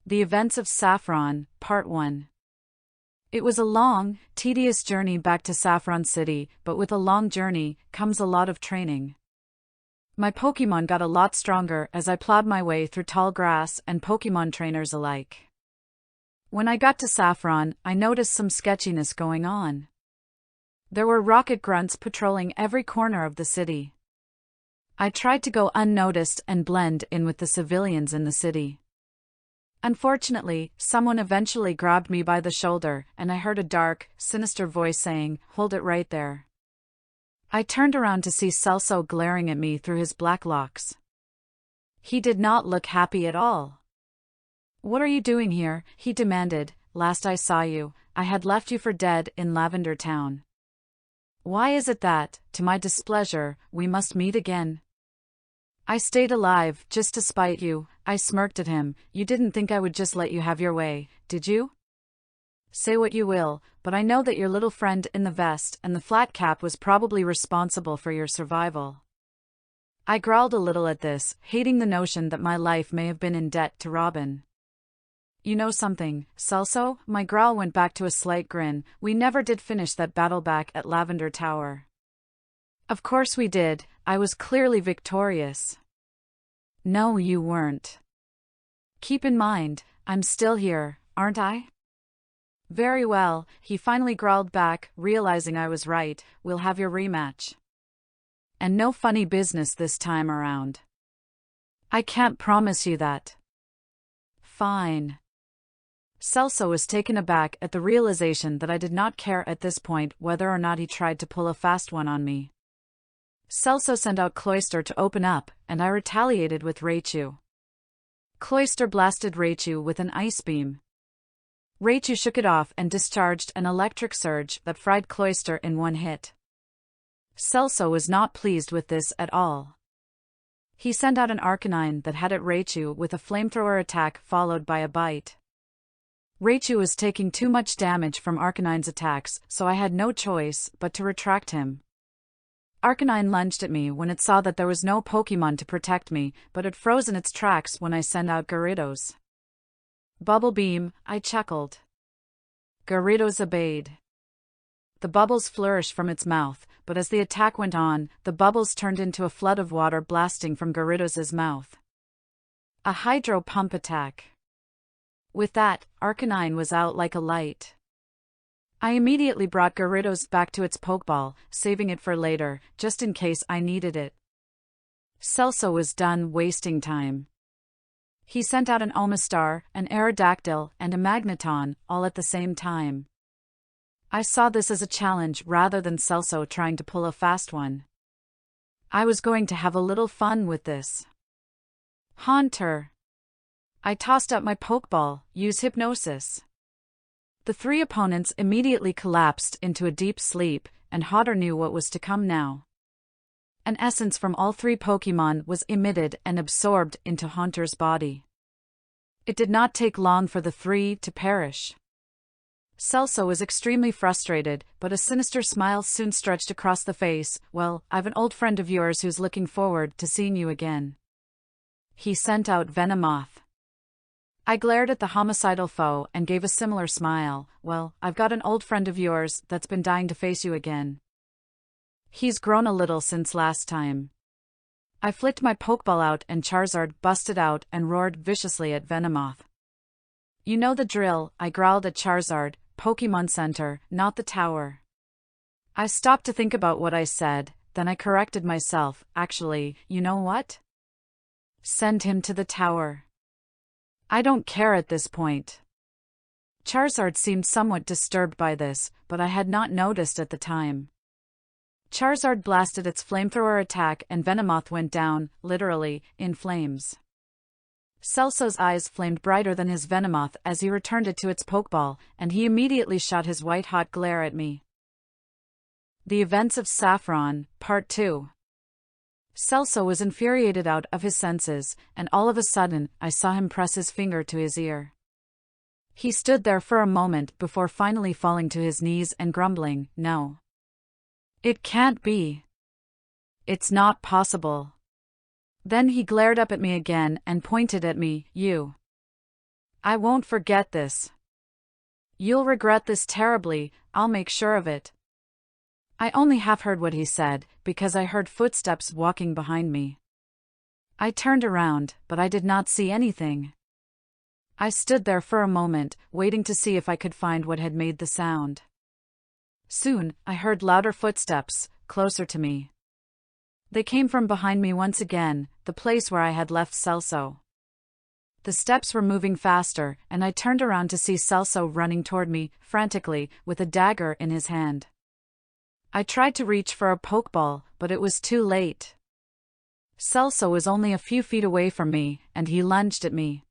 The Events of Saffron, Part 1. It was a long, tedious journey back to Saffron City, but with a long journey comes a lot of training. My Pokémon got a lot stronger as I plowed my way through tall grass and Pokémon trainers alike. When I got to Saffron, I noticed some sketchiness going on. There were rocket grunts patrolling every corner of the city. I tried to go unnoticed and blend in with the civilians in the city. Unfortunately, someone eventually grabbed me by the shoulder, and I heard a dark, sinister voice saying, "Hold it right there." I turned around to see Celso glaring at me through his black locks. He did not look happy at all. "What are you doing here?" he demanded. "Last I saw you, I had left you for dead in Lavender Town. Why is it that, to my displeasure, we must meet again?" "I stayed alive, just to spite you," I smirked at him. "You didn't think I would just let you have your way, did you? Say what you will, but I know that your little friend in the vest and the flat cap was probably responsible for your survival." I growled a little at this, hating the notion that my life may have been in debt to Robin. "You know something, Celso?" My growl went back to a slight grin. "We never did finish that battle back at Lavender Tower." "Of course we did, I was clearly victorious." "No, you weren't. Keep in mind, I'm still here, aren't I?" "Very well," he finally growled back, realizing I was right. "We'll have your rematch. And no funny business this time around." "I can't promise you that." "Fine." Celso was taken aback at the realization that I did not care at this point whether or not he tried to pull a fast one on me. Celso sent out Cloyster to open up, and I retaliated with Raichu. Cloyster blasted Raichu with an ice beam. Raichu shook it off and discharged an electric surge that fried Cloyster in one hit. Celso was not pleased with this at all. He sent out an Arcanine that had at Raichu with a flamethrower attack followed by a bite. Raichu was taking too much damage from Arcanine's attacks, so I had no choice but to retract him. Arcanine lunged at me when it saw that there was no Pokémon to protect me, but it froze in its tracks when I sent out Gyarados. "Bubble Beam," I chuckled. Gyarados obeyed. The bubbles flourished from its mouth, but as the attack went on, the bubbles turned into a flood of water blasting from Gyarados' mouth. A hydro pump attack. With that, Arcanine was out like a light. I immediately brought Gyarados back to its Pokeball, saving it for later, just in case I needed it. Celso was done wasting time. He sent out an Omastar, an Aerodactyl, and a Magneton, all at the same time. I saw this as a challenge rather than Celso trying to pull a fast one. I was going to have a little fun with this. "Haunter." I tossed up my Pokeball, use Hypnosis. The three opponents immediately collapsed into a deep sleep, and Haunter knew what was to come now. An essence from all three Pokémon was emitted and absorbed into Haunter's body. It did not take long for the three to perish. Celso was extremely frustrated, but a sinister smile soon stretched across the face. "Well, I've an old friend of yours who's looking forward to seeing you again." He sent out Venomoth. I glared at the homicidal foe and gave a similar smile. "Well, I've got an old friend of yours that's been dying to face you again. He's grown a little since last time." I flicked my Pokeball out and Charizard busted out and roared viciously at Venomoth. "You know the drill," I growled at Charizard. "Pokémon Center, not the tower." I stopped to think about what I said, then I corrected myself. "Actually, you know what? Send him to the tower. I don't care at this point." Charizard seemed somewhat disturbed by this, but I had not noticed at the time. Charizard blasted its flamethrower attack and Venomoth went down, literally, in flames. Celso's eyes flamed brighter than his Venomoth as he returned it to its Pokeball, and he immediately shot his white-hot glare at me. The Events of Saffron, Part 2. Celso was infuriated out of his senses, and all of a sudden, I saw him press his finger to his ear. He stood there for a moment before finally falling to his knees and grumbling, "No. It can't be. It's not possible." Then he glared up at me again and pointed at me, "You. I won't forget this. You'll regret this terribly, I'll make sure of it." I only half heard what he said, because I heard footsteps walking behind me. I turned around, but I did not see anything. I stood there for a moment, waiting to see if I could find what had made the sound. Soon, I heard louder footsteps, closer to me. They came from behind me once again, the place where I had left Celso. The steps were moving faster, and I turned around to see Celso running toward me, frantically, with a dagger in his hand. I tried to reach for a pokeball, but it was too late. Celso was only a few feet away from me, and he lunged at me.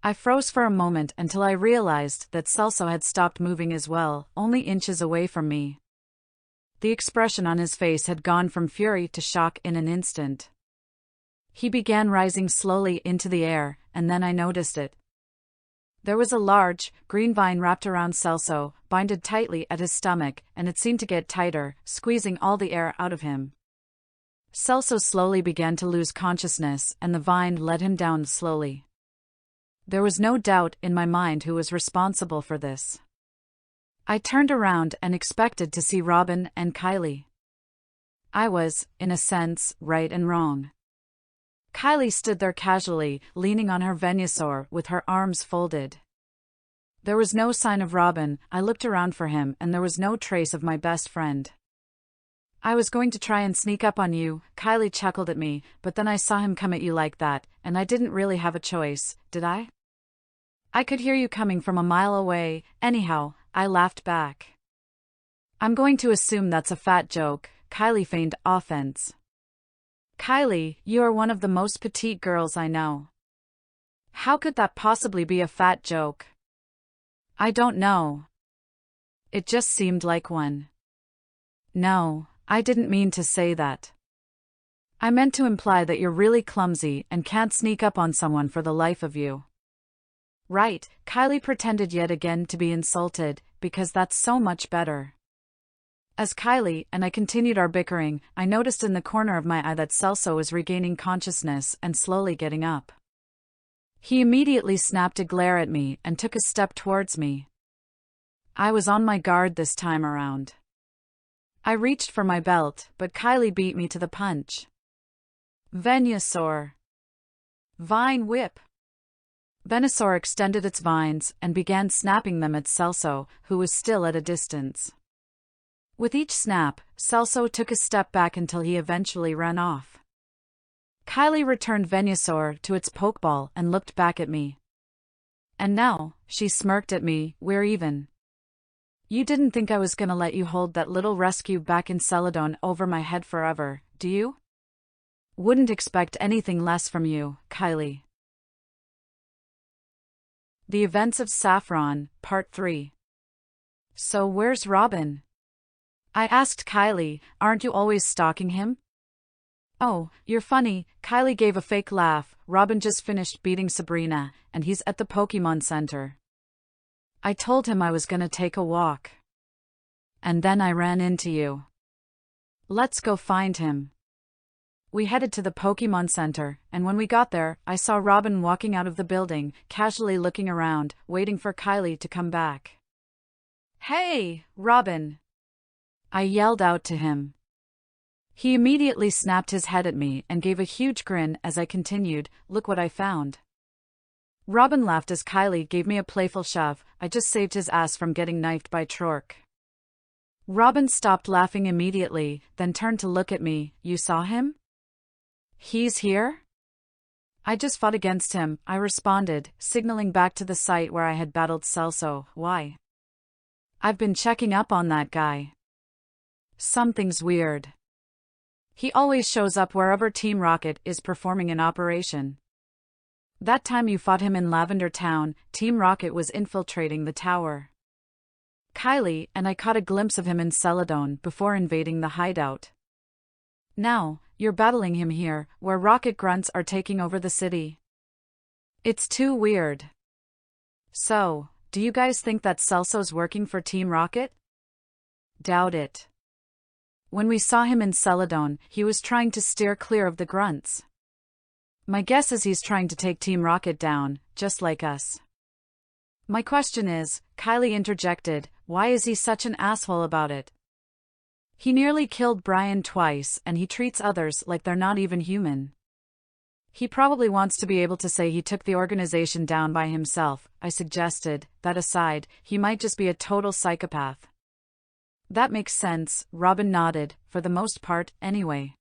I froze for a moment until I realized that Celso had stopped moving as well, only inches away from me. The expression on his face had gone from fury to shock in an instant. He began rising slowly into the air, and then I noticed it. There was a large, green vine wrapped around Celso, binded tightly at his stomach, and it seemed to get tighter, squeezing all the air out of him. Celso slowly began to lose consciousness, and the vine led him down slowly. There was no doubt in my mind who was responsible for this. I turned around and expected to see Robin and Kylie. I was, in a sense, right and wrong. Kylie stood there casually, leaning on her Venusaur with her arms folded. There was no sign of Robin. I looked around for him, and there was no trace of my best friend. "I was going to try and sneak up on you," Kylie chuckled at me, "but then I saw him come at you like that, and I didn't really have a choice, did I? I could hear you coming from a mile away, anyhow," I laughed back. "I'm going to assume that's a fat joke," Kylie feigned offense. "Kylie, you are one of the most petite girls I know. How could that possibly be a fat joke?" "I don't know. It just seemed like one." "No, I didn't mean to say that. I meant to imply that you're really clumsy and can't sneak up on someone for the life of you." "Right," Kylie pretended yet again to be insulted, "because that's so much better." As Kylie and I continued our bickering, I noticed in the corner of my eye that Celso was regaining consciousness and slowly getting up. He immediately snapped a glare at me and took a step towards me. I was on my guard this time around. I reached for my belt, but Kylie beat me to the punch. "Venusaur. Vine whip." Venusaur extended its vines and began snapping them at Celso, who was still at a distance. With each snap, Celso took a step back until he eventually ran off. Kylie returned Venusaur to its pokeball and looked back at me. "And now," she smirked at me, "we're even. You didn't think I was gonna let you hold that little rescue back in Celadon over my head forever, do you? Wouldn't expect anything less from you, Kylie." The Events of Saffron, Part 3. "So where's Robin?" I asked Kylie, "Aren't you always stalking him?" "Oh, you're funny," Kylie gave a fake laugh. "Robin just finished beating Sabrina, and he's at the Pokémon Center. I told him I was gonna take a walk. And then I ran into you. Let's go find him." We headed to the Pokémon Center, and when we got there, I saw Robin walking out of the building, casually looking around, waiting for Kylie to come back. "Hey, Robin!" I yelled out to him. He immediately snapped his head at me and gave a huge grin as I continued, "Look what I found." Robin laughed as Kylie gave me a playful shove. I just saved his ass from getting knifed by Trork. Robin stopped laughing immediately, then turned to look at me. "You saw him? He's here?" "I just fought against him," I responded, signaling back to the site where I had battled Celso. "Why?" "I've been checking up on that guy. Something's weird. He always shows up wherever Team Rocket is performing an operation. That time you fought him in Lavender Town, Team Rocket was infiltrating the tower. Kylie and I caught a glimpse of him in Celadon before invading the hideout. Now, you're battling him here, where rocket grunts are taking over the city. It's too weird. So, do you guys think that Celso's working for Team Rocket? Doubt it. When we saw him in Celadon, he was trying to steer clear of the grunts. My guess is he's trying to take Team Rocket down, just like us. My question is, Kylie interjected, why is he such an asshole about it? He nearly killed Brian twice and he treats others like they're not even human. He probably wants to be able to say he took the organization down by himself, I suggested. That aside, he might just be a total psychopath. That makes sense, Robin nodded, for the most part, anyway.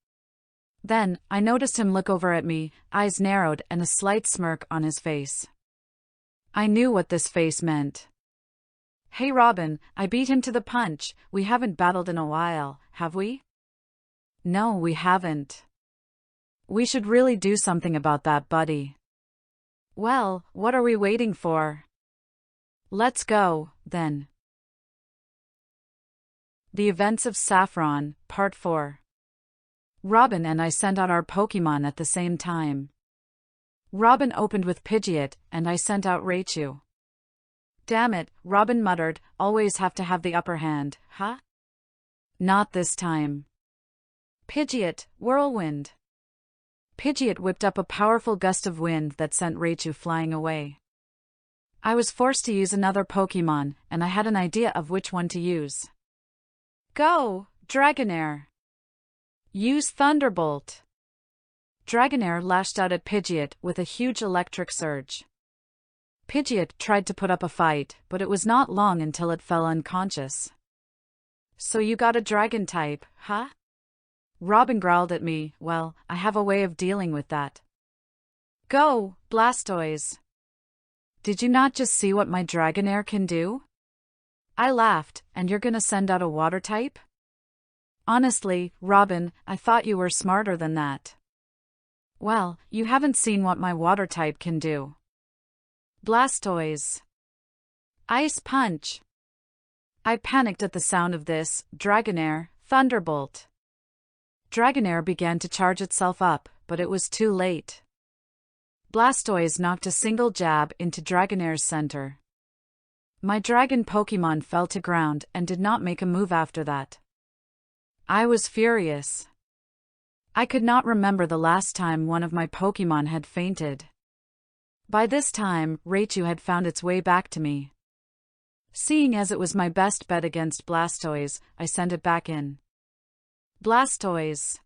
Then, I noticed him look over at me, eyes narrowed and a slight smirk on his face. I knew what this face meant. Hey Robin, I beat him to the punch. We haven't battled in a while, have we? No, we haven't. We should really do something about that, buddy. Well, what are we waiting for? Let's go, then. The Events of Saffron, Part 4. Robin and I sent out our Pokémon at the same time. Robin opened with Pidgeot, and I sent out Raichu. Damn it, Robin muttered, always have to have the upper hand, huh? Not this time. Pidgeot, Whirlwind. Pidgeot whipped up a powerful gust of wind that sent Raichu flying away. I was forced to use another Pokémon, and I had an idea of which one to use. Go, Dragonair! Use Thunderbolt! Dragonair lashed out at Pidgeot with a huge electric surge. Pidgeot tried to put up a fight, but it was not long until it fell unconscious. So you got a dragon type, huh? Robin growled at me. Well, I have a way of dealing with that. Go, Blastoise! Did you not just see what my Dragonair can do? I laughed, and you're gonna send out a water type? Honestly, Robin, I thought you were smarter than that. Well, you haven't seen what my water type can do. Blastoise. Ice Punch. I panicked at the sound of this. Dragonair, Thunderbolt. Dragonair began to charge itself up, but it was too late. Blastoise knocked a single jab into Dragonair's center. My dragon Pokémon fell to ground and did not make a move after that. I was furious. I could not remember the last time one of my Pokémon had fainted. By this time, Raichu had found its way back to me. Seeing as it was my best bet against Blastoise, I sent it back in. Blastoise.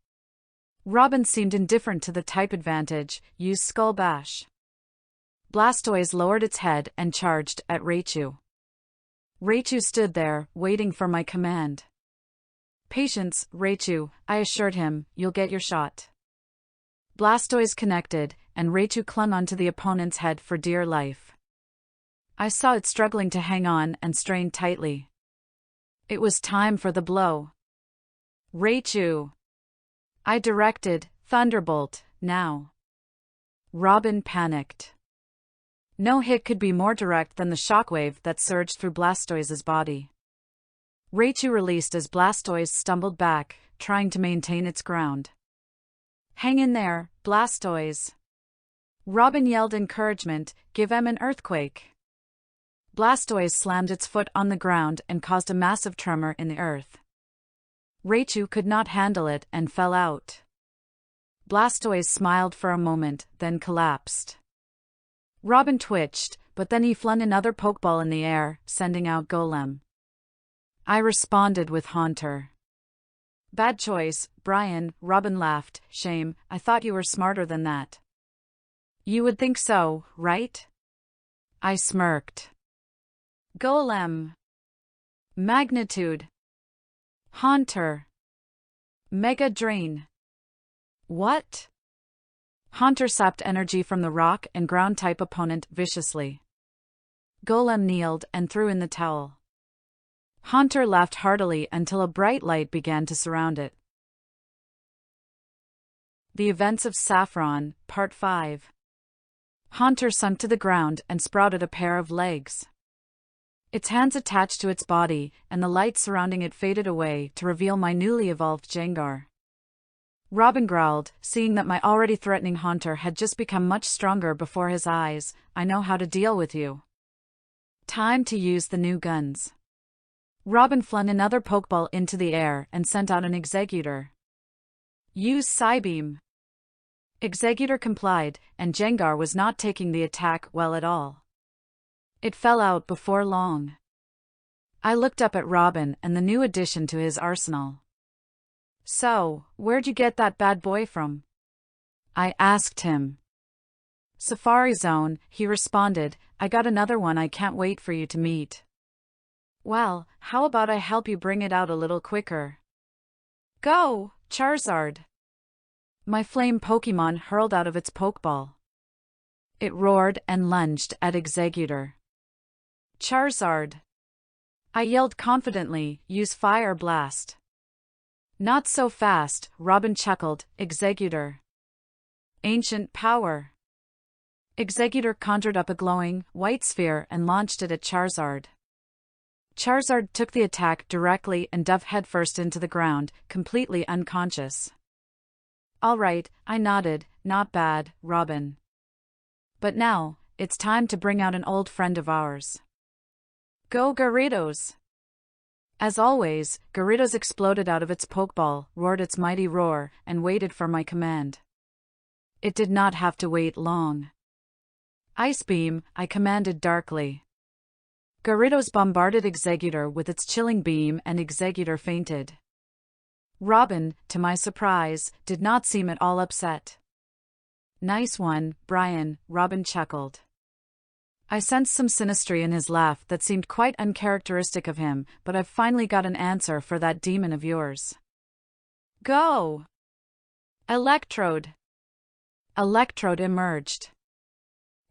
Robin seemed indifferent to the type advantage. Use Skull Bash. Blastoise lowered its head and charged at Raichu. Raichu stood there, waiting for my command. Patience, Raichu, I assured him, you'll get your shot. Blastoise connected, and Raichu clung onto the opponent's head for dear life. I saw it struggling to hang on and strained tightly. It was time for the blow. Raichu! I directed, Thunderbolt, now. Robin panicked. No hit could be more direct than the shockwave that surged through Blastoise's body. Raichu released as Blastoise stumbled back, trying to maintain its ground. Hang in there, Blastoise. Robin yelled encouragement, give him an earthquake. Blastoise slammed its foot on the ground and caused a massive tremor in the earth. Raichu could not handle it and fell out. Blastoise smiled for a moment, then collapsed. Robin twitched, but then he flung another Pokeball in the air, sending out Golem. I responded with Haunter. Bad choice, Brian, Robin laughed. Shame, I thought you were smarter than that. You would think so, right? I smirked. Golem. Magnitude. Haunter. Mega Drain. What? Haunter sapped energy from the rock and ground-type opponent viciously. Golem kneeled and threw in the towel. Haunter laughed heartily until a bright light began to surround it. The Events of Saffron, Part 5. Haunter sunk to the ground and sprouted a pair of legs. Its hands attached to its body, and the light surrounding it faded away to reveal my newly evolved Jengar. Robin growled, seeing that my already threatening haunter had just become much stronger before his eyes. I know how to deal with you. Time to use the new guns. Robin flung another Pokeball into the air and sent out an Exeggutor. Use Psybeam. Exeggutor complied, and Gengar was not taking the attack well at all. It fell out before long. I looked up at Robin and the new addition to his arsenal. So, where'd you get that bad boy from? I asked him. Safari Zone, he responded. I got another one I can't wait for you to meet. Well, how about I help you bring it out a little quicker? Go, Charizard! My flame Pokémon hurled out of its Pokeball. It roared and lunged at Exeggutor. Charizard! I yelled confidently, use Fire Blast. Not so fast, Robin chuckled, Exeggutor. Ancient Power. Exeggutor conjured up a glowing, white sphere and launched it at Charizard. Charizard took the attack directly and dove headfirst into the ground, completely unconscious. All right, I nodded, not bad, Robin. But now, it's time to bring out an old friend of ours. Go Gyarados! As always, Gyarados exploded out of its Pokeball, roared its mighty roar, and waited for my command. It did not have to wait long. Ice Beam, I commanded darkly. Gyarados bombarded Exeggutor with its chilling beam and Exeggutor fainted. Robin, to my surprise, did not seem at all upset. Nice one, Brian, Robin chuckled. I sensed some sinistry in his laugh that seemed quite uncharacteristic of him, but I've finally got an answer for that demon of yours. Go! Electrode! Electrode emerged.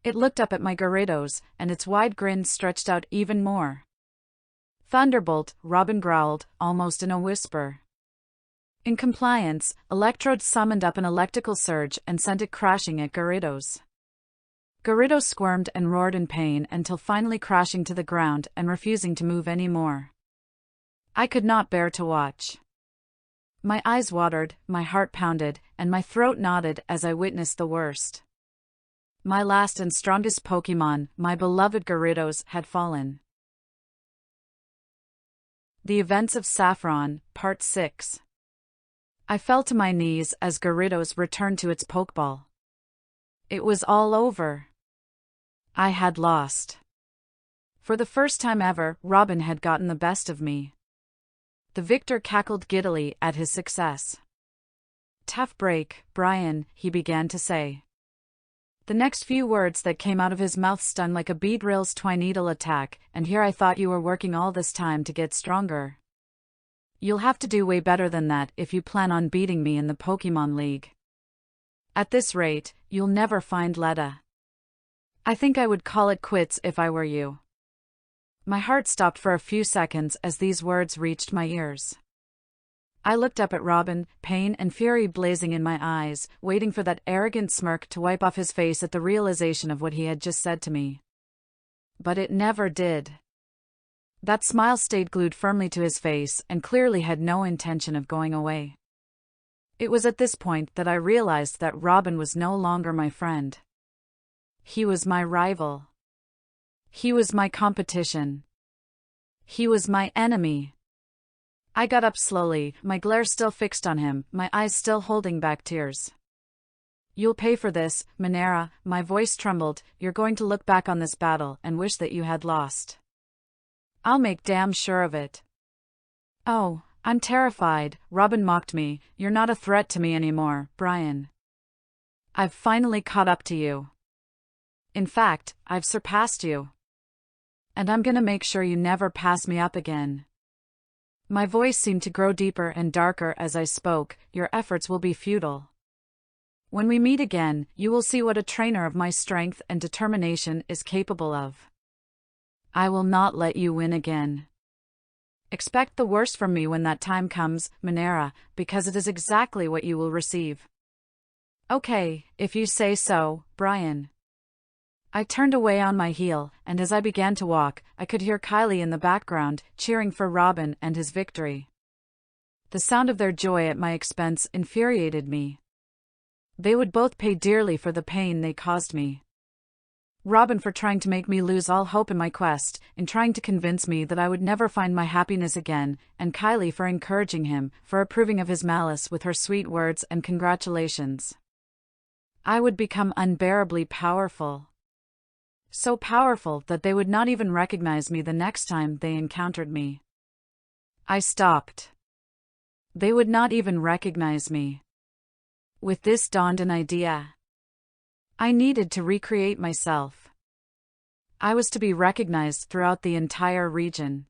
It looked up at my Gyarados, and its wide grin stretched out even more. Thunderbolt, Robin growled, almost in a whisper. In compliance, Electrode summoned up an electrical surge and sent it crashing at Gyarados. Gyarados squirmed and roared in pain until finally crashing to the ground and refusing to move anymore. I could not bear to watch. My eyes watered, my heart pounded, and my throat knotted as I witnessed the worst. My last and strongest Pokémon, my beloved Gyarados, had fallen. The Events of Saffron, Part 6. I fell to my knees as Gyarados returned to its Pokeball. It was all over. I had lost. For the first time ever, Robin had gotten the best of me. The victor cackled giddily at his success. Tough break, Brian, he began to say. The next few words that came out of his mouth stung like a bead rail's twine needle attack, and here I thought you were working all this time to get stronger. You'll have to do way better than that if you plan on beating me in the Pokémon League. At this rate, you'll never find Letta. I think I would call it quits if I were you. My heart stopped for a few seconds as these words reached my ears. I looked up at Robin, pain and fury blazing in my eyes, waiting for that arrogant smirk to wipe off his face at the realization of what he had just said to me. But it never did. That smile stayed glued firmly to his face and clearly had no intention of going away. It was at this point that I realized that Robin was no longer my friend. He was my rival. He was my competition. He was my enemy. I got up slowly, my glare still fixed on him, my eyes still holding back tears. You'll pay for this, Minera, my voice trembled. You're going to look back on this battle and wish that you had lost. I'll make damn sure of it. Oh, I'm terrified, Robin mocked me. You're not a threat to me anymore, Brian. I've finally caught up to you. In fact, I've surpassed you. And I'm gonna make sure you never pass me up again. My voice seemed to grow deeper and darker as I spoke. Your efforts will be futile. When we meet again, you will see what a trainer of my strength and determination is capable of. I will not let you win again. Expect the worst from me when that time comes, Minera, because it is exactly what you will receive. Okay, if you say so, Brian. I turned away on my heel, and as I began to walk, I could hear Kylie in the background, cheering for Robin and his victory. The sound of their joy at my expense infuriated me. They would both pay dearly for the pain they caused me. Robin for trying to make me lose all hope in my quest, in trying to convince me that I would never find my happiness again, and Kylie for encouraging him, for approving of his malice with her sweet words and congratulations. I would become unbearably powerful. So powerful that they would not even recognize me the next time they encountered me. I stopped. They would not even recognize me. With this dawned an idea. I needed to recreate myself. I was to be recognized throughout the entire region.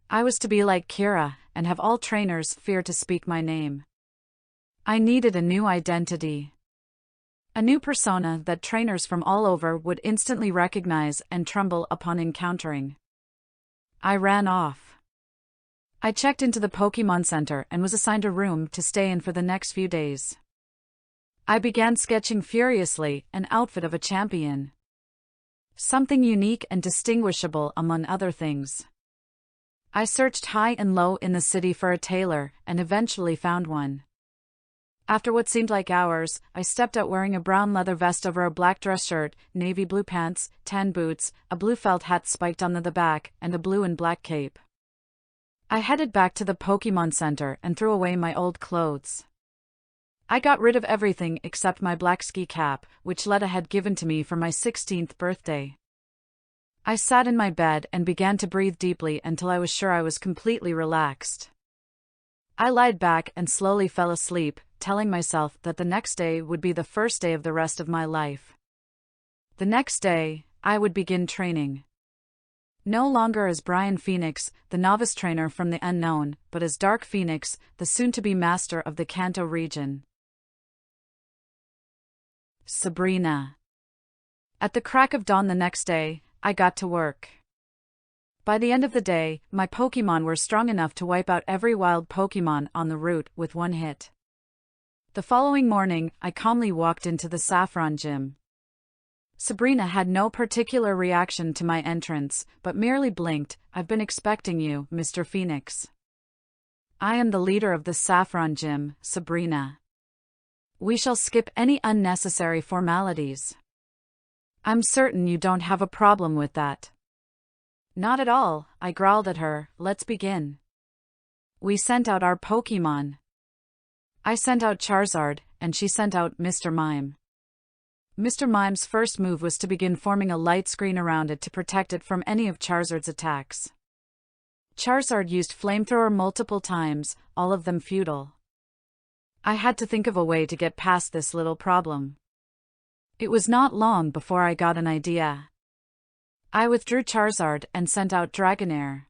I was to be like Kira, and have all trainers fear to speak my name. I needed a new identity. A new persona that trainers from all over would instantly recognize and tremble upon encountering. I ran off. I checked into the Pokémon Center and was assigned a room to stay in for the next few days. I began sketching furiously an outfit of a champion. Something unique and distinguishable among other things. I searched high and low in the city for a tailor and eventually found one. After what seemed like hours, I stepped out wearing a brown leather vest over a black dress shirt, navy blue pants, tan boots, a blue felt hat spiked on the back, and a blue and black cape. I headed back to the Pokémon Center and threw away my old clothes. I got rid of everything except my black ski cap, which Letta had given to me for my 16th birthday. I sat in my bed and began to breathe deeply until I was sure I was completely relaxed. I lied back and slowly fell asleep, telling myself that the next day would be the first day of the rest of my life. The next day, I would begin training. No longer as Brian Phoenix, the novice trainer from the unknown, but as Dark Phoenix, the soon-to-be master of the Kanto region. Sabrina. At the crack of dawn the next day, I got to work. By the end of the day, my Pokémon were strong enough to wipe out every wild Pokémon on the route with one hit. The following morning, I calmly walked into the Saffron gym. Sabrina had no particular reaction to my entrance, but merely blinked. "I've been expecting you, Mr. Phoenix." "I am the leader of the Saffron gym, Sabrina. We shall skip any unnecessary formalities. I'm certain you don't have a problem with that." "Not at all," I growled at her. "Let's begin." We sent out our Pokémon. I sent out Charizard, and she sent out Mr. Mime. Mr. Mime's first move was to begin forming a light screen around it to protect it from any of Charizard's attacks. Charizard used Flamethrower multiple times, all of them futile. I had to think of a way to get past this little problem. It was not long before I got an idea. I withdrew Charizard and sent out Dragonair.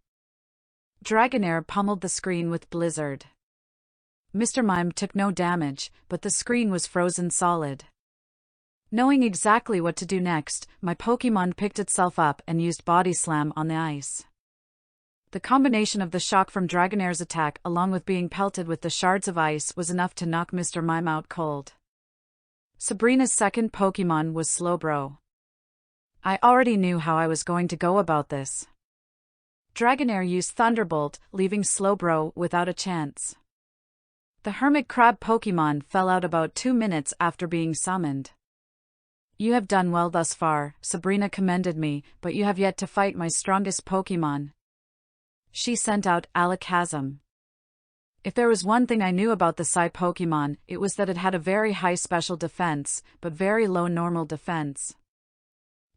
Dragonair pummeled the screen with Blizzard. Mr. Mime took no damage, but the screen was frozen solid. Knowing exactly what to do next, my Pokémon picked itself up and used Body Slam on the ice. The combination of the shock from Dragonair's attack along with being pelted with the shards of ice was enough to knock Mr. Mime out cold. Sabrina's second Pokémon was Slowbro. I already knew how I was going to go about this. Dragonair used Thunderbolt, leaving Slowbro without a chance. The Hermit Crab Pokémon fell out about 2 minutes after being summoned. "You have done well thus far," Sabrina commended me, "but you have yet to fight my strongest Pokémon." She sent out Alakazam. If there was one thing I knew about the Psy Pokémon, it was that it had a very high special defense, but very low normal defense.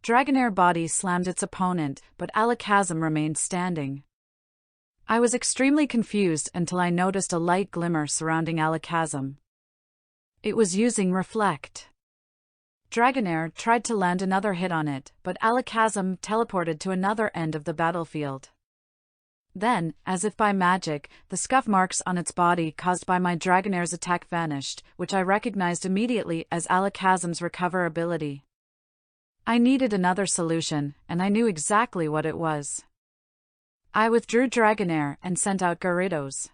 Dragonair Body slammed its opponent, but Alakazam remained standing. I was extremely confused until I noticed a light glimmer surrounding Alakazam. It was using Reflect. Dragonair tried to land another hit on it, but Alakazam teleported to another end of the battlefield. Then, as if by magic, the scuff marks on its body caused by my Dragonair's attack vanished, which I recognized immediately as Alakazam's recover ability. I needed another solution, and I knew exactly what it was. I withdrew Dragonair and sent out Gyarados.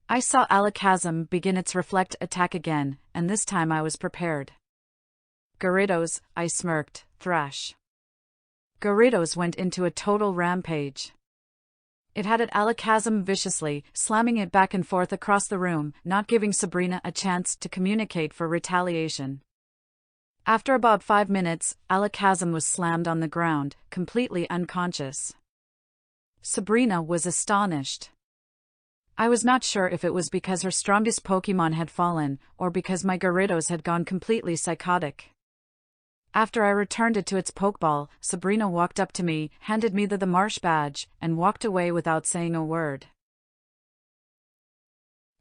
I saw Alakazam begin its Reflect attack again, and this time I was prepared. "Gyarados," I smirked, "thrash." Gyarados went into a total rampage. It had Alakazam viciously, slamming it back and forth across the room, not giving Sabrina a chance to communicate for retaliation. After about 5 minutes, Alakazam was slammed on the ground, completely unconscious. Sabrina was astonished. I was not sure if it was because her strongest Pokémon had fallen, or because my Gyarados had gone completely psychotic. After I returned it to its Pokeball, Sabrina walked up to me, handed me the Marsh badge, and walked away without saying a word.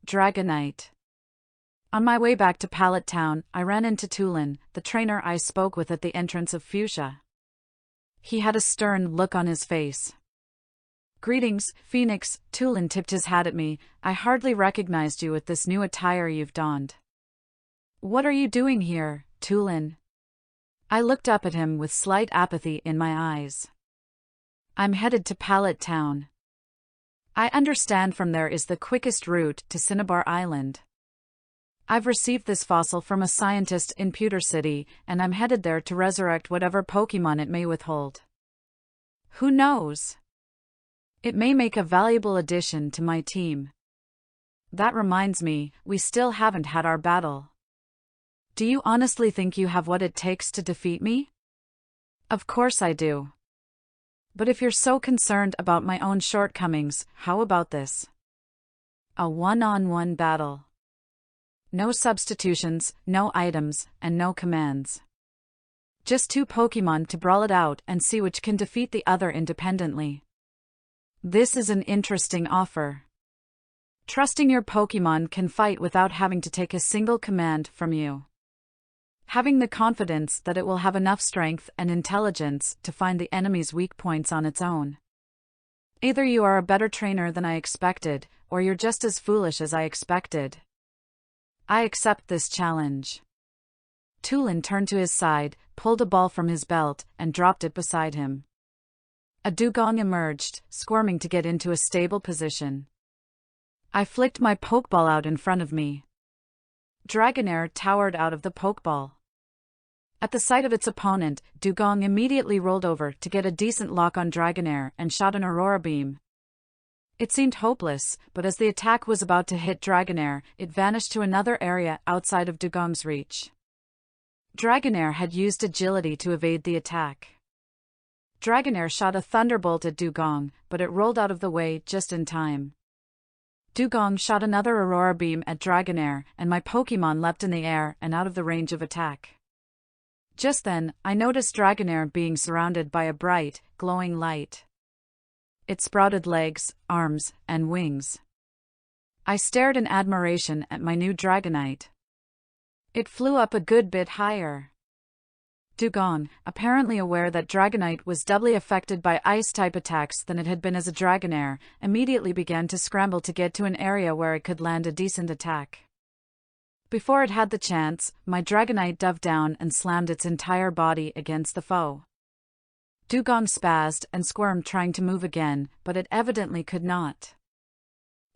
Dragonite. On my way back to Pallet Town, I ran into Tulin, the trainer I spoke with at the entrance of Fuchsia. He had a stern look on his face. "Greetings, Phoenix," Tulin tipped his hat at me. "I hardly recognized you with this new attire you've donned." "What are you doing here, Tulin?" I looked up at him with slight apathy in my eyes. "I'm headed to Pallet Town. I understand from there is the quickest route to Cinnabar Island. I've received this fossil from a scientist in Pewter City, and I'm headed there to resurrect whatever Pokémon it may withhold. Who knows? It may make a valuable addition to my team. That reminds me, we still haven't had our battle. Do you honestly think you have what it takes to defeat me?" "Of course I do. But if you're so concerned about my own shortcomings, how about this? A one-on-one battle. No substitutions, no items, and no commands. Just 2 Pokémon to brawl it out and see which can defeat the other independently. This is an interesting offer. Trusting your Pokémon can fight without having to take a single command from you. Having the confidence that it will have enough strength and intelligence to find the enemy's weak points on its own. Either you are a better trainer than I expected, or you're just as foolish as I expected. I accept this challenge." Tulin turned to his side, pulled a ball from his belt, and dropped it beside him. A dugong emerged, squirming to get into a stable position. I flicked my Pokeball out in front of me. Dragonair towered out of the Pokeball. At the sight of its opponent, Dugong immediately rolled over to get a decent lock on Dragonair and shot an Aurora Beam. It seemed hopeless, but as the attack was about to hit Dragonair, it vanished to another area outside of Dugong's reach. Dragonair had used agility to evade the attack. Dragonair shot a thunderbolt at Dugong, but it rolled out of the way just in time. Dugong shot another Aurora Beam at Dragonair, and my Pokémon leapt in the air and out of the range of attack. Just then, I noticed Dragonair being surrounded by a bright, glowing light. It sprouted legs, arms, and wings. I stared in admiration at my new Dragonite. It flew up a good bit higher. Dugong, apparently aware that Dragonite was doubly affected by ice-type attacks than it had been as a Dragonair, immediately began to scramble to get to an area where it could land a decent attack. Before it had the chance, my Dragonite dove down and slammed its entire body against the foe. Dugong spazzed and squirmed trying to move again, but it evidently could not.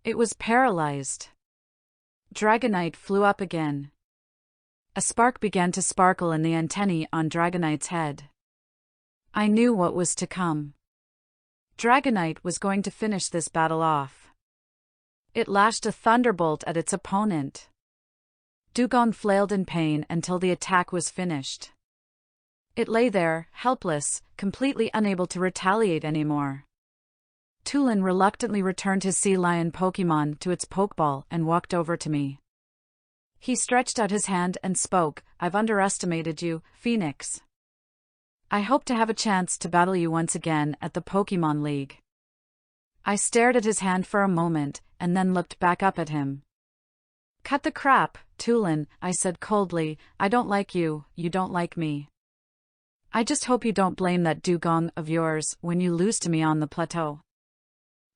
It was paralyzed. Dragonite flew up again. A spark began to sparkle in the antennae on Dragonite's head. I knew what was to come. Dragonite was going to finish this battle off. It lashed a thunderbolt at its opponent. Dugong flailed in pain until the attack was finished. It lay there, helpless, completely unable to retaliate anymore. Tulin reluctantly returned his sea lion Pokémon to its Pokeball and walked over to me. He stretched out his hand and spoke, "I've underestimated you, Phoenix. I hope to have a chance to battle you once again at the Pokémon League." I stared at his hand for a moment, and then looked back up at him. "Cut the crap, Tulin," I said coldly. "I don't like you, you don't like me. I just hope you don't blame that Dugong of yours when you lose to me on the plateau."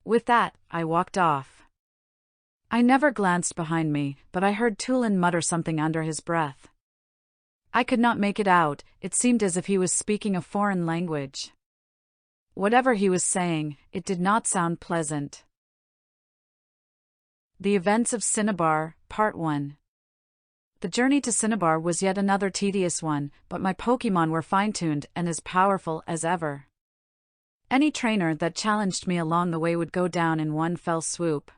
With that, I walked off. I never glanced behind me, but I heard Tulin mutter something under his breath. I could not make it out, it seemed as if he was speaking a foreign language. Whatever he was saying, it did not sound pleasant. The Events of Cinnabar, Part 1. The journey to Cinnabar was yet another tedious one, but my Pokémon were fine-tuned and as powerful as ever. Any trainer that challenged me along the way would go down in one fell swoop.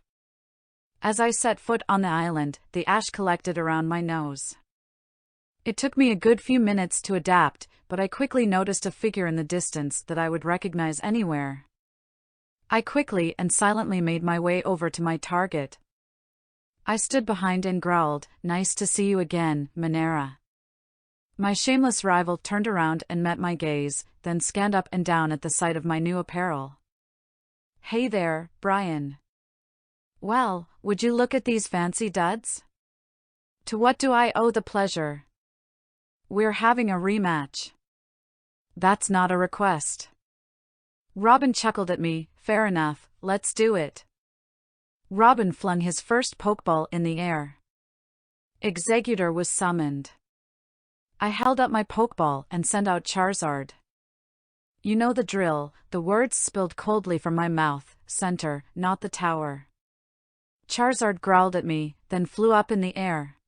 As I set foot on the island, the ash collected around my nose. It took me a good few minutes to adapt, but I quickly noticed a figure in the distance that I would recognize anywhere. I quickly and silently made my way over to my target. I stood behind and growled, "Nice to see you again, Minera." My shameless rival turned around and met my gaze, then scanned up and down at the sight of my new apparel. "Hey there, Brian. Well, would you look at these fancy duds? To what do I owe the pleasure? We're having a rematch." "That's not a request." Robin chuckled at me. "Fair enough, let's do it." Robin flung his first Pokeball in the air. Exeggutor was summoned. I held up my Pokeball and sent out Charizard. You know the drill, the words spilled coldly from my mouth: center, not the tower. Charizard growled at me, then flew up in the air.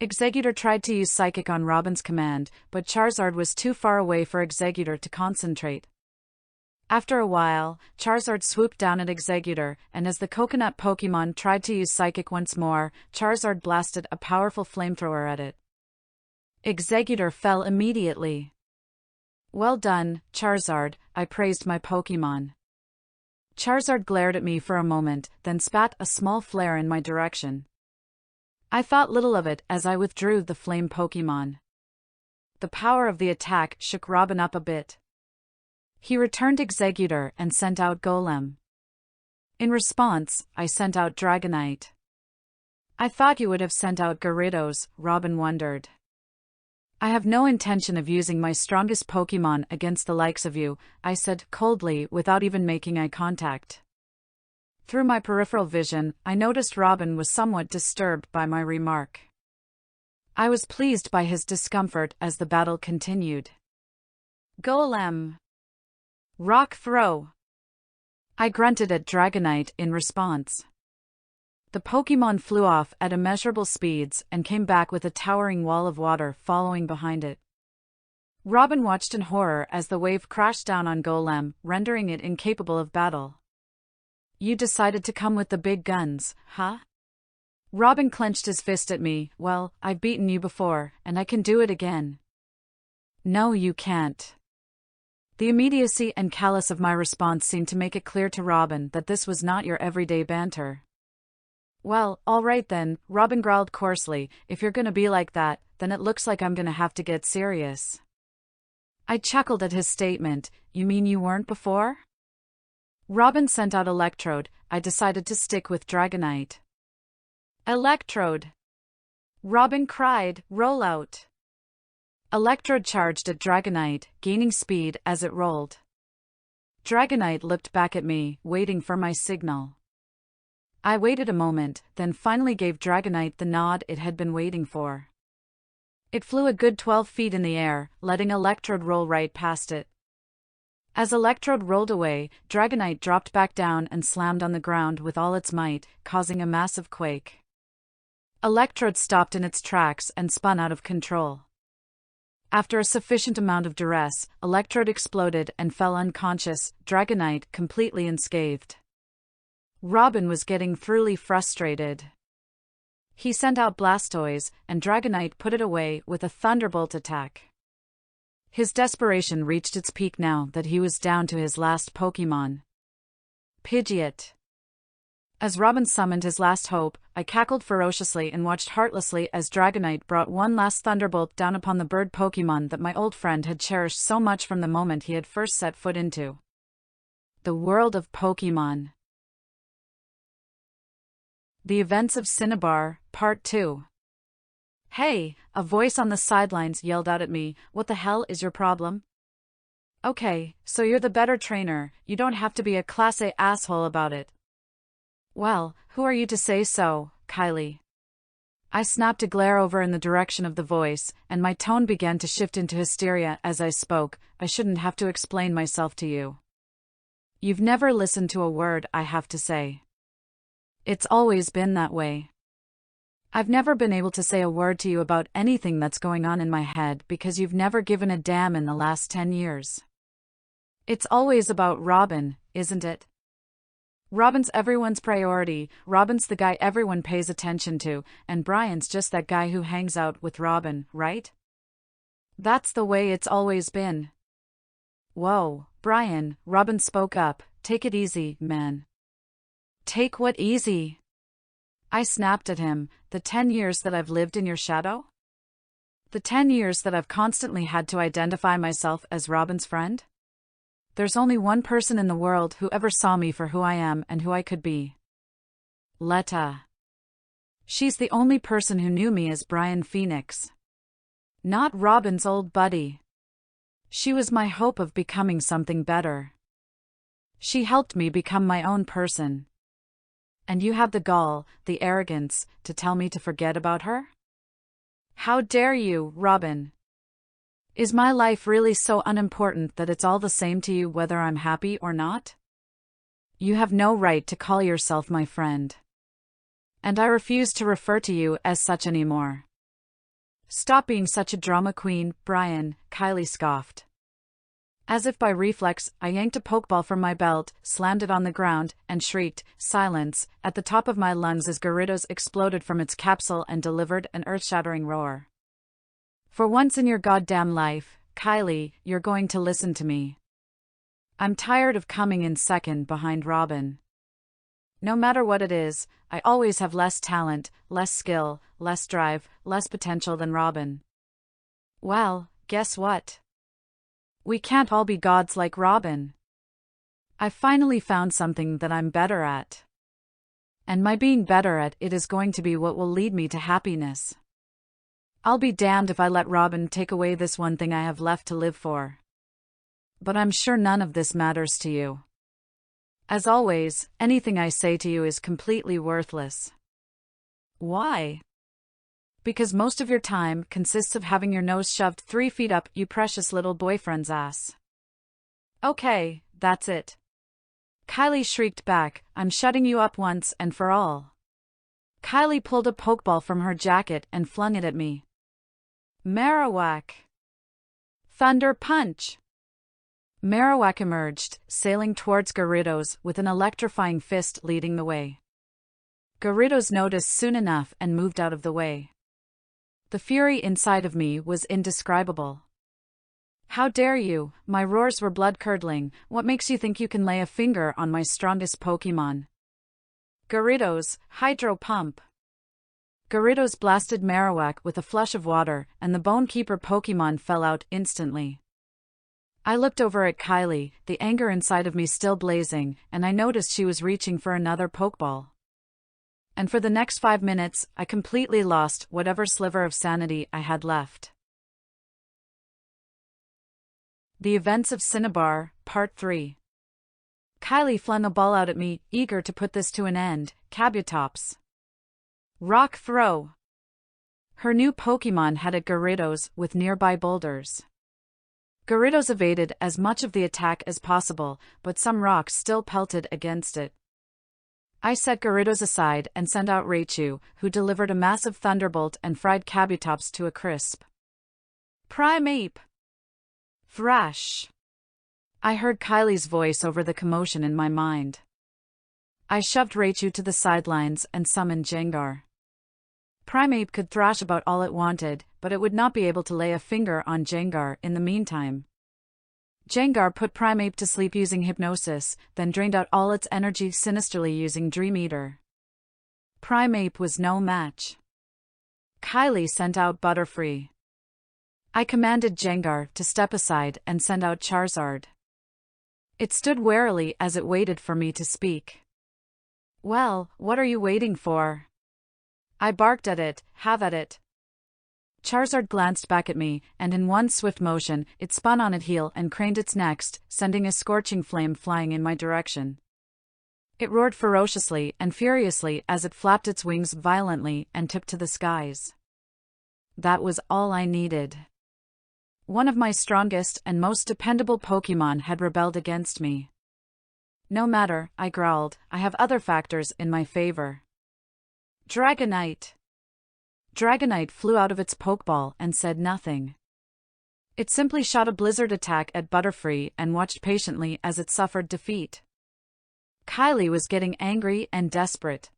Exeggutor tried to use Psychic on Robin's command, but Charizard was too far away for Exeggutor to concentrate. After a while, Charizard swooped down at Exeggutor, and as the coconut Pokémon tried to use Psychic once more, Charizard blasted a powerful flamethrower at it. Exeggutor fell immediately. "Well done, Charizard," I praised my Pokémon. Charizard glared at me for a moment, then spat a small flare in my direction. I thought little of it as I withdrew the flame Pokémon. The power of the attack shook Robin up a bit. He returned Exeggutor and sent out Golem. In response, I sent out Dragonite. "I thought you would have sent out Gyarados," Robin wondered. "I have no intention of using my strongest Pokémon against the likes of you," I said coldly without even making eye contact. Through my peripheral vision, I noticed Robin was somewhat disturbed by my remark. I was pleased by his discomfort as the battle continued. "Golem! Rock throw!" I grunted at Dragonite in response. The Pokémon flew off at immeasurable speeds and came back with a towering wall of water following behind it. Robin watched in horror as the wave crashed down on Golem, rendering it incapable of battle. "You decided to come with the big guns, huh?" Robin clenched his fist at me. "Well, I've beaten you before, and I can do it again." "No, you can't." The immediacy and callous of my response seemed to make it clear to Robin that this was not your everyday banter. "Well, all right then," Robin growled coarsely. "If you're gonna be like that, then it looks like I'm gonna have to get serious." I chuckled at his statement. "You mean you weren't before?" Robin sent out Electrode. I decided to stick with Dragonite. "Electrode!" Robin cried. "Roll out!" Electrode charged at Dragonite, gaining speed as it rolled. Dragonite looked back at me, waiting for my signal. I waited a moment, then finally gave Dragonite the nod it had been waiting for. It flew a good 12 feet in the air, letting Electrode roll right past it. As Electrode rolled away, Dragonite dropped back down and slammed on the ground with all its might, causing a massive quake. Electrode stopped in its tracks and spun out of control. After a sufficient amount of duress, Electrode exploded and fell unconscious, Dragonite completely unscathed. Robin was getting thoroughly frustrated. He sent out Blastoise, and Dragonite put it away with a Thunderbolt attack. His desperation reached its peak now that he was down to his last Pokémon. Pidgeot. As Robin summoned his last hope, I cackled ferociously and watched heartlessly as Dragonite brought one last Thunderbolt down upon the bird Pokémon that my old friend had cherished so much from the moment he had first set foot into the world of Pokémon. The Events of Cinnabar, Part 2. "Hey," a voice on the sidelines yelled out at me, "what the hell is your problem?" "Okay, so you're the better trainer, you don't have to be a Class A asshole about it." "Well, who are you to say so, Kylie?" I snapped a glare over in the direction of the voice, and my tone began to shift into hysteria as I spoke. "I shouldn't have to explain myself to you. You've never listened to a word I have to say. It's always been that way. I've never been able to say a word to you about anything that's going on in my head because you've never given a damn in the last 10 years. It's always about Robin, isn't it? Robin's everyone's priority, Robin's the guy everyone pays attention to, and Brian's just that guy who hangs out with Robin, right? That's the way it's always been. Whoa, Brian, Robin spoke up, take it easy, man. Take what easy? I snapped at him, the 10 years that I've lived in your shadow? The 10 years that I've constantly had to identify myself as Robin's friend? There's only one person in the world who ever saw me for who I am and who I could be. Letta. She's the only person who knew me as Brian Phoenix. Not Robin's old buddy. She was my hope of becoming something better. She helped me become my own person. And you have the gall, the arrogance, to tell me to forget about her? How dare you, Robin? Is my life really so unimportant that it's all the same to you whether I'm happy or not? You have no right to call yourself my friend. And I refuse to refer to you as such anymore. Stop being such a drama queen, Brian, Kylie scoffed. As if by reflex, I yanked a pokeball from my belt, slammed it on the ground, and shrieked, "Silence," at the top of my lungs as Gyarados exploded from its capsule and delivered an earth-shattering roar. For once in your goddamn life, Kylie, you're going to listen to me. I'm tired of coming in second behind Robin. No matter what it is, I always have less talent, less skill, less drive, less potential than Robin. Well, guess what? We can't all be gods like Robin. I finally found something that I'm better at. And my being better at it is going to be what will lead me to happiness. I'll be damned if I let Robin take away this one thing I have left to live for. But I'm sure none of this matters to you. As always, anything I say to you is completely worthless. Why? Because most of your time consists of having your nose shoved 3 feet up you precious little boyfriend's ass. Okay, that's it. Kylie shrieked back, I'm shutting you up once and for all. Kylie pulled a pokeball from her jacket and flung it at me. Marowak. Thunder Punch. Marowak emerged, sailing towards Gyarados with an electrifying fist leading the way. Gyarados noticed soon enough and moved out of the way. The fury inside of me was indescribable. How dare you, my roars were blood-curdling, what makes you think you can lay a finger on my strongest Pokémon? Gyarados, Hydro Pump. Gyarados blasted Marowak with a flush of water, and the Bonekeeper Pokémon fell out instantly. I looked over at Kylie, the anger inside of me still blazing, and I noticed she was reaching for another Pokeball. And for the next 5 minutes, I completely lost whatever sliver of sanity I had left. The Events of Cinnabar, Part 3. Kylie flung a ball out at me, eager to put this to an end. Kabutops. Rock Throw. Her new Pokémon had a Gyarados with nearby boulders. Gyarados evaded as much of the attack as possible, but some rocks still pelted against it. I set Gyarados aside and sent out Raichu, who delivered a massive thunderbolt and fried Kabutops to a crisp. Primeape. Thrash. I heard Kylie's voice over the commotion in my mind. I shoved Raichu to the sidelines and summoned Gengar. Primeape could thrash about all it wanted, but it would not be able to lay a finger on Gengar in the meantime. Gengar put Primeape to sleep using hypnosis, then drained out all its energy sinisterly using Dream Eater. Primeape was no match. Kylie sent out Butterfree. I commanded Gengar to step aside and send out Charizard. It stood warily as it waited for me to speak. Well, what are you waiting for? I barked at it, have at it. Charizard glanced back at me, and in one swift motion, it spun on its heel and craned its neck, sending a scorching flame flying in my direction. It roared ferociously and furiously as it flapped its wings violently and tipped to the skies. That was all I needed. One of my strongest and most dependable Pokémon had rebelled against me. No matter, I growled, I have other factors in my favor. Dragonite. Dragonite flew out of its Pokeball and said nothing. It simply shot a blizzard attack at Butterfree and watched patiently as it suffered defeat. Kylie was getting angry and desperate.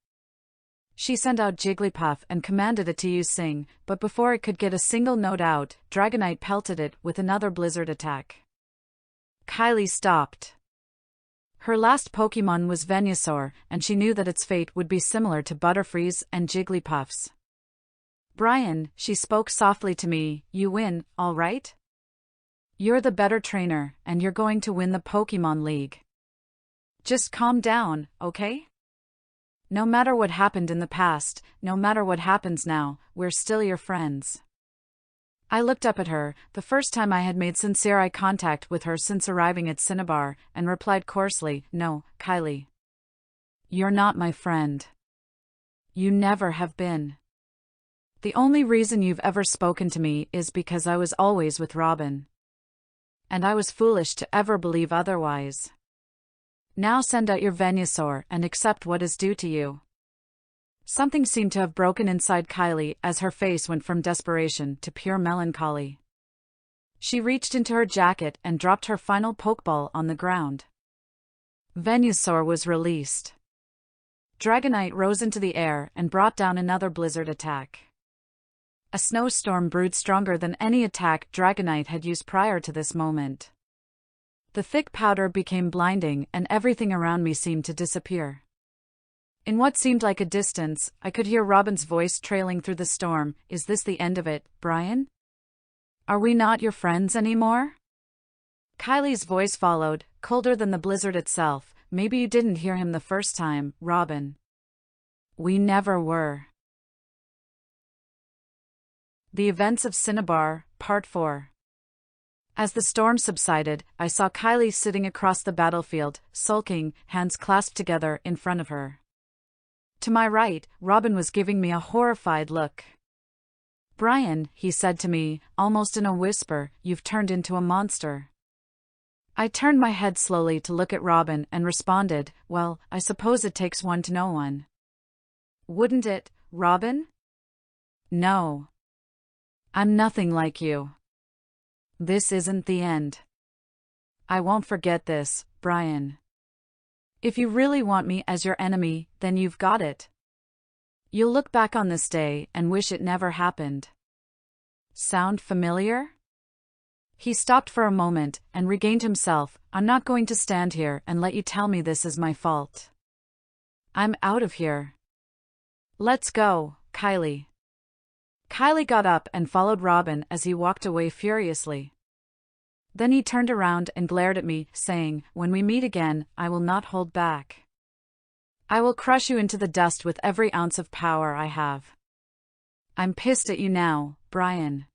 She sent out Jigglypuff and commanded it to use Sing, but before it could get a single note out, Dragonite pelted it with another blizzard attack. Kylie stopped. Her last Pokémon was Venusaur, and she knew that its fate would be similar to Butterfree's and Jigglypuff's. "Brian," she spoke softly to me, "you win, all right? You're the better trainer, and you're going to win the Pokémon League. Just calm down, okay? No matter what happened in the past, no matter what happens now, we're still your friends." I looked up at her, the first time I had made sincere eye contact with her since arriving at Cinnabar, and replied coarsely, "No, Kylie. You're not my friend. You never have been. The only reason you've ever spoken to me is because I was always with Robin. And I was foolish to ever believe otherwise. Now send out your Venusaur and accept what is due to you." Something seemed to have broken inside Kylie as her face went from desperation to pure melancholy. She reached into her jacket and dropped her final Pokeball on the ground. Venusaur was released. Dragonite rose into the air and brought down another blizzard attack. A snowstorm brewed stronger than any attack Dragonite had used prior to this moment. The thick powder became blinding and everything around me seemed to disappear. In what seemed like a distance, I could hear Robin's voice trailing through the storm. "Is this the end of it, Brian? Are we not your friends anymore?" Kylie's voice followed, colder than the blizzard itself. "Maybe you didn't hear him the first time, Robin. We never were." The Events of Cinnabar, Part 4. As the storm subsided, I saw Kylie sitting across the battlefield, sulking, hands clasped together in front of her. To my right, Robin was giving me a horrified look. "Brian," he said to me, almost in a whisper, "you've turned into a monster." I turned my head slowly to look at Robin and responded, "Well, I suppose it takes one to know one." "Wouldn't it, Robin?" "No. I'm nothing like you. This isn't the end. I won't forget this, Brian. If you really want me as your enemy, then you've got it. You'll look back on this day and wish it never happened. Sound familiar?" He stopped for a moment and regained himself. "I'm not going to stand here and let you tell me this is my fault. I'm out of here. Let's go, Kylie." Kylie got up and followed Robin as he walked away furiously. Then he turned around and glared at me, saying, "When we meet again, I will not hold back. I will crush you into the dust with every ounce of power I have. I'm pissed at you now, Brian."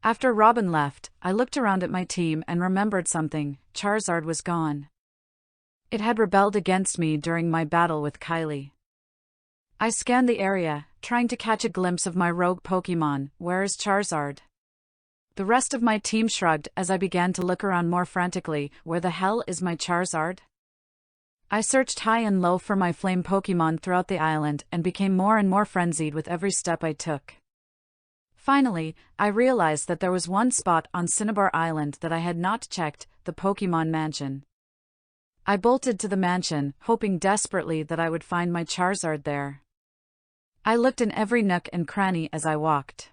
After Robin left, I looked around at my team and remembered something. Charizard was gone. It had rebelled against me during my battle with Kylie. I scanned the area, trying to catch a glimpse of my rogue Pokémon. "Where is Charizard?" The rest of my team shrugged as I began to look around more frantically. "Where the hell is my Charizard?" I searched high and low for my flame Pokémon throughout the island and became more and more frenzied with every step I took. Finally, I realized that there was one spot on Cinnabar Island that I had not checked, the Pokémon Mansion. I bolted to the mansion, hoping desperately that I would find my Charizard there. I looked in every nook and cranny as I walked.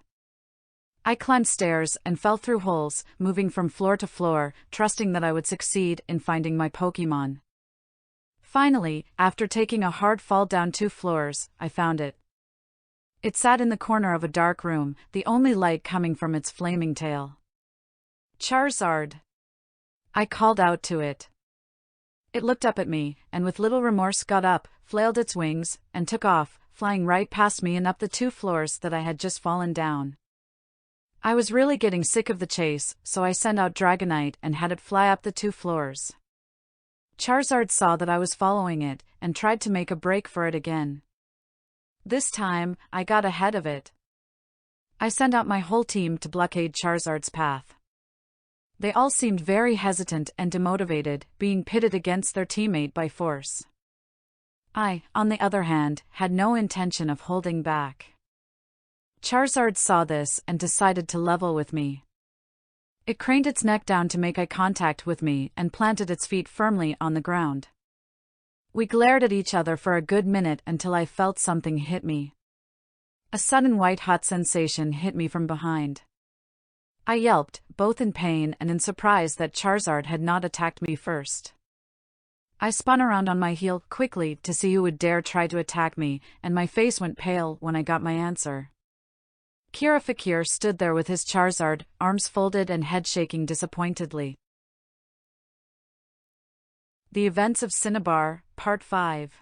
I climbed stairs and fell through holes, moving from floor to floor, trusting that I would succeed in finding my Pokémon. Finally, after taking a hard fall down 2 floors, I found it. It sat in the corner of a dark room, the only light coming from its flaming tail. "Charizard!" I called out to it. It looked up at me, and with little remorse got up, flailed its wings, and took off, flying right past me and up the 2 floors that I had just fallen down. I was really getting sick of the chase, so I sent out Dragonite and had it fly up the 2 floors. Charizard saw that I was following it, and tried to make a break for it again. This time, I got ahead of it. I sent out my whole team to blockade Charizard's path. They all seemed very hesitant and demotivated, being pitted against their teammate by force. I, on the other hand, had no intention of holding back. Charizard saw this and decided to level with me. It craned its neck down to make eye contact with me and planted its feet firmly on the ground. We glared at each other for a good minute until I felt something hit me. A sudden white-hot sensation hit me from behind. I yelped, both in pain and in surprise that Charizard had not attacked me first. I spun around on my heel quickly to see who would dare try to attack me, and my face went pale when I got my answer. Fakir stood there with his Charizard, arms folded and head shaking disappointedly. The Events of Cinnabar, Part 5.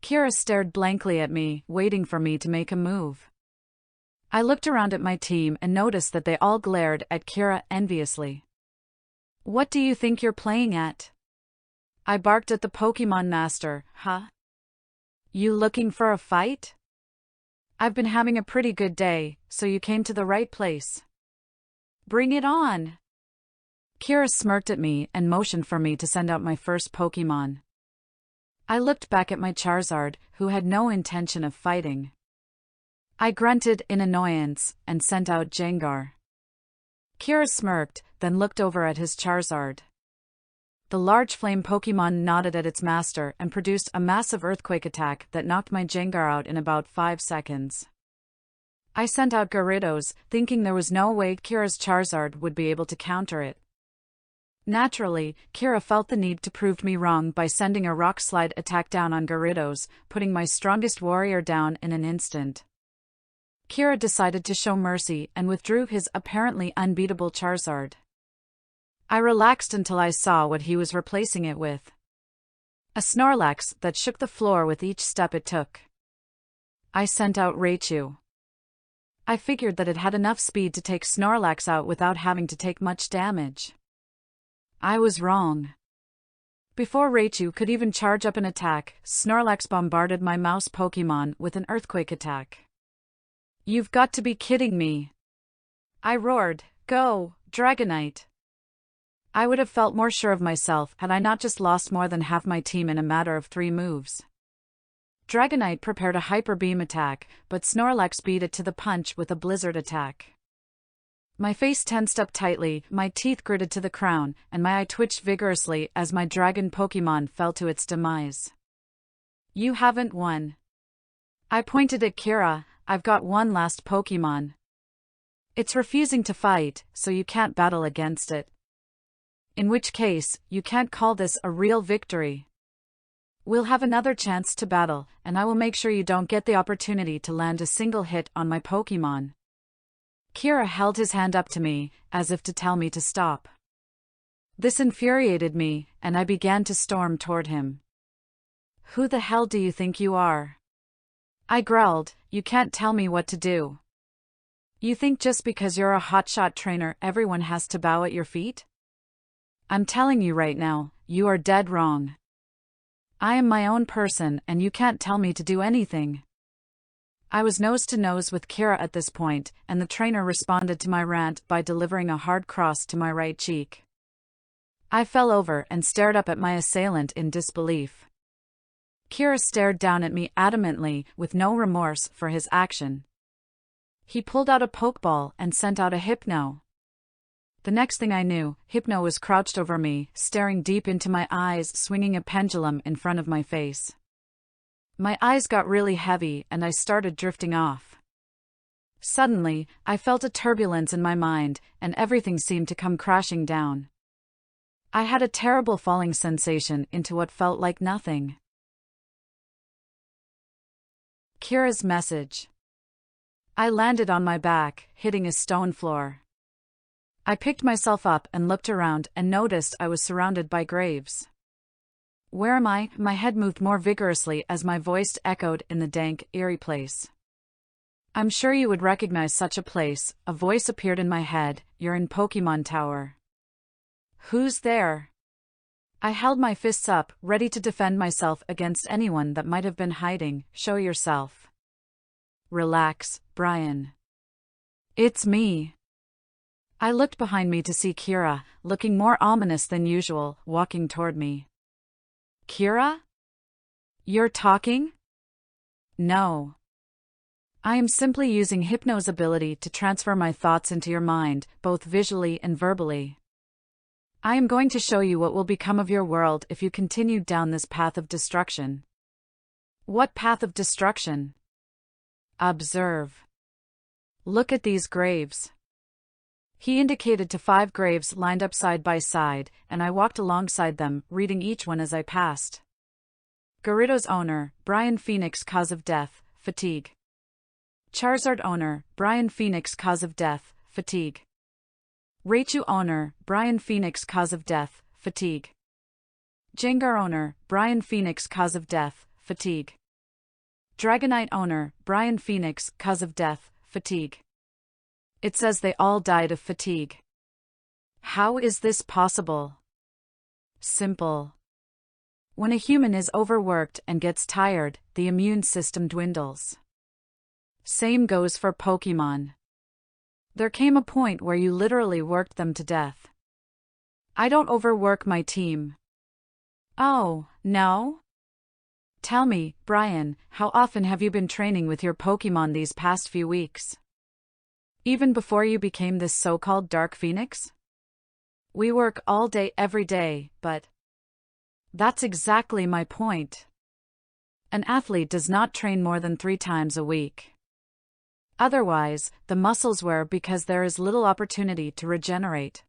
Kira stared blankly at me, waiting for me to make a move. I looked around at my team and noticed that they all glared at Kira enviously. "What do you think you're playing at?" I barked at the Pokémon Master. "Huh? You looking for a fight? I've been having a pretty good day, so you came to the right place. Bring it on!" Kira smirked at me and motioned for me to send out my first Pokémon. I looked back at my Charizard, who had no intention of fighting. I grunted in annoyance and sent out Gengar. Kira smirked, then looked over at his Charizard. The large flame Pokémon nodded at its master and produced a massive earthquake attack that knocked my Gengar out in about 5 seconds. I sent out Gyarados, thinking there was no way Kira's Charizard would be able to counter it. Naturally, Kira felt the need to prove me wrong by sending a rock slide attack down on Gyarados, putting my strongest warrior down in an instant. Kira decided to show mercy and withdrew his apparently unbeatable Charizard. I relaxed until I saw what he was replacing it with. A Snorlax that shook the floor with each step it took. I sent out Raichu. I figured that it had enough speed to take Snorlax out without having to take much damage. I was wrong. Before Raichu could even charge up an attack, Snorlax bombarded my mouse Pokémon with an earthquake attack. "You've got to be kidding me!" I roared, "Go, Dragonite!" I would have felt more sure of myself had I not just lost more than half my team in a matter of 3 moves. Dragonite prepared a Hyper Beam attack, but Snorlax beat it to the punch with a Blizzard attack. My face tensed up tightly, my teeth gritted to the crown, and my eye twitched vigorously as my Dragon Pokémon fell to its demise. "You haven't won." I pointed at Kira. "I've got one last Pokémon. It's refusing to fight, so you can't battle against it. In which case, you can't call this a real victory. We'll have another chance to battle, and I will make sure you don't get the opportunity to land a single hit on my Pokémon." Kira held his hand up to me, as if to tell me to stop. This infuriated me, and I began to storm toward him. "Who the hell do you think you are?" I growled. "You can't tell me what to do. You think just because you're a hotshot trainer everyone has to bow at your feet? I'm telling you right now, you are dead wrong. I am my own person and you can't tell me to do anything." I was nose to nose with Kira at this point, and the trainer responded to my rant by delivering a hard cross to my right cheek. I fell over and stared up at my assailant in disbelief. Kira stared down at me adamantly, with no remorse for his action. He pulled out a Pokeball and sent out a Hypno. The next thing I knew, Hypno was crouched over me, staring deep into my eyes, swinging a pendulum in front of my face. My eyes got really heavy and I started drifting off. Suddenly, I felt a turbulence in my mind, and everything seemed to come crashing down. I had a terrible falling sensation into what felt like nothing. Kira's message. I landed on my back, hitting a stone floor. I picked myself up and looked around and noticed I was surrounded by graves. "Where am I?" My head moved more vigorously as my voice echoed in the dank, eerie place. "I'm sure you would recognize such a place," a voice appeared in my head. "You're in Pokémon Tower." "Who's there?" I held my fists up, ready to defend myself against anyone that might have been hiding. "Show yourself." "Relax, Brian. It's me." I looked behind me to see Kira, looking more ominous than usual, walking toward me. "Kira? You're talking?" "No. I am simply using Hypno's ability to transfer my thoughts into your mind, both visually and verbally. I am going to show you what will become of your world if you continue down this path of destruction. What path of destruction? Observe. Look at these graves. He indicated to 5 graves lined up side by side, and I walked alongside them, reading each one as I passed. Gyarados owner, Brian Phoenix, cause of death, fatigue. Charizard owner, Brian Phoenix, cause of death, fatigue. Raichu owner, Brian Phoenix, cause of death, fatigue. Jengar owner, Brian Phoenix, cause of death, fatigue. Dragonite owner, Brian Phoenix, cause of death, fatigue. It says they all died of fatigue. How is this possible? Simple. When a human is overworked and gets tired, the immune system dwindles. Same goes for Pokémon. There came a point where you literally worked them to death. I don't overwork my team. Oh, no? Tell me, Brian, how often have you been training with your Pokémon these past few weeks? Even before you became this so-called Dark Phoenix? We work all day every day, but... That's exactly my point. An athlete does not train more than 3 times a week. Otherwise, the muscles wear because there is little opportunity to regenerate.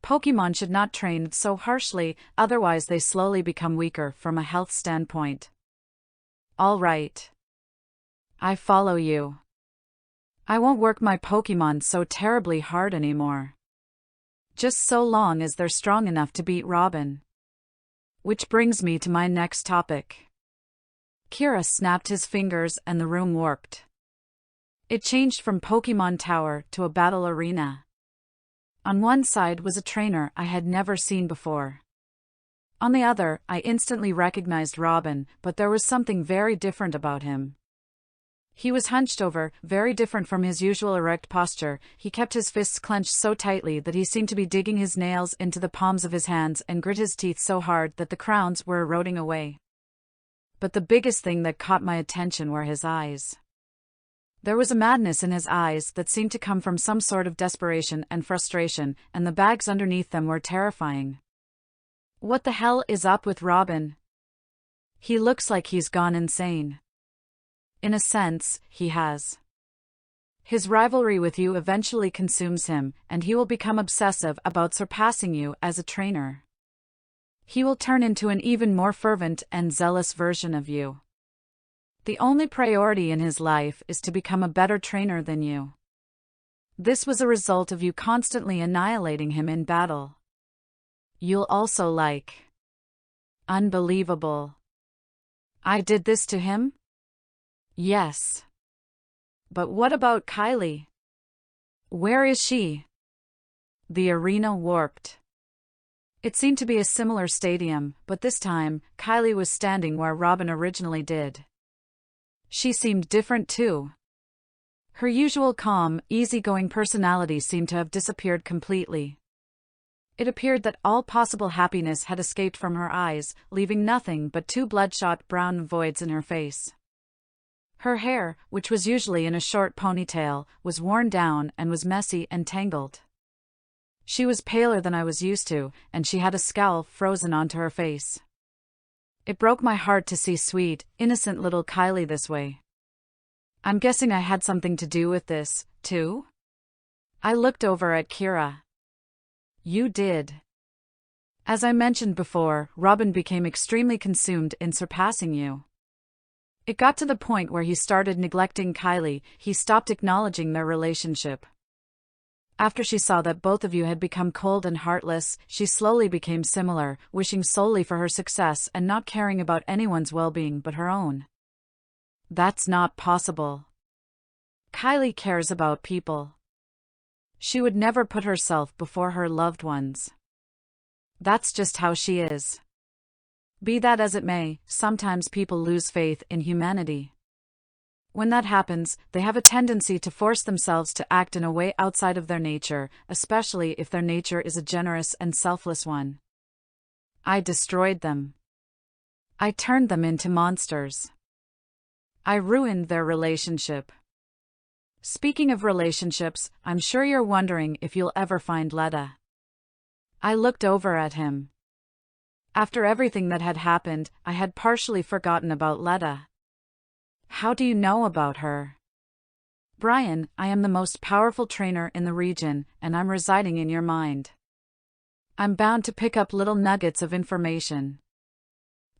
Pokémon should not train so harshly, otherwise they slowly become weaker from a health standpoint. All right. I follow you. I won't work my Pokémon so terribly hard anymore. Just so long as they're strong enough to beat Robin. Which brings me to my next topic. Kira snapped his fingers and the room warped. It changed from Pokémon Tower to a battle arena. On one side was a trainer I had never seen before. On the other, I instantly recognized Robin, but there was something very different about him. He was hunched over, very different from his usual erect posture. He kept his fists clenched so tightly that he seemed to be digging his nails into the palms of his hands and grit his teeth so hard that the crowns were eroding away. But the biggest thing that caught my attention were his eyes. There was a madness in his eyes that seemed to come from some sort of desperation and frustration, and the bags underneath them were terrifying. What the hell is up with Robin? He looks like he's gone insane. In a sense, he has. His rivalry with you eventually consumes him, and he will become obsessive about surpassing you as a trainer. He will turn into an even more fervent and zealous version of you. The only priority in his life is to become a better trainer than you. This was a result of you constantly annihilating him in battle. You'll also like. Unbelievable. I did this to him? Yes. But what about Kylie? Where is she? The arena warped. It seemed to be a similar stadium, but this time, Kylie was standing where Robin originally did. She seemed different too. Her usual calm, easygoing personality seemed to have disappeared completely. It appeared that all possible happiness had escaped from her eyes, leaving nothing but 2 bloodshot brown voids in her face. Her hair, which was usually in a short ponytail, was worn down and was messy and tangled. She was paler than I was used to, and she had a scowl frozen onto her face. It broke my heart to see sweet, innocent little Kylie this way. I'm guessing I had something to do with this, too? I looked over at Kira. You did. As I mentioned before, Robin became extremely consumed in surpassing you. It got to the point where he started neglecting Kylie. He stopped acknowledging their relationship. After she saw that both of you had become cold and heartless, she slowly became similar, wishing solely for her success and not caring about anyone's well-being but her own. That's not possible. Kylie cares about people. She would never put herself before her loved ones. That's just how she is. Be that as it may, sometimes people lose faith in humanity. When that happens, they have a tendency to force themselves to act in a way outside of their nature, especially if their nature is a generous and selfless one. I destroyed them. I turned them into monsters. I ruined their relationship. Speaking of relationships, I'm sure you're wondering if you'll ever find Letta. I looked over at him. After everything that had happened, I had partially forgotten about Letta. How do you know about her? Brian, I am the most powerful trainer in the region, and I'm residing in your mind. I'm bound to pick up little nuggets of information.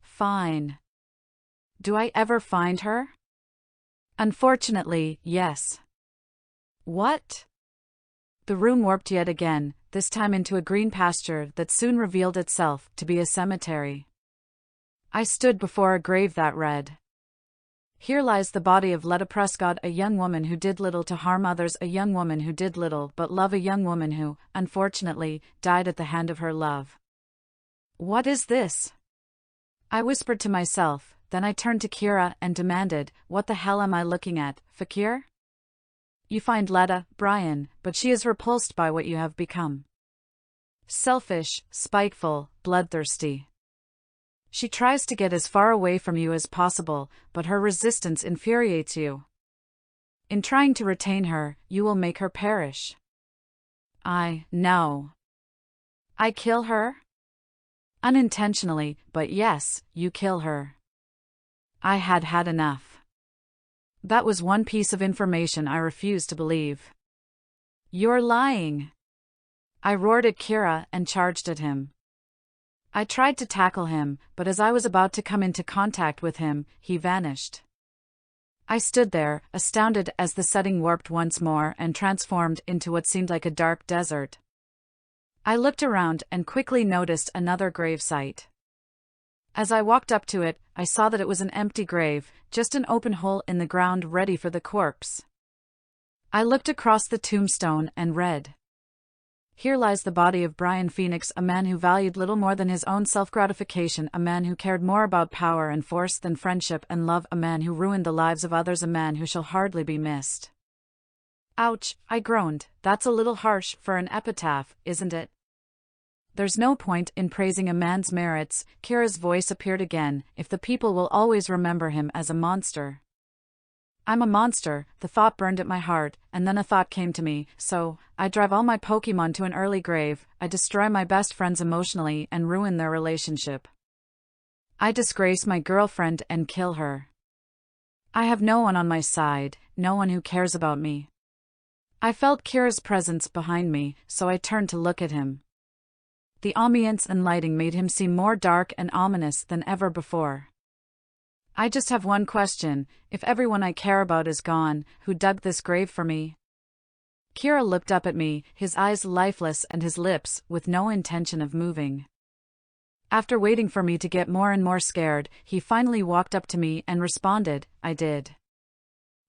Fine. Do I ever find her? Unfortunately, yes. What? The room warped yet again, this time into a green pasture that soon revealed itself to be a cemetery. I stood before a grave that read, "Here lies the body of Letta Prescott, a young woman who did little to harm others, a young woman who did little but love, a young woman who, unfortunately, died at the hand of her love." What is this? I whispered to myself, then I turned to Kira and demanded, "What the hell am I looking at, Fakir? You find Letta, Brian, but she is repulsed by what you have become. Selfish, spiteful, bloodthirsty. She tries to get as far away from you as possible, but her resistance infuriates you. In trying to retain her, you will make her perish." No. I kill her? Unintentionally, but yes, you kill her. I had had enough. That was one piece of information I refused to believe. You're lying. I roared at Kira and charged at him. I tried to tackle him, but as I was about to come into contact with him, he vanished. I stood there, astounded as the setting warped once more and transformed into what seemed like a dark desert. I looked around and quickly noticed another gravesite. As I walked up to it, I saw that it was an empty grave, just an open hole in the ground ready for the corpse. I looked across the tombstone and read, "Here lies the body of Brian Phoenix, a man who valued little more than his own self-gratification, a man who cared more about power and force than friendship and love, a man who ruined the lives of others, a man who shall hardly be missed." Ouch, I groaned, that's a little harsh for an epitaph, isn't it? There's no point in praising a man's merits, Kira's voice appeared again, if the people will always remember him as a monster. I'm a monster, the thought burned at my heart, and then a thought came to me, so, I drive all my Pokémon to an early grave, I destroy my best friends emotionally and ruin their relationship. I disgrace my girlfriend and kill her. I have no one on my side, no one who cares about me. I felt Kira's presence behind me, so I turned to look at him. The ambience and lighting made him seem more dark and ominous than ever before. I just have one question, if everyone I care about is gone, who dug this grave for me? Kira looked up at me, his eyes lifeless and his lips with no intention of moving. After waiting for me to get more and more scared, he finally walked up to me and responded, "I did."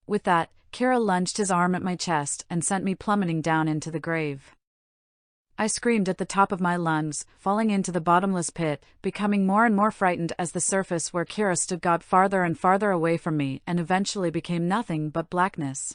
With that, Kira lunged his arm at my chest and sent me plummeting down into the grave. I screamed at the top of my lungs, falling into the bottomless pit, becoming more and more frightened as the surface where Kira stood got farther and farther away from me and eventually became nothing but blackness.